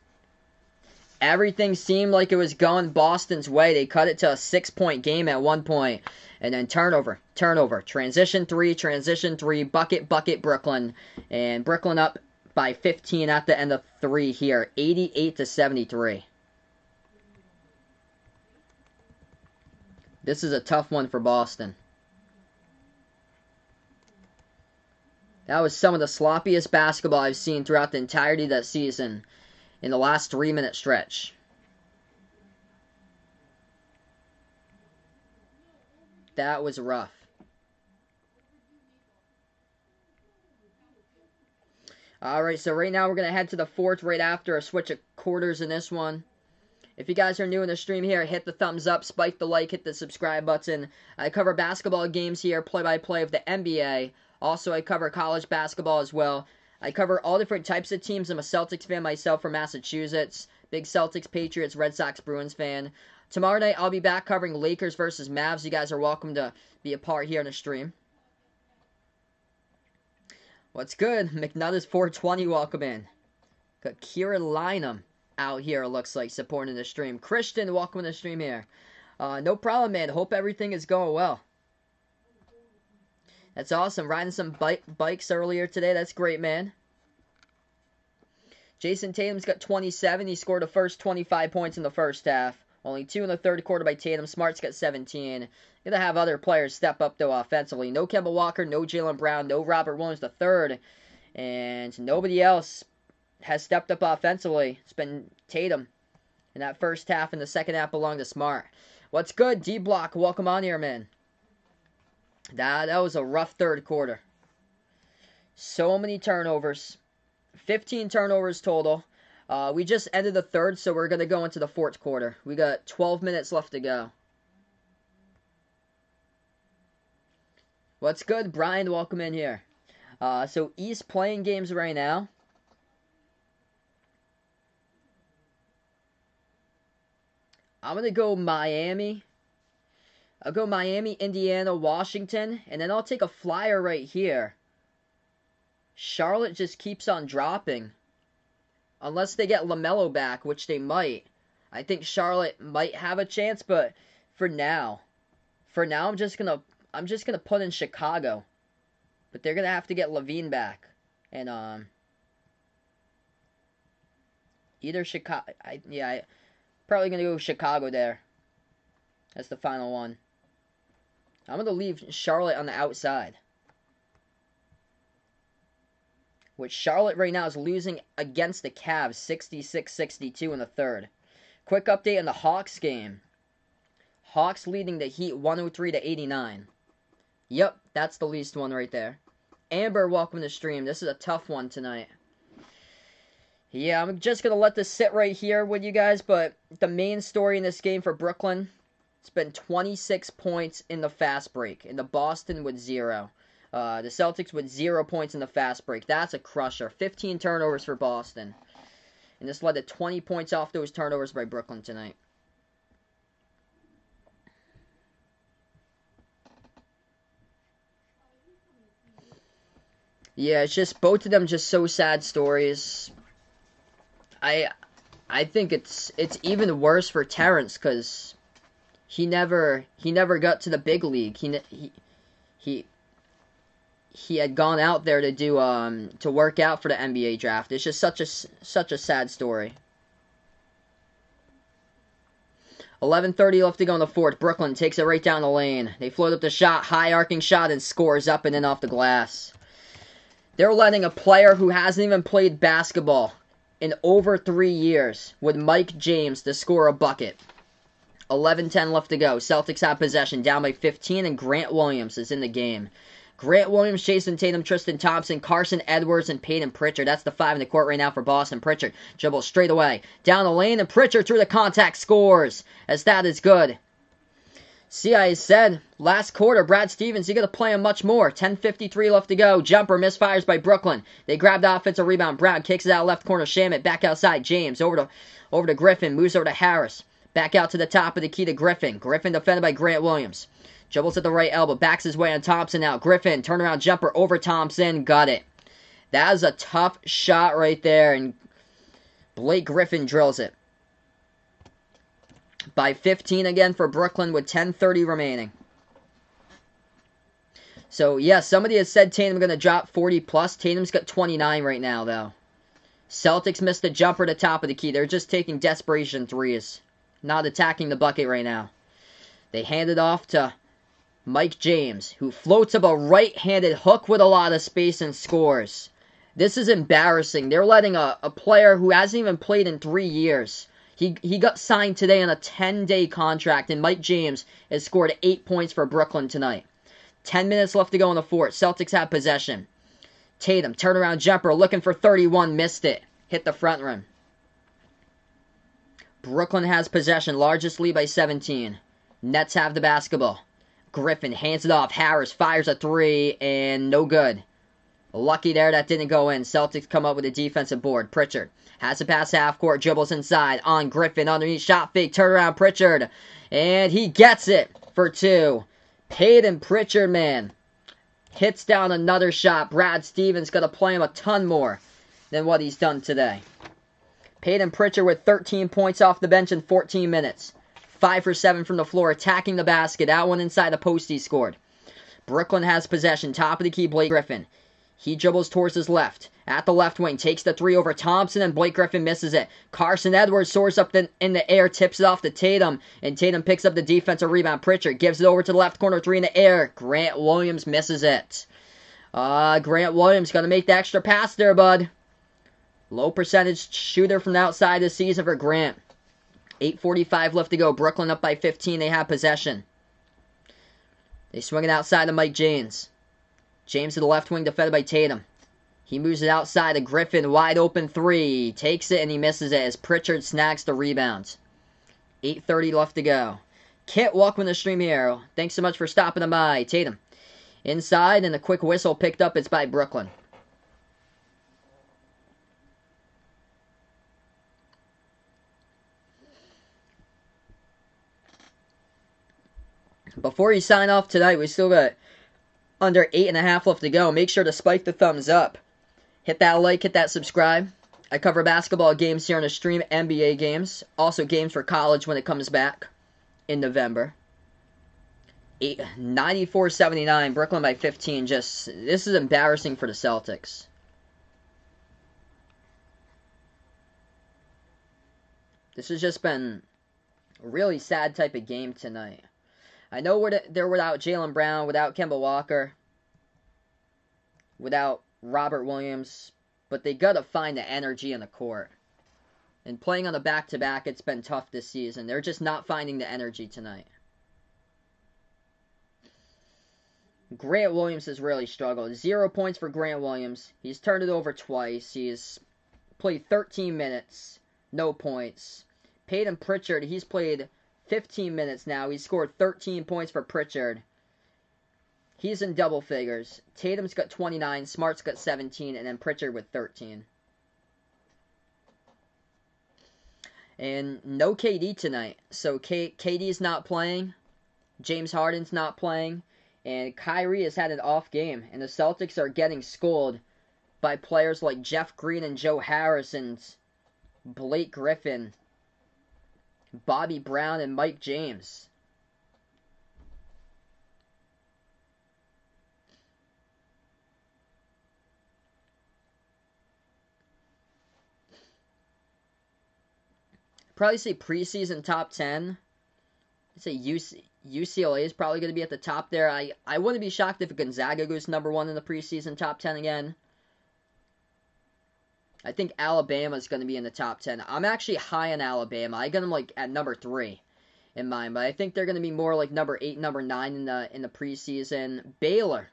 Everything seemed like it was going Boston's way. They cut it to a 6-point game at one point. And then turnover. Transition three, bucket, Brooklyn. And Brooklyn up by 15 at the end of three here. 88-73. This is a tough one for Boston. That was some of the sloppiest basketball I've seen throughout the entirety of that season in the last 3-minute stretch. That was rough. Alright, so right now we're going to head to the fourth right after a switch of quarters in this one. If you guys are new in the stream here, hit the thumbs up, spike the like, hit the subscribe button. I cover basketball games here, play-by-play of the NBA. Also, I cover college basketball as well. I cover all different types of teams. I'm a Celtics fan myself from Massachusetts. Big Celtics, Patriots, Red Sox, Bruins fan. Tomorrow night, I'll be back covering Lakers versus Mavs. You guys are welcome to be a part here on the stream. What's good? McNutt is 420, welcome in. Got Kira Lynham out here, looks like, supporting the stream. Christian, welcome to the stream here. No problem, man. Hope everything is going well. That's awesome. Riding some bikes earlier today. That's great, man. Jason Tatum's got 27. He scored the first 25 points in the first half. Only 2 in the third quarter by Tatum. Smart's got 17. Gonna have other players step up, though, offensively. No Kemba Walker, no Jaylen Brown, no Robert Williams III. And nobody else has stepped up offensively. It's been Tatum in that first half, and the second half belonged to Smart. What's good, D-Block? Welcome on here, man. That was a rough third quarter. So many turnovers. 15 turnovers total. We just ended the third, so we're going to go into the fourth quarter. We got 12 minutes left to go. What's good, Brian? Welcome in here. So East playing games right now. I'm going to go Miami. I'll go Miami, Indiana, Washington, and then I'll take a flyer right here. Charlotte just keeps on dropping. Unless they get LaMelo back, which they might. I think Charlotte might have a chance, but for now I'm just gonna put in Chicago. But they're gonna have to get Levine back. And either Chicago, I probably gonna go with Chicago there. That's the final one. I'm going to leave Charlotte on the outside. Which Charlotte right now is losing against the Cavs 66-62 in the third. Quick update on the Hawks game. Hawks leading the Heat 103-89. Yep, that's the least one right there. Amber, welcome to the stream. This is a tough one tonight. Yeah, I'm just going to let this sit right here with you guys, but the main story in this game for Brooklyn, it's been 26 points in the fast break, and the Boston with 0. The Celtics with 0 points in the fast break. That's a crusher. 15 turnovers for Boston. And this led to 20 points off those turnovers by Brooklyn tonight. Yeah, it's just both of them just so sad stories. I think it's even worse for Terrence because he never got to the big league. He had gone out there to do to work out for the NBA draft. It's just such a sad story. 11:30 left to go in the fourth. Brooklyn takes it right down the lane. They float up the shot, high arcing shot, and scores up and in off the glass. They're letting a player who hasn't even played basketball in over 3 years with Mike James to score a bucket. 11:10 left to go. Celtics have possession, down by 15, and Grant Williams is in the game. Grant Williams, Jason Tatum, Tristan Thompson, Carson Edwards, and Peyton Pritchard. That's the 5 in the court right now for Boston. Pritchard dribbles straight away. Down the lane, and Pritchard through the contact scores. As that is good. See, I said last quarter, Brad Stevens, you got to play him much more. 10:53 left to go. Jumper misfires by Brooklyn. They grab the offensive rebound. Brown kicks it out left corner. Shamet back outside. James over to Griffin. Moves over to Harris. Back out to the top of the key to Griffin. Griffin defended by Grant Williams. Dribbles at the right elbow. Backs his way on Thompson now. Griffin, turnaround jumper over Thompson. Got it. That is a tough shot right there. And Blake Griffin drills it. By 15 again for Brooklyn with 10:30 remaining. So, yeah, somebody has said Tatum going to drop 40 plus. Tatum's got 29 right now, though. Celtics missed the jumper at the top of the key. They're just taking desperation threes. Not attacking the bucket right now. They hand it off to Mike James, who floats up a right-handed hook with a lot of space and scores. This is embarrassing. They're letting a player who hasn't even played in 3 years. He got signed today on a 10-day contract, and Mike James has scored 8 points for Brooklyn tonight. 10 minutes left to go in the fourth. Celtics have possession. Tatum, turnaround jumper, looking for 31, missed it. Hit the front rim. Brooklyn has possession, largest lead by 17. Nets have the basketball. Griffin hands it off. Harris fires a 3, and no good. Lucky there that didn't go in. Celtics come up with a defensive board. Pritchard has to pass half court, dribbles inside on Griffin, underneath shot fake, turnaround Pritchard, and he gets it for 2. Peyton Pritchard, man, hits down another shot. Brad Stevens got to play him a ton more than what he's done today. Peyton Pritchard with 13 points off the bench in 14 minutes. 5 for 7 from the floor, attacking the basket. That one inside the post he scored. Brooklyn has possession, top of the key, Blake Griffin. He dribbles towards his left. At the left wing, takes the 3 over Thompson, and Blake Griffin misses it. Carson Edwards soars up in the air, tips it off to Tatum, and Tatum picks up the defensive rebound. Pritchard gives it over to the left corner, 3 in the air. Grant Williams misses it. Grant Williams going to make the extra pass there, bud. Low percentage shooter from the outside this season for Grant. 8:45 left to go. Brooklyn up by 15. They have possession. They swing it outside to Mike James. James to the left wing, defended by Tatum. He moves it outside to Griffin, wide open 3. Takes it and he misses it as Pritchard snags the rebound. 8:30 left to go. Kit, welcome to the stream here. Thanks so much for stopping by. Tatum inside, and a quick whistle picked up. It's by Brooklyn. Before you sign off tonight, we still got under 8.5 left to go. Make sure to spike the thumbs up. Hit that like, hit that subscribe. I cover basketball games here on the stream, NBA games. Also games for college when it comes back in November. 94-79, Brooklyn by 15. This is embarrassing for the Celtics. This has just been a really sad type of game tonight. I know they're without Jaylen Brown, without Kemba Walker, without Robert Williams, but they got to find the energy in the court. And playing on the back-to-back, it's been tough this season. They're just not finding the energy tonight. Grant Williams has really struggled. 0 points for Grant Williams. He's turned it over twice. He's played 13 minutes, no points. Peyton Pritchard, he's played 15 minutes now. He scored 13 points for Pritchard. He's in double figures. Tatum's got 29, Smart's got 17, and then Pritchard with 13. And no KD tonight. So KD's not playing. James Harden's not playing. And Kyrie has had an off game. And the Celtics are getting schooled by players like Jeff Green and Joe Harris and Blake Griffin, Bobby Brown, and Mike James. Probably say preseason top 10. I'd say UCLA is probably going to be at the top there. I wouldn't be shocked if Gonzaga goes number 1 in the preseason top 10 again. I think Alabama is going to be in the top 10. I'm actually high on Alabama. I got them like at number 3 in mind, but I think they're going to be more like number 8, number 9 in the preseason. Baylor.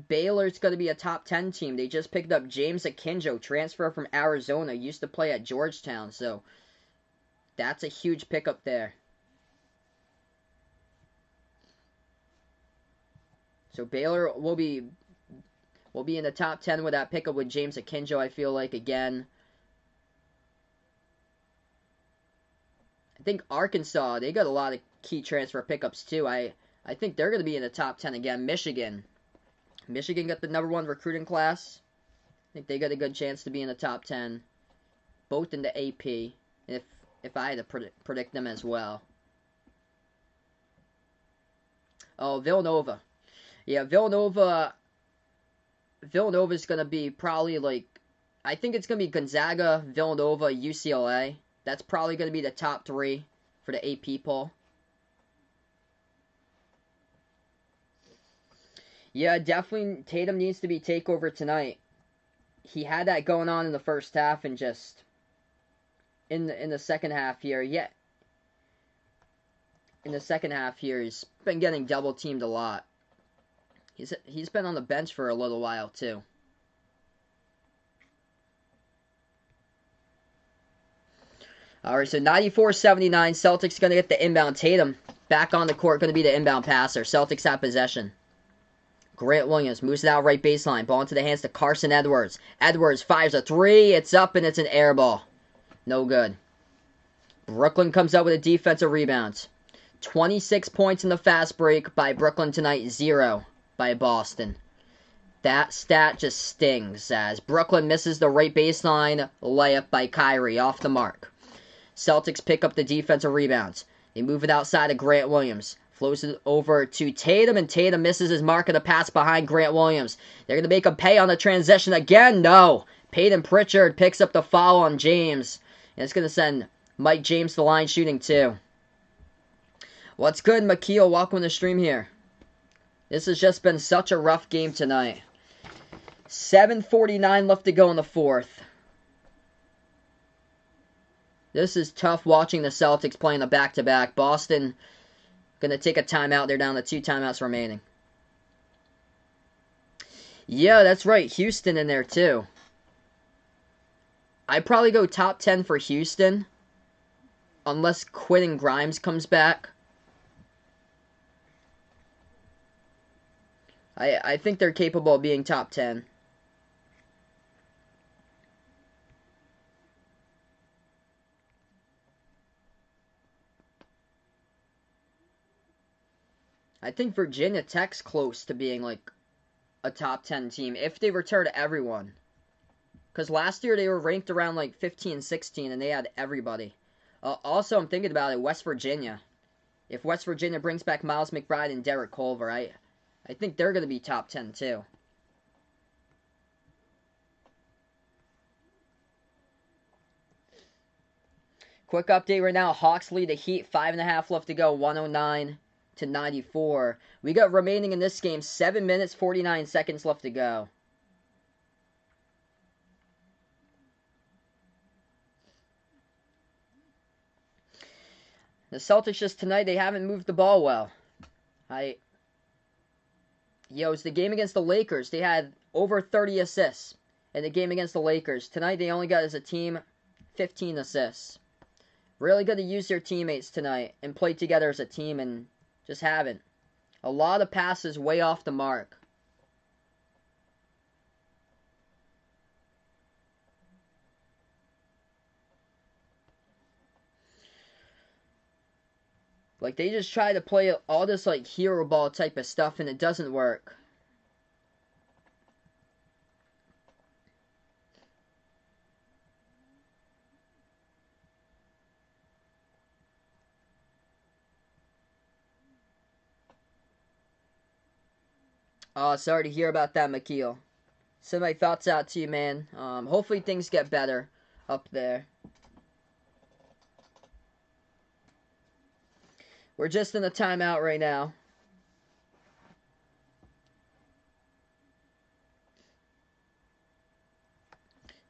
Baylor's going to be a top 10 team. They just picked up James Akinjo, transfer from Arizona, used to play at Georgetown, so that's a huge pickup there. So Baylor will be in the top 10 with that pickup with James Akinjo, I feel like, again. I think Arkansas, they got a lot of key transfer pickups too. I think they're going to be in the top 10 again. Michigan got the number 1 recruiting class. I think they got a good chance to be in the top 10. Both in the AP, if I had to predict them as well. Oh, Villanova. Yeah, Villanova's going to be probably like, I think it's going to be Gonzaga, Villanova, UCLA. That's probably going to be the top 3 for the AP poll. Yeah, definitely Tatum needs to be takeover tonight. He had that going on in the first half and just in the second half here. Yeah. In the second half here, he's been getting double teamed a lot. He's been on the bench for a little while too. Alright, so 94-79, Celtics going to get the inbound. Tatum back on the court, going to be the inbound passer. Celtics have possession. Grant Williams moves it out right baseline. Ball into the hands to Carson Edwards. Edwards fires a 3. It's up and it's an air ball. No good. Brooklyn comes out with a defensive rebound. 26 points in the fast break by Brooklyn tonight. 0 by Boston. That stat just stings as Brooklyn misses the right baseline layup by Kyrie off the mark. Celtics pick up the defensive rebounds. They move it outside of Grant Williams. Flows it over to Tatum, and Tatum misses his mark of the pass behind Grant Williams. They're going to make him pay on the transition again. No. Peyton Pritchard picks up the foul on James. And it's going to send Mike James to the line shooting too. What's good, Makeel? Welcome to the stream here. This has just been such a rough game tonight. 7:49 left to go in the fourth. This is tough watching the Celtics playing the back-to-back. Boston going to take a timeout. They're down to 2 timeouts remaining. Yeah, that's right. Houston in there too. I'd probably go top 10 for Houston. Unless Quentin Grimes comes back. I think they're capable of being top 10. I think Virginia Tech's close to being like a top 10 team if they return everyone. Because last year they were ranked around like 15, 16 and they had everybody. Also, I'm thinking about it, West Virginia. If West Virginia brings back Miles McBride and Derek Culver, I think they're going to be top 10 too. Quick update right now. Hawks lead the Heat. 5.5 left to go. 109-94. We got remaining in this game 7 minutes, 49 seconds left to go. The Celtics just tonight, they haven't moved the ball well. It was the game against the Lakers. They had over 30 assists. in the game against the Lakers. Tonight they only got as a team 15 assists. Really good to use their teammates tonight and play together as a team, and just haven't. A lot of passes way off the mark. Like, they just try to play all this, like, hero ball type of stuff, and it doesn't work. Oh, sorry to hear about that, McKeel. Send my thoughts out to you, man. Hopefully things get better up there. We're just in a timeout right now.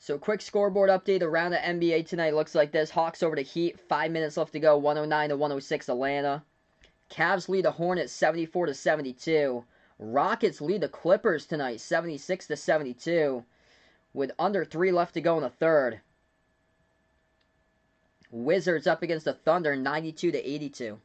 So, quick scoreboard update around the NBA tonight looks like this. Hawks over the Heat, 5 minutes left to go, 109-106 Atlanta. Cavs lead the Hornets 74-72. Rockets lead the Clippers tonight, 76-72, with under 3 left to go in the third. Wizards up against the Thunder, 92-82.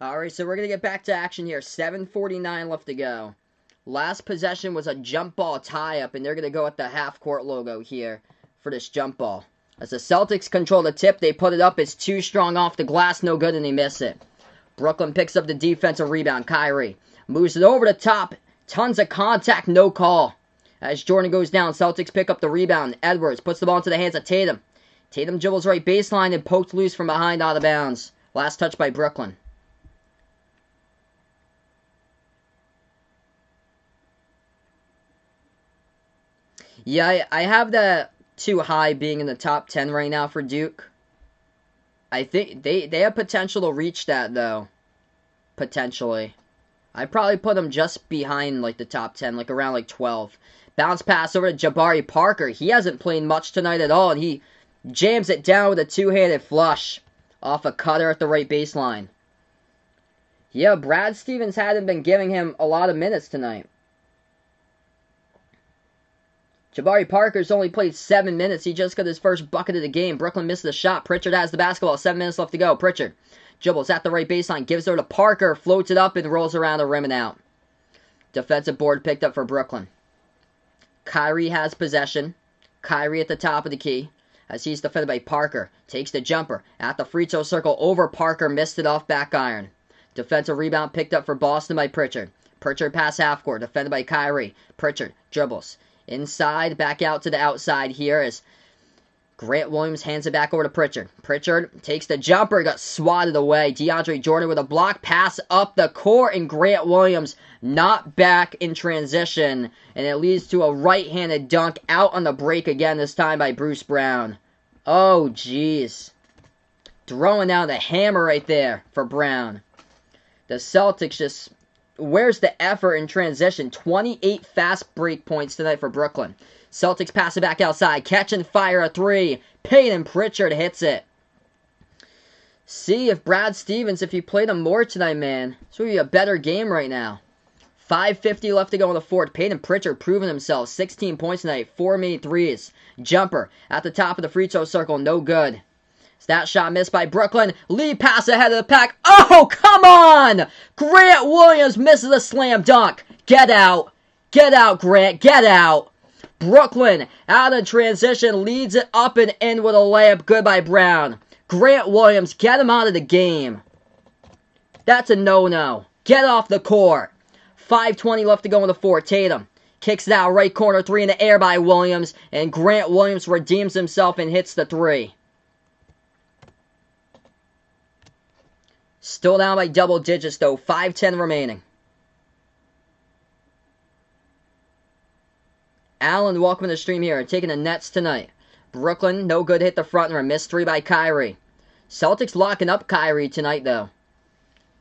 Alright, so we're going to get back to action here. 7:49 left to go. Last possession was a jump ball tie-up, and they're going to go with the half-court logo here for this jump ball. As the Celtics control the tip, they put it up. It's too strong off the glass, no good, and they miss it. Brooklyn picks up the defensive rebound. Kyrie moves it over the top. Tons of contact, no call. As Jordan goes down, Celtics pick up the rebound. Edwards puts the ball into the hands of Tatum. Tatum dribbles right baseline and poked loose from behind out of bounds. Last touch by Brooklyn. Yeah, I have that too high being in the top 10 right now for Duke. I think they have potential to reach that, though. Potentially. I'd probably put them just behind, like, the top 10, like, around, like, 12. Bounce pass over to Jabari Parker. He hasn't played much tonight at all, and he jams it down with a two-handed flush off a cutter at the right baseline. Yeah, Brad Stevens hadn't been giving him a lot of minutes tonight. Jabari Parker's only played 7 minutes. He just got his first bucket of the game. Brooklyn missed the shot. Pritchard has the basketball. 7 minutes left to go. Pritchard dribbles at the right baseline. Gives it to Parker. Floats it up and rolls around the rim and out. Defensive board picked up for Brooklyn. Kyrie has possession. Kyrie at the top of the key as he's defended by Parker. Takes the jumper at the free throw circle over Parker. Missed it off back iron. Defensive rebound picked up for Boston by Pritchard. Pritchard pass half court. Defended by Kyrie. Pritchard dribbles. Inside, back out to the outside here as Grant Williams hands it back over to Pritchard. Pritchard takes the jumper, got swatted away. DeAndre Jordan with a block pass up the court, and Grant Williams not back in transition. And it leads to a right-handed dunk out on the break again, this time by Bruce Brown. Oh, jeez. Throwing down the hammer right there for Brown. The Celtics just... Where's the effort in transition? 28 fast break points tonight for Brooklyn. Celtics pass it back outside. Catch and fire a three. Peyton Pritchard hits it. See if Brad Stevens, if you played him more tonight, man. This would be a better game right now. 5:50 left to go in the fourth. Peyton Pritchard proving himself. 16 points tonight. 4 made threes. Jumper at the top of the free throw circle. No good. That shot missed by Brooklyn. Lead pass ahead of the pack. Oh, come on! Grant Williams misses a slam dunk. Get out. Get out, Grant. Get out. Brooklyn, out of transition, leads it up and in with a layup. Good by Brown. Grant Williams, get him out of the game. That's a no-no. Get off the court. 5:20 left to go in the fourth. Tatum kicks it out right corner. Three in the air by Williams. And Grant Williams redeems himself and hits the three. Still down by double digits, though. 5:10 remaining. Allen, welcome to the stream here. Taking the Nets tonight. Brooklyn, no good, hit the front and a missed three by Kyrie. Celtics locking up Kyrie tonight, though,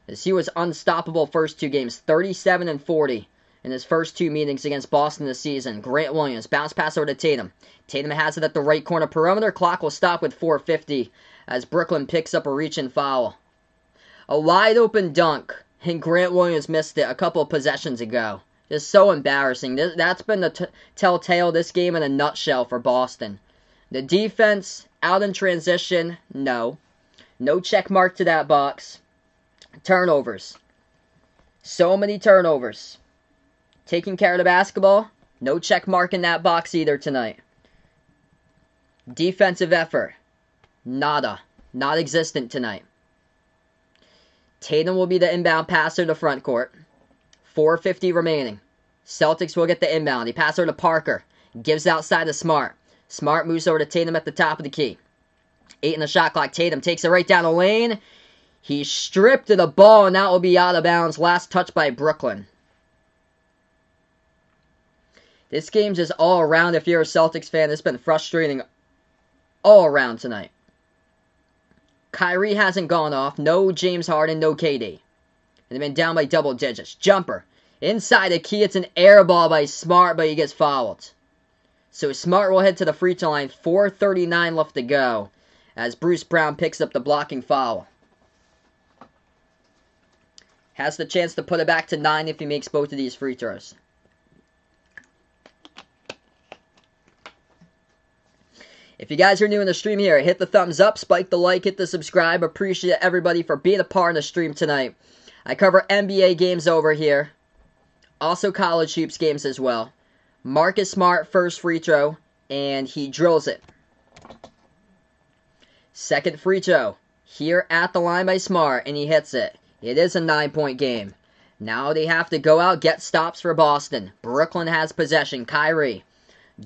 as he was unstoppable first two games, 37 and 40 in his first two meetings against Boston this season. Grant Williams, bounce pass over to Tatum. Tatum has it at the right corner perimeter. Clock will stop with 4:50 as Brooklyn picks up a reach-in foul. A wide-open dunk, and Grant Williams missed it a couple of possessions ago. Just so embarrassing. That's been the telltale this game in a nutshell for Boston. The defense, out in transition, no. No check mark to that box. Turnovers. So many turnovers. Taking care of the basketball, no check mark in that box either tonight. Defensive effort, nada. Not existent tonight. Tatum will be the inbound passer to front court. 4:50 remaining. Celtics will get the inbound. He passes over to Parker. Gives outside to Smart. Smart moves over to Tatum at the top of the key. 8 in the shot clock. Tatum takes it right down the lane. He's stripped of the ball, and that will be out of bounds. Last touch by Brooklyn. This game's just all around. If you're a Celtics fan, it's been frustrating all around tonight. Kyrie hasn't gone off. No James Harden, no KD. And they've been down by double digits. Jumper. Inside the key, it's an air ball by Smart, but he gets fouled. So Smart will head to the free throw line. 4:39 left to go as Bruce Brown picks up the blocking foul. Has the chance to put it back to 9 if he makes both of these free throws. If you guys are new in the stream here, hit the thumbs up, spike the like, hit the subscribe. Appreciate everybody for being a part of the stream tonight. I cover NBA games over here. Also college hoops games as well. Marcus Smart, first free throw, and he drills it. Second free throw, here at the line by Smart, and he hits it. It is a 9-point game. Now they have to go out, get stops for Boston. Brooklyn has possession. Kyrie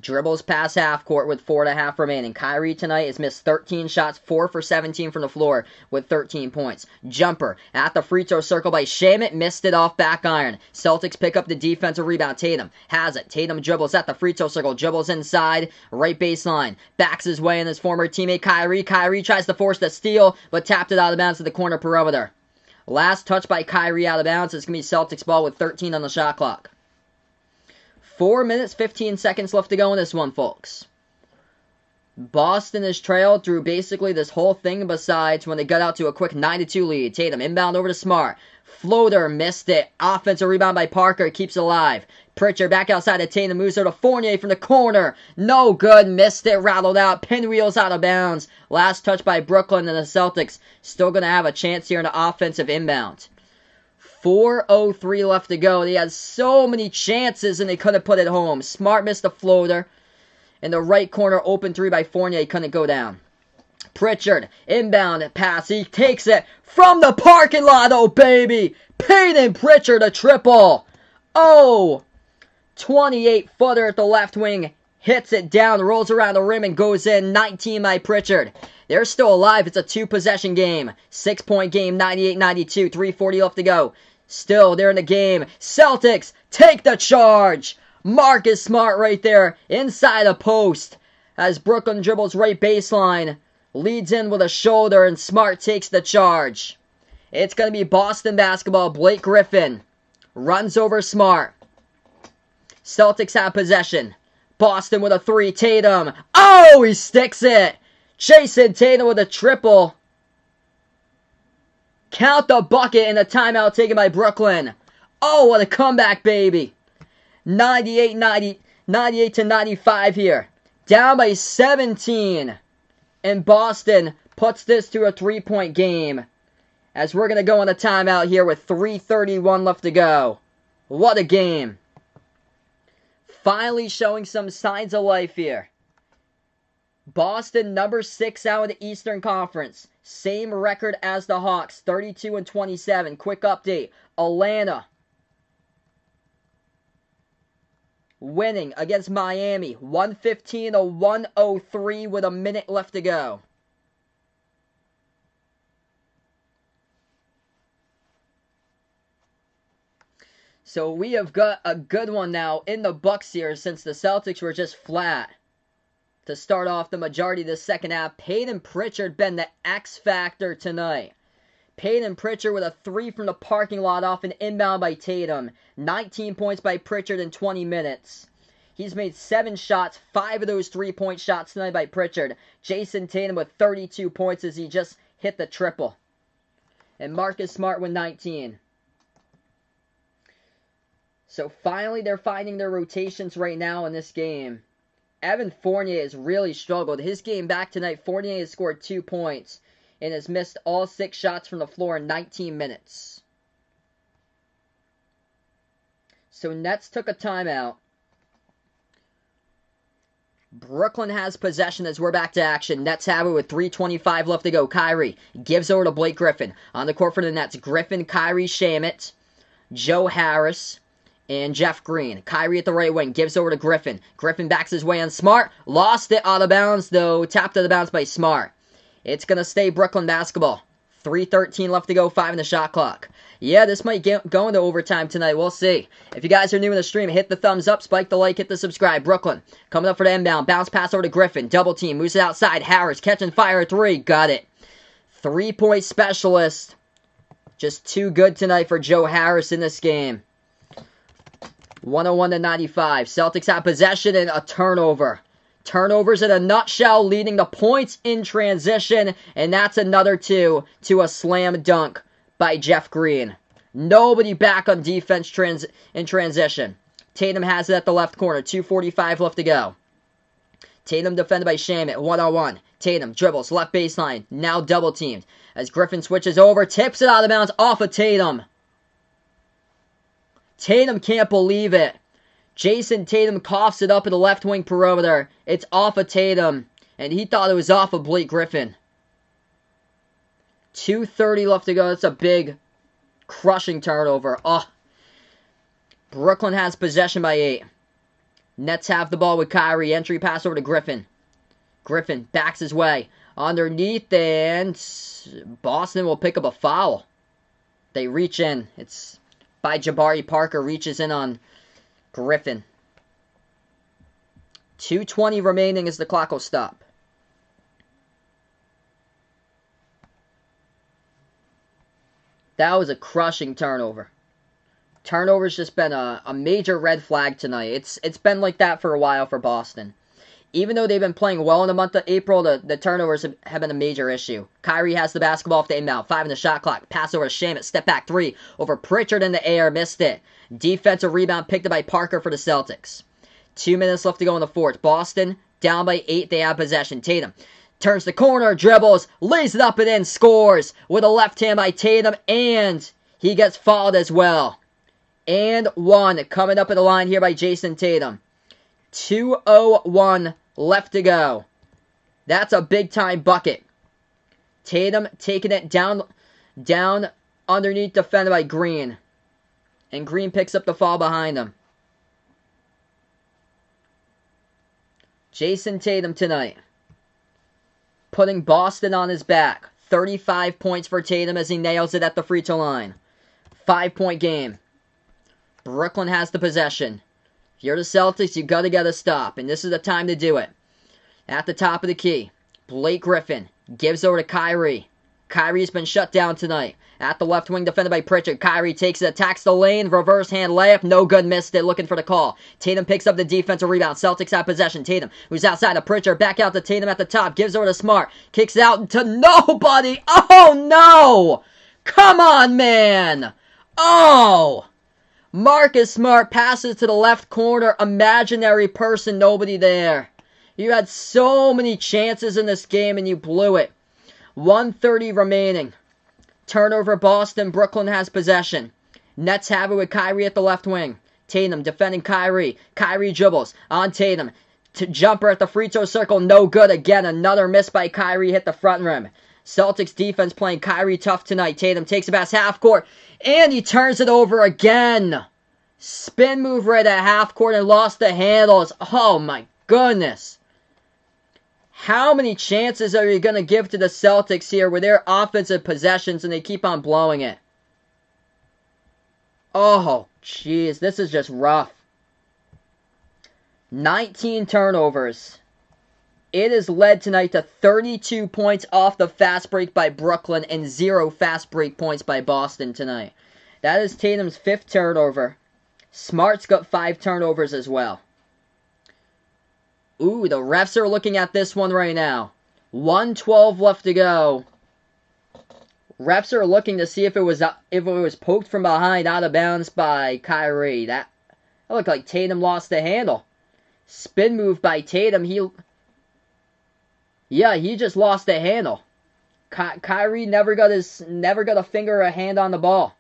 dribbles past half court with 4.5 remaining. Kyrie tonight has missed 13 shots, 4 for 17 from the floor with 13 points. Jumper at the free throw circle by Shamet, missed it off back iron. Celtics pick up the defensive rebound. Tatum has it. Tatum dribbles at the free throw circle, dribbles inside, right baseline, backs his way in his former teammate Kyrie. Kyrie tries to force the steal, but tapped it out of bounds to the corner perimeter. Last touch by Kyrie out of bounds. It's going to be Celtics ball with 13 on the shot clock. 4 minutes, 15 seconds left to go in this one, folks. Boston has trailed through basically this whole thing besides when they got out to a quick 9-2 lead. Tatum inbound over to Smart. Floater, missed it. Offensive rebound by Parker, keeps it alive. Pritchard back outside of Tatum, moves over to Fournier from the corner. No good, missed it, rattled out. Pinwheels out of bounds. Last touch by Brooklyn, and the Celtics still going to have a chance here in the offensive inbound. 4:03 left to go. They had so many chances and they couldn't put it home. Smart missed a floater. In the right corner, open three by Fournier, couldn't go down. Pritchard, inbound pass. He takes it from the parking lot, oh baby. Peyton Pritchard, a triple. Oh, 28-footer at the left wing. Hits it down, rolls around the rim and goes in. 19 by Pritchard. They're still alive. It's a 2-possession game. 6-point game, 98-92. 3:40 left to go. Still, they're in the game. Celtics take the charge. Marcus Smart right there inside a post as Brooklyn dribbles right baseline. Leads in with a shoulder and Smart takes the charge. It's going to be Boston basketball. Blake Griffin runs over Smart. Celtics have possession. Boston with a 3. Tatum. Oh, he sticks it. Jason Tatum with a triple. Count the bucket and a timeout taken by Brooklyn. Oh, what a comeback, baby. 98-95 here. Down by 17. And Boston puts this to a 3-point game. As we're going to go on a timeout here with 3:31 left to go. What a game. Finally showing some signs of life here. Boston, number 6 out of the Eastern Conference. Same record as the Hawks, 32-27. Quick update. Atlanta winning against Miami, 115-103 with a minute left to go. So we have got a good one now in the Bucks here since the Celtics were just flat. to start off the majority of the second half. Peyton Pritchard been the X factor tonight. Peyton Pritchard with a 3 from the parking lot off an inbound by Tatum. 19 points by Pritchard in 20 minutes. He's made 7 shots, 5 of those 3-point shots tonight by Pritchard. Jason Tatum with 32 points as he just hit the triple. And Marcus Smart with 19. So finally they're finding their rotations right now in this game. Evan Fournier has really struggled. His game back tonight, Fournier has scored 2 points and has missed all 6 shots from the floor in 19 minutes. So Nets took a timeout. Brooklyn has possession as we're back to action. Nets have it with 3:25 left to go. Kyrie gives over to Blake Griffin. On the court for the Nets, Griffin, Kyrie, Shamet, Joe Harris, and Jeff Green. Kyrie at the right wing, gives over to Griffin. Griffin backs his way on Smart. Lost it out of bounds, though. Tapped out of bounds by Smart. It's going to stay Brooklyn basketball. 3:13 left to go, 5 in the shot clock. Yeah, this might go into overtime tonight. We'll see. If you guys are new in the stream, hit the thumbs up, spike the like, hit the subscribe. Brooklyn coming up for the inbound. Bounce pass over to Griffin. Double team. Moves it outside. Harris catching fire. 3. Got it. 3-point specialist. Just too good tonight for Joe Harris in this game. 101-95. Celtics have possession and a turnover. Turnovers in a nutshell, leading to points in transition, and that's another 2 to a slam dunk by Jeff Green. Nobody back on defense in transition. Tatum has it at the left corner. 2:45 left to go. Tatum defended by Shamet. 1-on-1. Tatum dribbles left baseline. Now double teamed. As Griffin switches over, tips it out of bounds off of Tatum. Tatum can't believe it. Jason Tatum coughs it up at the left wing perimeter. It's off of Tatum, and he thought it was off of Blake Griffin. 2:30 left to go. That's a big, crushing turnover. Brooklyn has possession by 8. Nets have the ball with Kyrie. Entry pass over to Griffin. Griffin backs his way underneath, and Boston will pick up a foul. They reach in. It's by Jabari Parker. Reaches in on Griffin. 2:20 remaining as the clock will stop. That was a crushing turnover. Turnover's just been a major red flag tonight. It's been like that for a while for Boston. Even though they've been playing well in the month of April, the turnovers have been a major issue. Kyrie has the basketball off the inbound. 5 in the shot clock. Pass over to Shamet. Step back 3 over Pritchard in the air. Missed it. Defensive rebound picked up by Parker for the Celtics. 2 minutes left to go in the fourth. Boston down by 8. They have possession. Tatum turns the corner, dribbles, lays it up and in, scores with a left hand by Tatum, and he gets fouled as well. And 1 coming up at the line here by Jason Tatum. 2:01 left to go. That's a big-time bucket. Tatum taking it down underneath, defended by Green. And Green picks up the foul behind him. Jason Tatum tonight, putting Boston on his back. 35 points for Tatum as he nails it at the free throw line. 5-point game. Brooklyn has the possession. If you're the Celtics, you gotta get a stop, and this is the time to do it. At the top of the key, Blake Griffin gives over to Kyrie. Kyrie's been shut down tonight. At the left wing, defended by Pritchard. Kyrie takes it, attacks the lane, reverse hand layup, no good, missed it, looking for the call. Tatum picks up the defensive rebound. Celtics have possession. Tatum, who's outside of Pritchard, back out to Tatum at the top, gives over to Smart, kicks it out to nobody. Oh no! Come on, man! Oh! Marcus Smart passes to the left corner, imaginary person, nobody there. You had so many chances in this game and you blew it. 1:30 remaining. Turnover Boston. Brooklyn has possession. Nets have it with Kyrie at the left wing. Tatum defending Kyrie. Kyrie dribbles on Tatum. Jumper at the free throw circle. No good again. Another miss by Kyrie. Hit the front rim. Celtics defense playing Kyrie tough tonight. Tatum takes it past half court. And he turns it over again. Spin move right at half court and lost the handles. Oh my goodness. How many chances are you going to give to the Celtics here with their offensive possessions and they keep on blowing it? Oh, jeez. This is just rough. 19 turnovers. It is led tonight to 32 points off the fast break by Brooklyn and 0 fast break points by Boston tonight. That is Tatum's 5th turnover. Smart's got 5 turnovers as well. Ooh, the refs are looking at this one right now. 1:12 left to go. Refs are looking to see if it was poked from behind out of bounds by Kyrie. That looked like Tatum lost the handle. Spin move by Tatum. He just lost the handle. Kyrie never got a finger or a hand on the ball.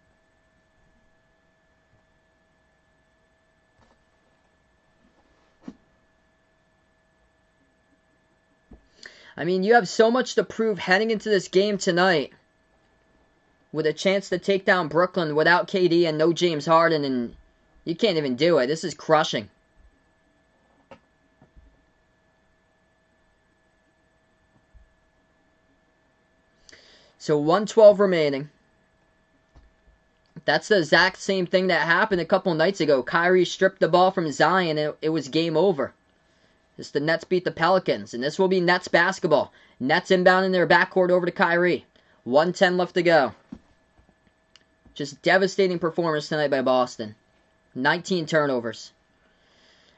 I mean, you have so much to prove heading into this game tonight, with a chance to take down Brooklyn without KD and no James Harden, and you can't even do it. This is crushing. So 1:12 remaining. That's the exact same thing that happened a couple nights ago. Kyrie stripped the ball from Zion, and it was game over. The Nets beat the Pelicans, and this will be Nets basketball. Nets inbound in their backcourt over to Kyrie. 1:10 left to go. Just devastating performance tonight by Boston. 19 turnovers.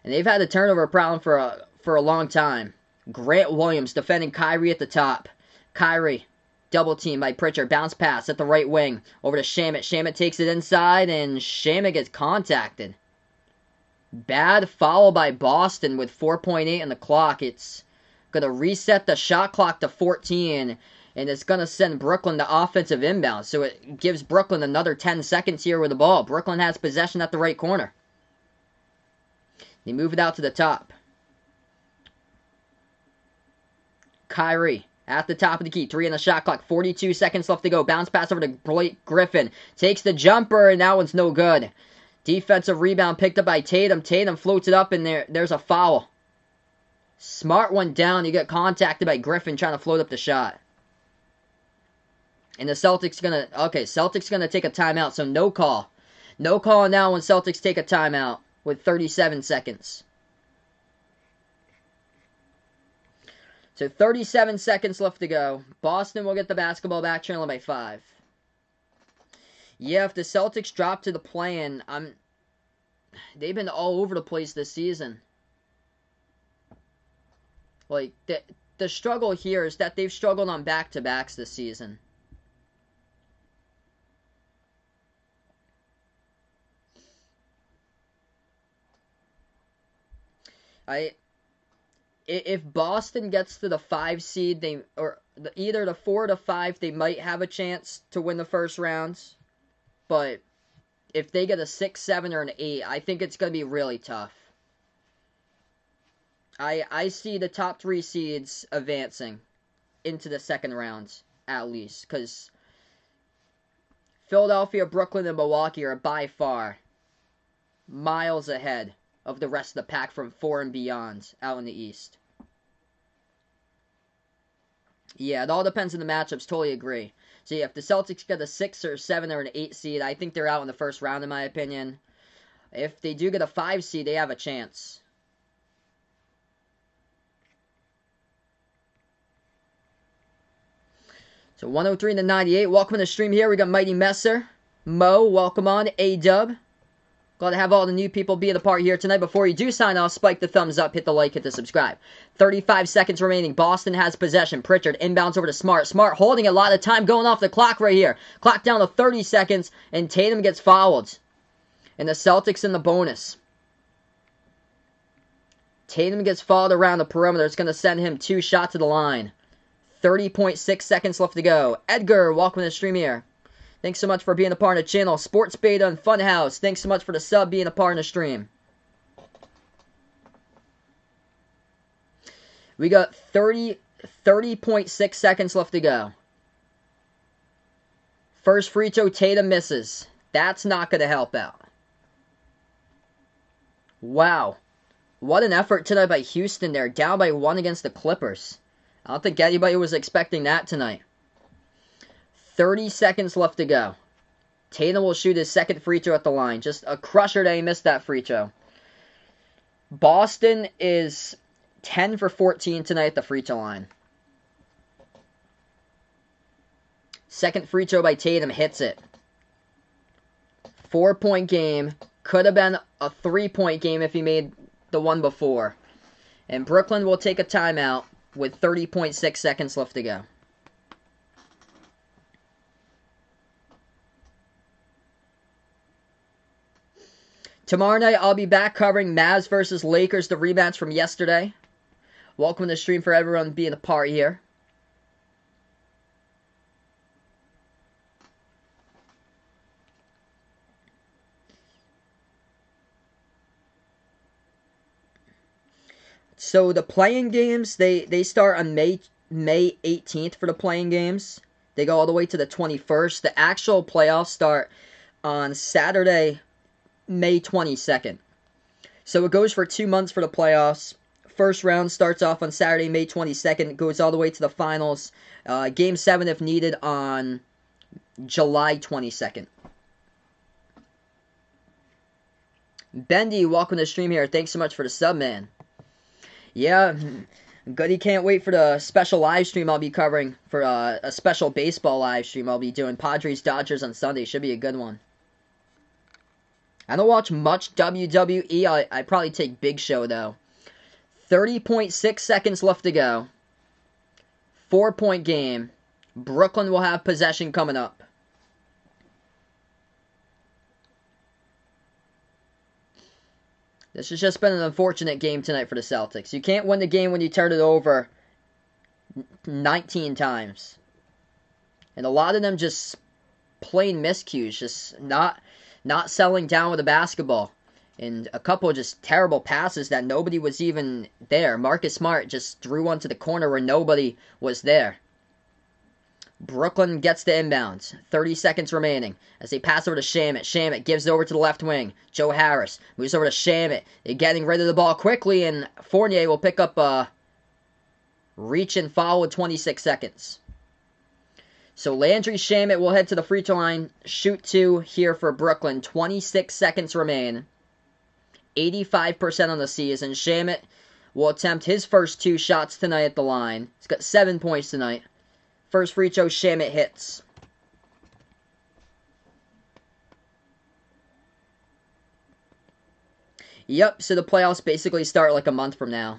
And they've had a turnover problem for a long time. Grant Williams defending Kyrie at the top. Kyrie, double team by Pritchard. Bounce pass at the right wing. Over to Shamet. Shamet takes it inside, and Shamet gets contacted. Bad foul by Boston with 4.8 on the clock. It's going to reset the shot clock to 14, and it's going to send Brooklyn to offensive inbound. So it gives Brooklyn another 10 seconds here with the ball. Brooklyn has possession at the right corner. They move it out to the top. Kyrie at the top of the key. 3 on the shot clock. 42 seconds left to go. Bounce pass over to Blake Griffin. Takes the jumper, and that one's no good. Defensive rebound picked up by Tatum. Tatum floats it up, and there's a foul. Smart went down. He got contacted by Griffin trying to float up the shot. And the Celtics gonna take a timeout, so no call. No call now when Celtics take a timeout with 37 seconds. So 37 seconds left to go. Boston will get the basketball back, trailing by 5. Yeah, if the Celtics drop to the play-in, they've been all over the place this season. Like, the struggle here is that they've struggled on back-to-backs this season. If Boston gets to the 5 seed, either the 4 to 5, they might have a chance to win the first rounds. But if they get a 6, 7, or an 8, I think it's going to be really tough. I see the top 3 seeds advancing into the second round, at least. Because Philadelphia, Brooklyn, and Milwaukee are by far miles ahead of the rest of the pack from 4 and beyond out in the East. Yeah, it all depends on the matchups. Totally agree. So yeah, if the Celtics get a 6 or 7 or an 8 seed, I think they're out in the first round, in my opinion. If they do get a 5 seed, they have a chance. So 103 to 98. Welcome to the stream here. We got Mighty Messer. Mo, welcome on. A-Dub. Glad to have all the new people being a part here tonight. Before you do sign off, spike the thumbs up, hit the like, hit the subscribe. 35 seconds remaining. Boston has possession. Pritchard inbounds over to Smart. Smart holding a lot of time going off the clock right here. Clock down to 30 seconds, and Tatum gets fouled. And the Celtics in the bonus. Tatum gets fouled around the perimeter. It's going to send him 2 shots to the line. 30.6 seconds left to go. Edgar, welcome to the stream here. Thanks so much for being a part of the channel. Sports Beta and Funhouse, thanks so much for the sub, being a part of the stream. We got 30.6 seconds left to go. First free throw, Tatum misses. That's not going to help out. Wow. What an effort tonight by Houston there. Down by 1 against the Clippers. I don't think anybody was expecting that tonight. 30 seconds left to go. Tatum will shoot his second free throw at the line. Just a crusher that he missed that free throw. Boston is 10 for 14 tonight at the free throw line. Second free throw by Tatum hits it. 4-point game. Could have been a 3-point game if he made the one before. And Brooklyn will take a timeout with 30.6 seconds left to go. Tomorrow night, I'll be back covering Mavs versus Lakers, the rematch from yesterday. Welcome to the stream for everyone being a part here. So the playing games, they start on May 18th for the playing games. They go all the way to the 21st. The actual playoffs start on Saturday, May 22nd. So it goes for 2 months for the playoffs. First round starts off on Saturday, May 22nd. Goes all the way to the finals. Game 7, if needed, on July 22nd. Bendy, welcome to the stream here. Thanks so much for the sub, man. Yeah, Goody can't wait for the special live stream I'll be covering. For a special baseball live stream I'll be doing. Padres-Dodgers on Sunday. Should be a good one. I don't watch much WWE. I probably take Big Show, though. 30.6 seconds left to go. 4-point game. Brooklyn will have possession coming up. This has just been an unfortunate game tonight for the Celtics. You can't win the game when you turn it over 19 times. And a lot of them just plain miscues. Just not settling down with the basketball. And a couple of just terrible passes that nobody was even there. Marcus Smart just threw one to the corner where nobody was there. Brooklyn gets the inbounds. 30 seconds remaining as they pass over to Shamet. Shamet gives it over to the left wing. Joe Harris moves over to Shamet. They're getting rid of the ball quickly, and Fournier will pick up a reach and foul with 26 seconds. So Landry Shamet will head to the free throw line. Shoot 2 here for Brooklyn. 26 seconds remain. 85% on the season. Shamet will attempt his first 2 shots tonight at the line. He's got 7 points tonight. First free throw, Shamet hits. Yep, so the playoffs basically start like a month from now.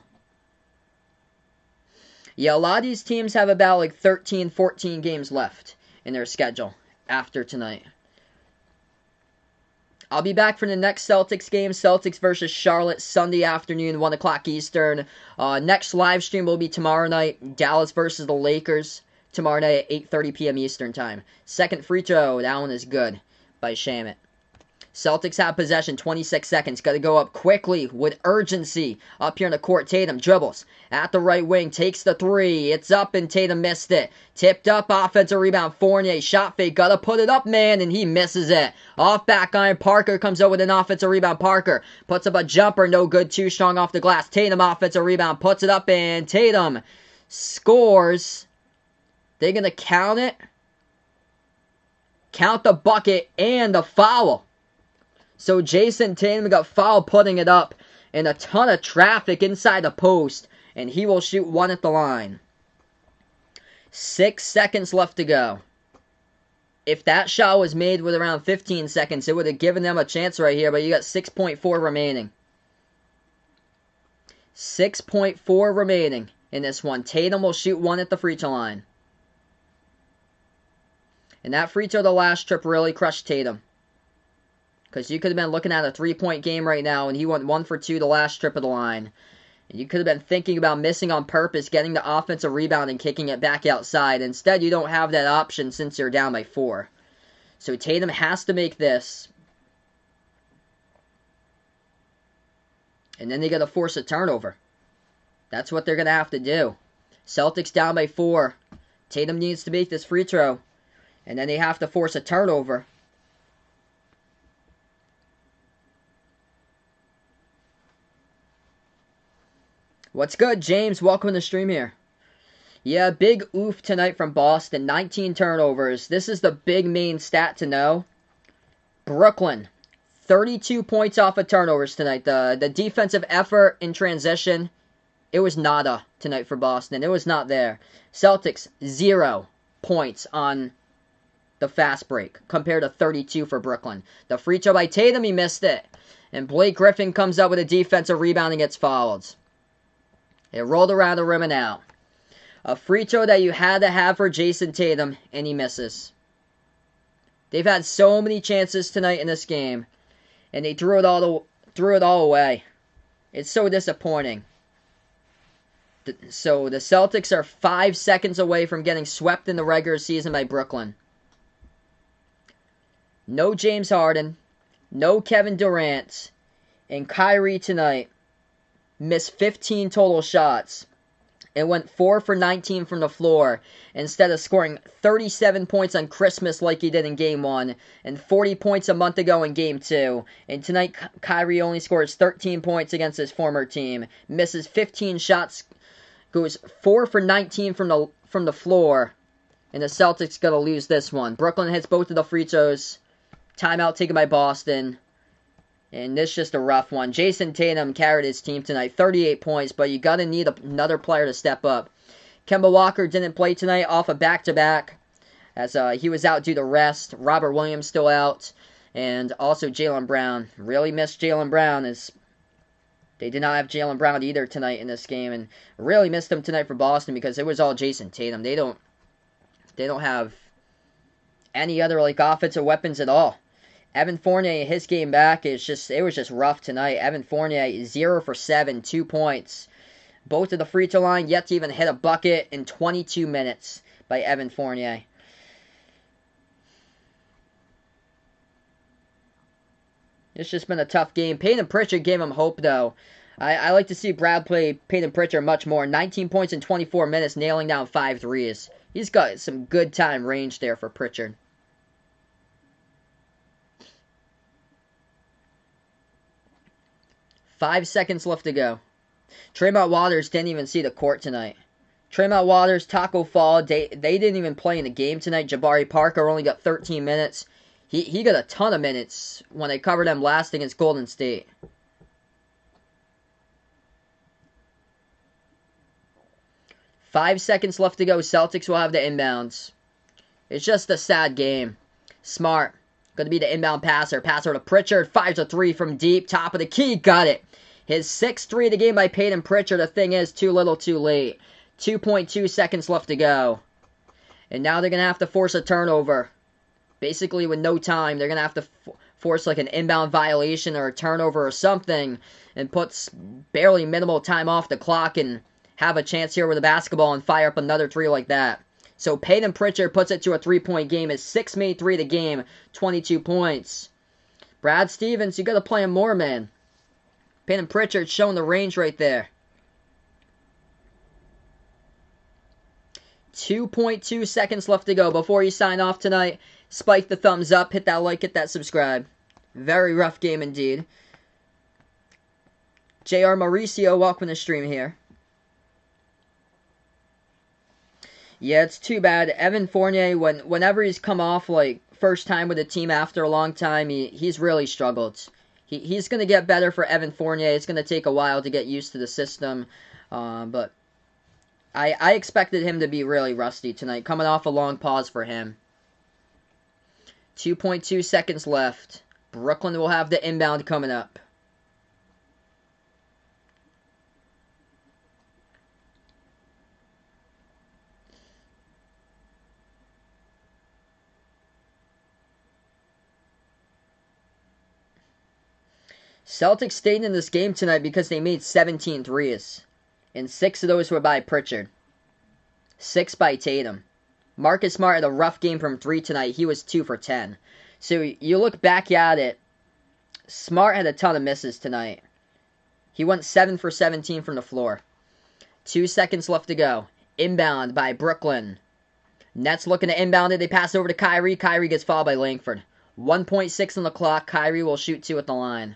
Yeah, a lot of these teams have about like 13, 14 games left in their schedule after tonight. I'll be back for the next Celtics game. Celtics versus Charlotte, Sunday afternoon, 1 o'clock Eastern. Next live stream will be tomorrow night. Dallas versus the Lakers. Tomorrow night at 8:30 p.m. Eastern Time. Second free throw, that one is good by Shamet. Celtics have possession, 26 seconds. Got to go up quickly with urgency. Up here in the court, Tatum dribbles at the right wing, takes the 3. It's up and Tatum missed it. Tipped up, offensive rebound. Fournier, shot fake, got to put it up, man, and he misses it. Off back iron, Parker comes out with an offensive rebound. Parker puts up a jumper, no good, too strong off the glass. Tatum, offensive rebound, puts it up, and Tatum scores. They're going to count it. Count the bucket and the foul. So Jason Tatum got fouled putting it up. And a ton of traffic inside the post. And he will shoot 1 at the line. 6 seconds left to go. If that shot was made with around 15 seconds, it would have given them a chance right here. But you got 6.4 remaining. 6.4 remaining in this one. Tatum will shoot 1 at the free throw line. And that free throw, the last trip, really crushed Tatum. Because you could have been looking at a 3-point game right now, and he went 1 for 2 the last trip of the line. And you could have been thinking about missing on purpose, getting the offensive rebound and kicking it back outside. Instead, you don't have that option since you're down by 4. So Tatum has to make this. And then they got to force a turnover. That's what they're going to have to do. Celtics down by 4. Tatum needs to make this free throw. And then they have to force a turnover. What's good, James? Welcome to the stream here. Yeah, big oof tonight from Boston. 19 turnovers. This is the big main stat to know. Brooklyn, 32 points off of turnovers tonight. The defensive effort in transition It was nada tonight for Boston. It was not there. Celtics, 0 points on the fast break compared to 32 for Brooklyn. The free throw by Tatum, he missed it. And Blake Griffin comes up with a defensive rebound and gets fouled. It rolled around the rim and out. A free throw that you had to have for Jason Tatum, and he misses. They've had so many chances tonight in this game, and they threw it all away. It's so disappointing. So the Celtics are 5 seconds away from getting swept in the regular season by Brooklyn. No James Harden, no Kevin Durant, and Kyrie tonight missed 15 total shots. It went 4 for 19 from the floor instead of scoring 37 points on Christmas like he did in Game 1 and 40 points a month ago in Game 2. And tonight, Kyrie only scores 13 points against his former team, misses 15 shots, goes 4 for 19 from the floor, and the Celtics going to lose this one. Brooklyn hits both of the free throws. Timeout taken by Boston. And this is just a rough one. Jason Tatum carried his team tonight, 38 points, but you got to need another player to step up. Kemba Walker didn't play tonight off a back-to-back, as he was out due to rest. Robert Williams still out, and also Jaylen Brown. Really missed Jaylen Brown, as they did not have Jaylen Brown either tonight in this game, and really missed him tonight for Boston because it was all Jason Tatum. They don't have any other offensive weapons at all. Evan Fournier, his game back, it was just rough tonight. Evan Fournier, 0 for 7, 2 points. Both of the free throw line, yet to even hit a bucket in 22 minutes by Evan Fournier. It's just been a tough game. Peyton Pritchard gave him hope, though. I like to see Brad play Peyton Pritchard much more. 19 points in 24 minutes, nailing down 5 threes. He's got some good time range there for Pritchard. Five seconds left to go. Tremont Waters didn't even see the court tonight. Tremont Waters, Taco Fall, they didn't even play in the game tonight. Jabari Parker only got 13 minutes. He got a ton of minutes when they covered him last against Golden State. Five seconds left to go. Celtics will have the inbounds. It's just a sad game. Smart. Going to be the inbound passer. Passer to Pritchard. Fires a 3 from deep. Top of the key. Got it. His 6th 3 of the game by Peyton Pritchard. The thing is, too little, too late. 2.2 seconds left to go. And now they're going to have to force a turnover. Basically, with no time, they're going to have to force an inbound violation or a turnover or something. And puts barely minimal time off the clock and have a chance here with the basketball and fire up another 3 like that. So Peyton Pritchard puts it to a 3-point game. His 6th made 3 of the game, 22 points. Brad Stevens, you got to play him more, man. Peyton Pritchard showing the range right there. 2.2 seconds left to go before you sign off tonight. Spike the thumbs up, hit that like, hit that subscribe. Very rough game indeed. JR Mauricio, welcome to the stream here. Yeah, it's too bad. Evan Fournier, whenever he's come off, first time with the team after a long time, he's really struggled. He's going to get better for Evan Fournier. It's going to take a while to get used to the system. But I expected him to be really rusty tonight, coming off a long pause for him. 2.2 seconds left. Brooklyn will have the inbound coming up. Celtics stayed in this game tonight because they made 17 threes. And 6 of those were by Pritchard. 6 by Tatum. Marcus Smart had a rough game from 3 tonight. He was 2 for 10. So you look back at it. Smart had a ton of misses tonight. He went 7 for 17 from the floor. 2 seconds left to go. Inbound by Brooklyn. Nets looking to inbound it. They pass over to Kyrie. Kyrie gets fouled by Langford. 1.6 on the clock. Kyrie will shoot 2 at the line.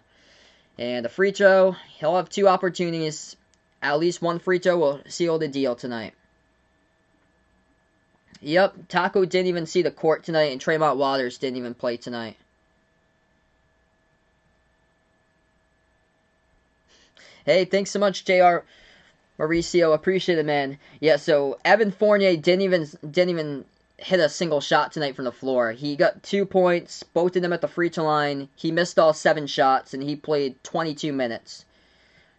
And the free throw, he'll have 2 opportunities. At least 1 free throw will seal the deal tonight. Yep, Taco didn't even see the court tonight, and Tremont Waters didn't even play tonight. Hey, thanks so much, JR Mauricio, appreciate it, man. Yeah, so Evan Fournier didn't even hit a single shot tonight from the floor. He got 2 points, both of them at the free throw line. He missed all 7 shots, and he played 22 minutes.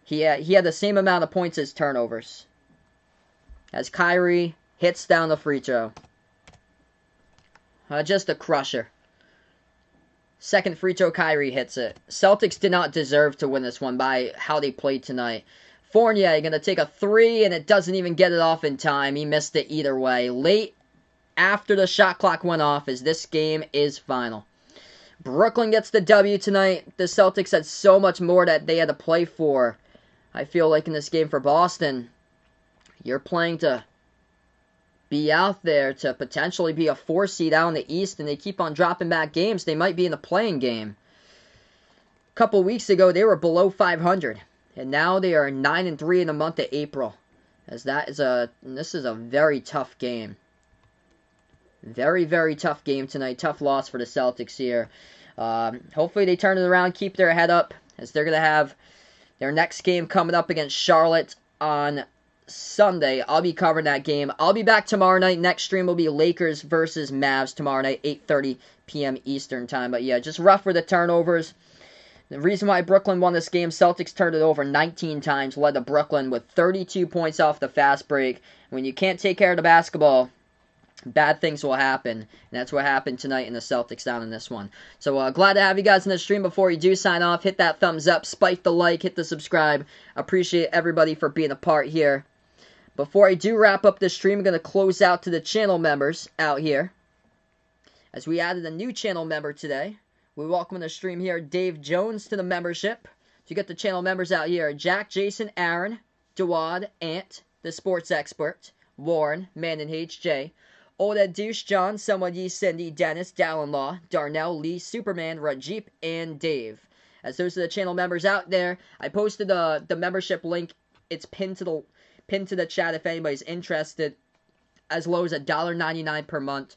He had the same amount of points as turnovers. As Kyrie hits down the free throw. Just a crusher. Second free throw, Kyrie hits it. Celtics did not deserve to win this one by how they played tonight. Fournier going to take a 3, and it doesn't even get it off in time. He missed it either way. Late after the shot clock went off, as this game is final. Brooklyn gets the W tonight. The Celtics had so much more that they had to play for. I feel like in this game for Boston, you're playing to be out there to potentially be a 4 seed out in the East, and they keep on dropping back games. They might be in the playing game. A couple weeks ago, they were below 500, and now they are 9-3 in the month of April. As this is a very tough game. Very, very tough game tonight. Tough loss for the Celtics here. Hopefully they turn it around, keep their head up, as they're going to have their next game coming up against Charlotte on Sunday. I'll be covering that game. I'll be back tomorrow night. Next stream will be Lakers versus Mavs tomorrow night, 8:30 p.m. Eastern time. But yeah, just rough with the turnovers. The reason why Brooklyn won this game, Celtics turned it over 19 times, led to Brooklyn with 32 points off the fast break. When you can't take care of the basketball, bad things will happen. And that's what happened tonight in the Celtics down in this one. So glad to have you guys in the stream. Before you do sign off, hit that thumbs up, spike the like, hit the subscribe. Appreciate everybody for being a part here. Before I do wrap up this stream, I'm going to close out to the channel members out here. As we added a new channel member today. We welcome in the stream here Dave Jones to the membership. You get the channel members out here. Jack, Jason, Aaron, Dawad, Ant, the sports expert, Warren, Man and HJ, Oda, Douche, John, Someone Ye, Cindy, Dennis, Dallin Law, Darnell, Lee, Superman, Rajip, and Dave. As those are the channel members out there, I posted the membership link. It's pinned to the chat if anybody's interested. As low as $1.99 per month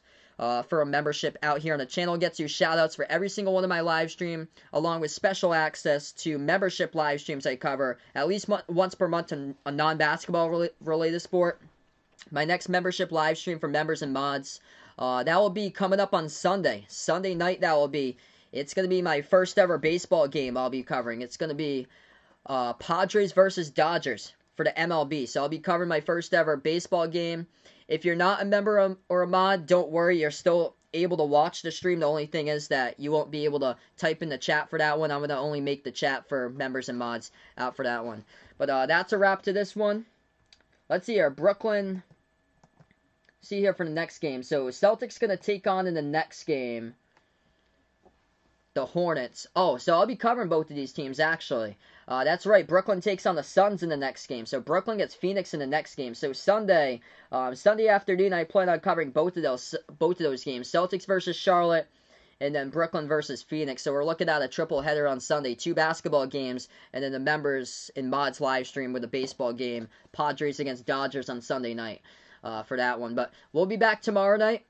for a membership out here on the channel. Gets you shout-outs for every single one of my live stream, along with special access to membership live streams I cover at least once per month in a non-basketball related sport. My next membership live stream for members and mods, that will be coming up on Sunday. Sunday night that will be. It's going to be my first ever baseball game I'll be covering. It's going to be Padres versus Dodgers for the MLB. So I'll be covering my first ever baseball game. If you're not a member or a mod, don't worry. You're still able to watch the stream. The only thing is that you won't be able to type in the chat for that one. I'm going to only make the chat for members and mods out for that one. But that's a wrap to this one. Let's see here. Brooklyn. See here for the next game. So Celtics going to take on in the next game the Hornets. Oh, so I'll be covering both of these teams, actually. That's right. Brooklyn takes on the Suns in the next game. So Brooklyn gets Phoenix in the next game. So Sunday afternoon, I plan on covering both of those games. Celtics versus Charlotte, and then Brooklyn versus Phoenix. So we're looking at a triple header on Sunday. 2 basketball games, and then the members and mods live stream with a baseball game. Padres against Dodgers on Sunday night for that one. But we'll be back tomorrow night.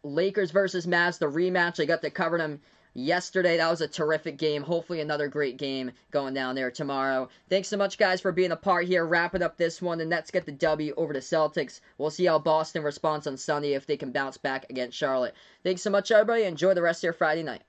Lakers versus Mavs, the rematch. I got to cover them yesterday. That was a terrific game. Hopefully another great game going down there tomorrow. Thanks so much, guys, for being a part here. Wrapping up this one. The Nets get the W over the Celtics. We'll see how Boston responds on Sunday if they can bounce back against Charlotte. Thanks so much, everybody. Enjoy the rest of your Friday night.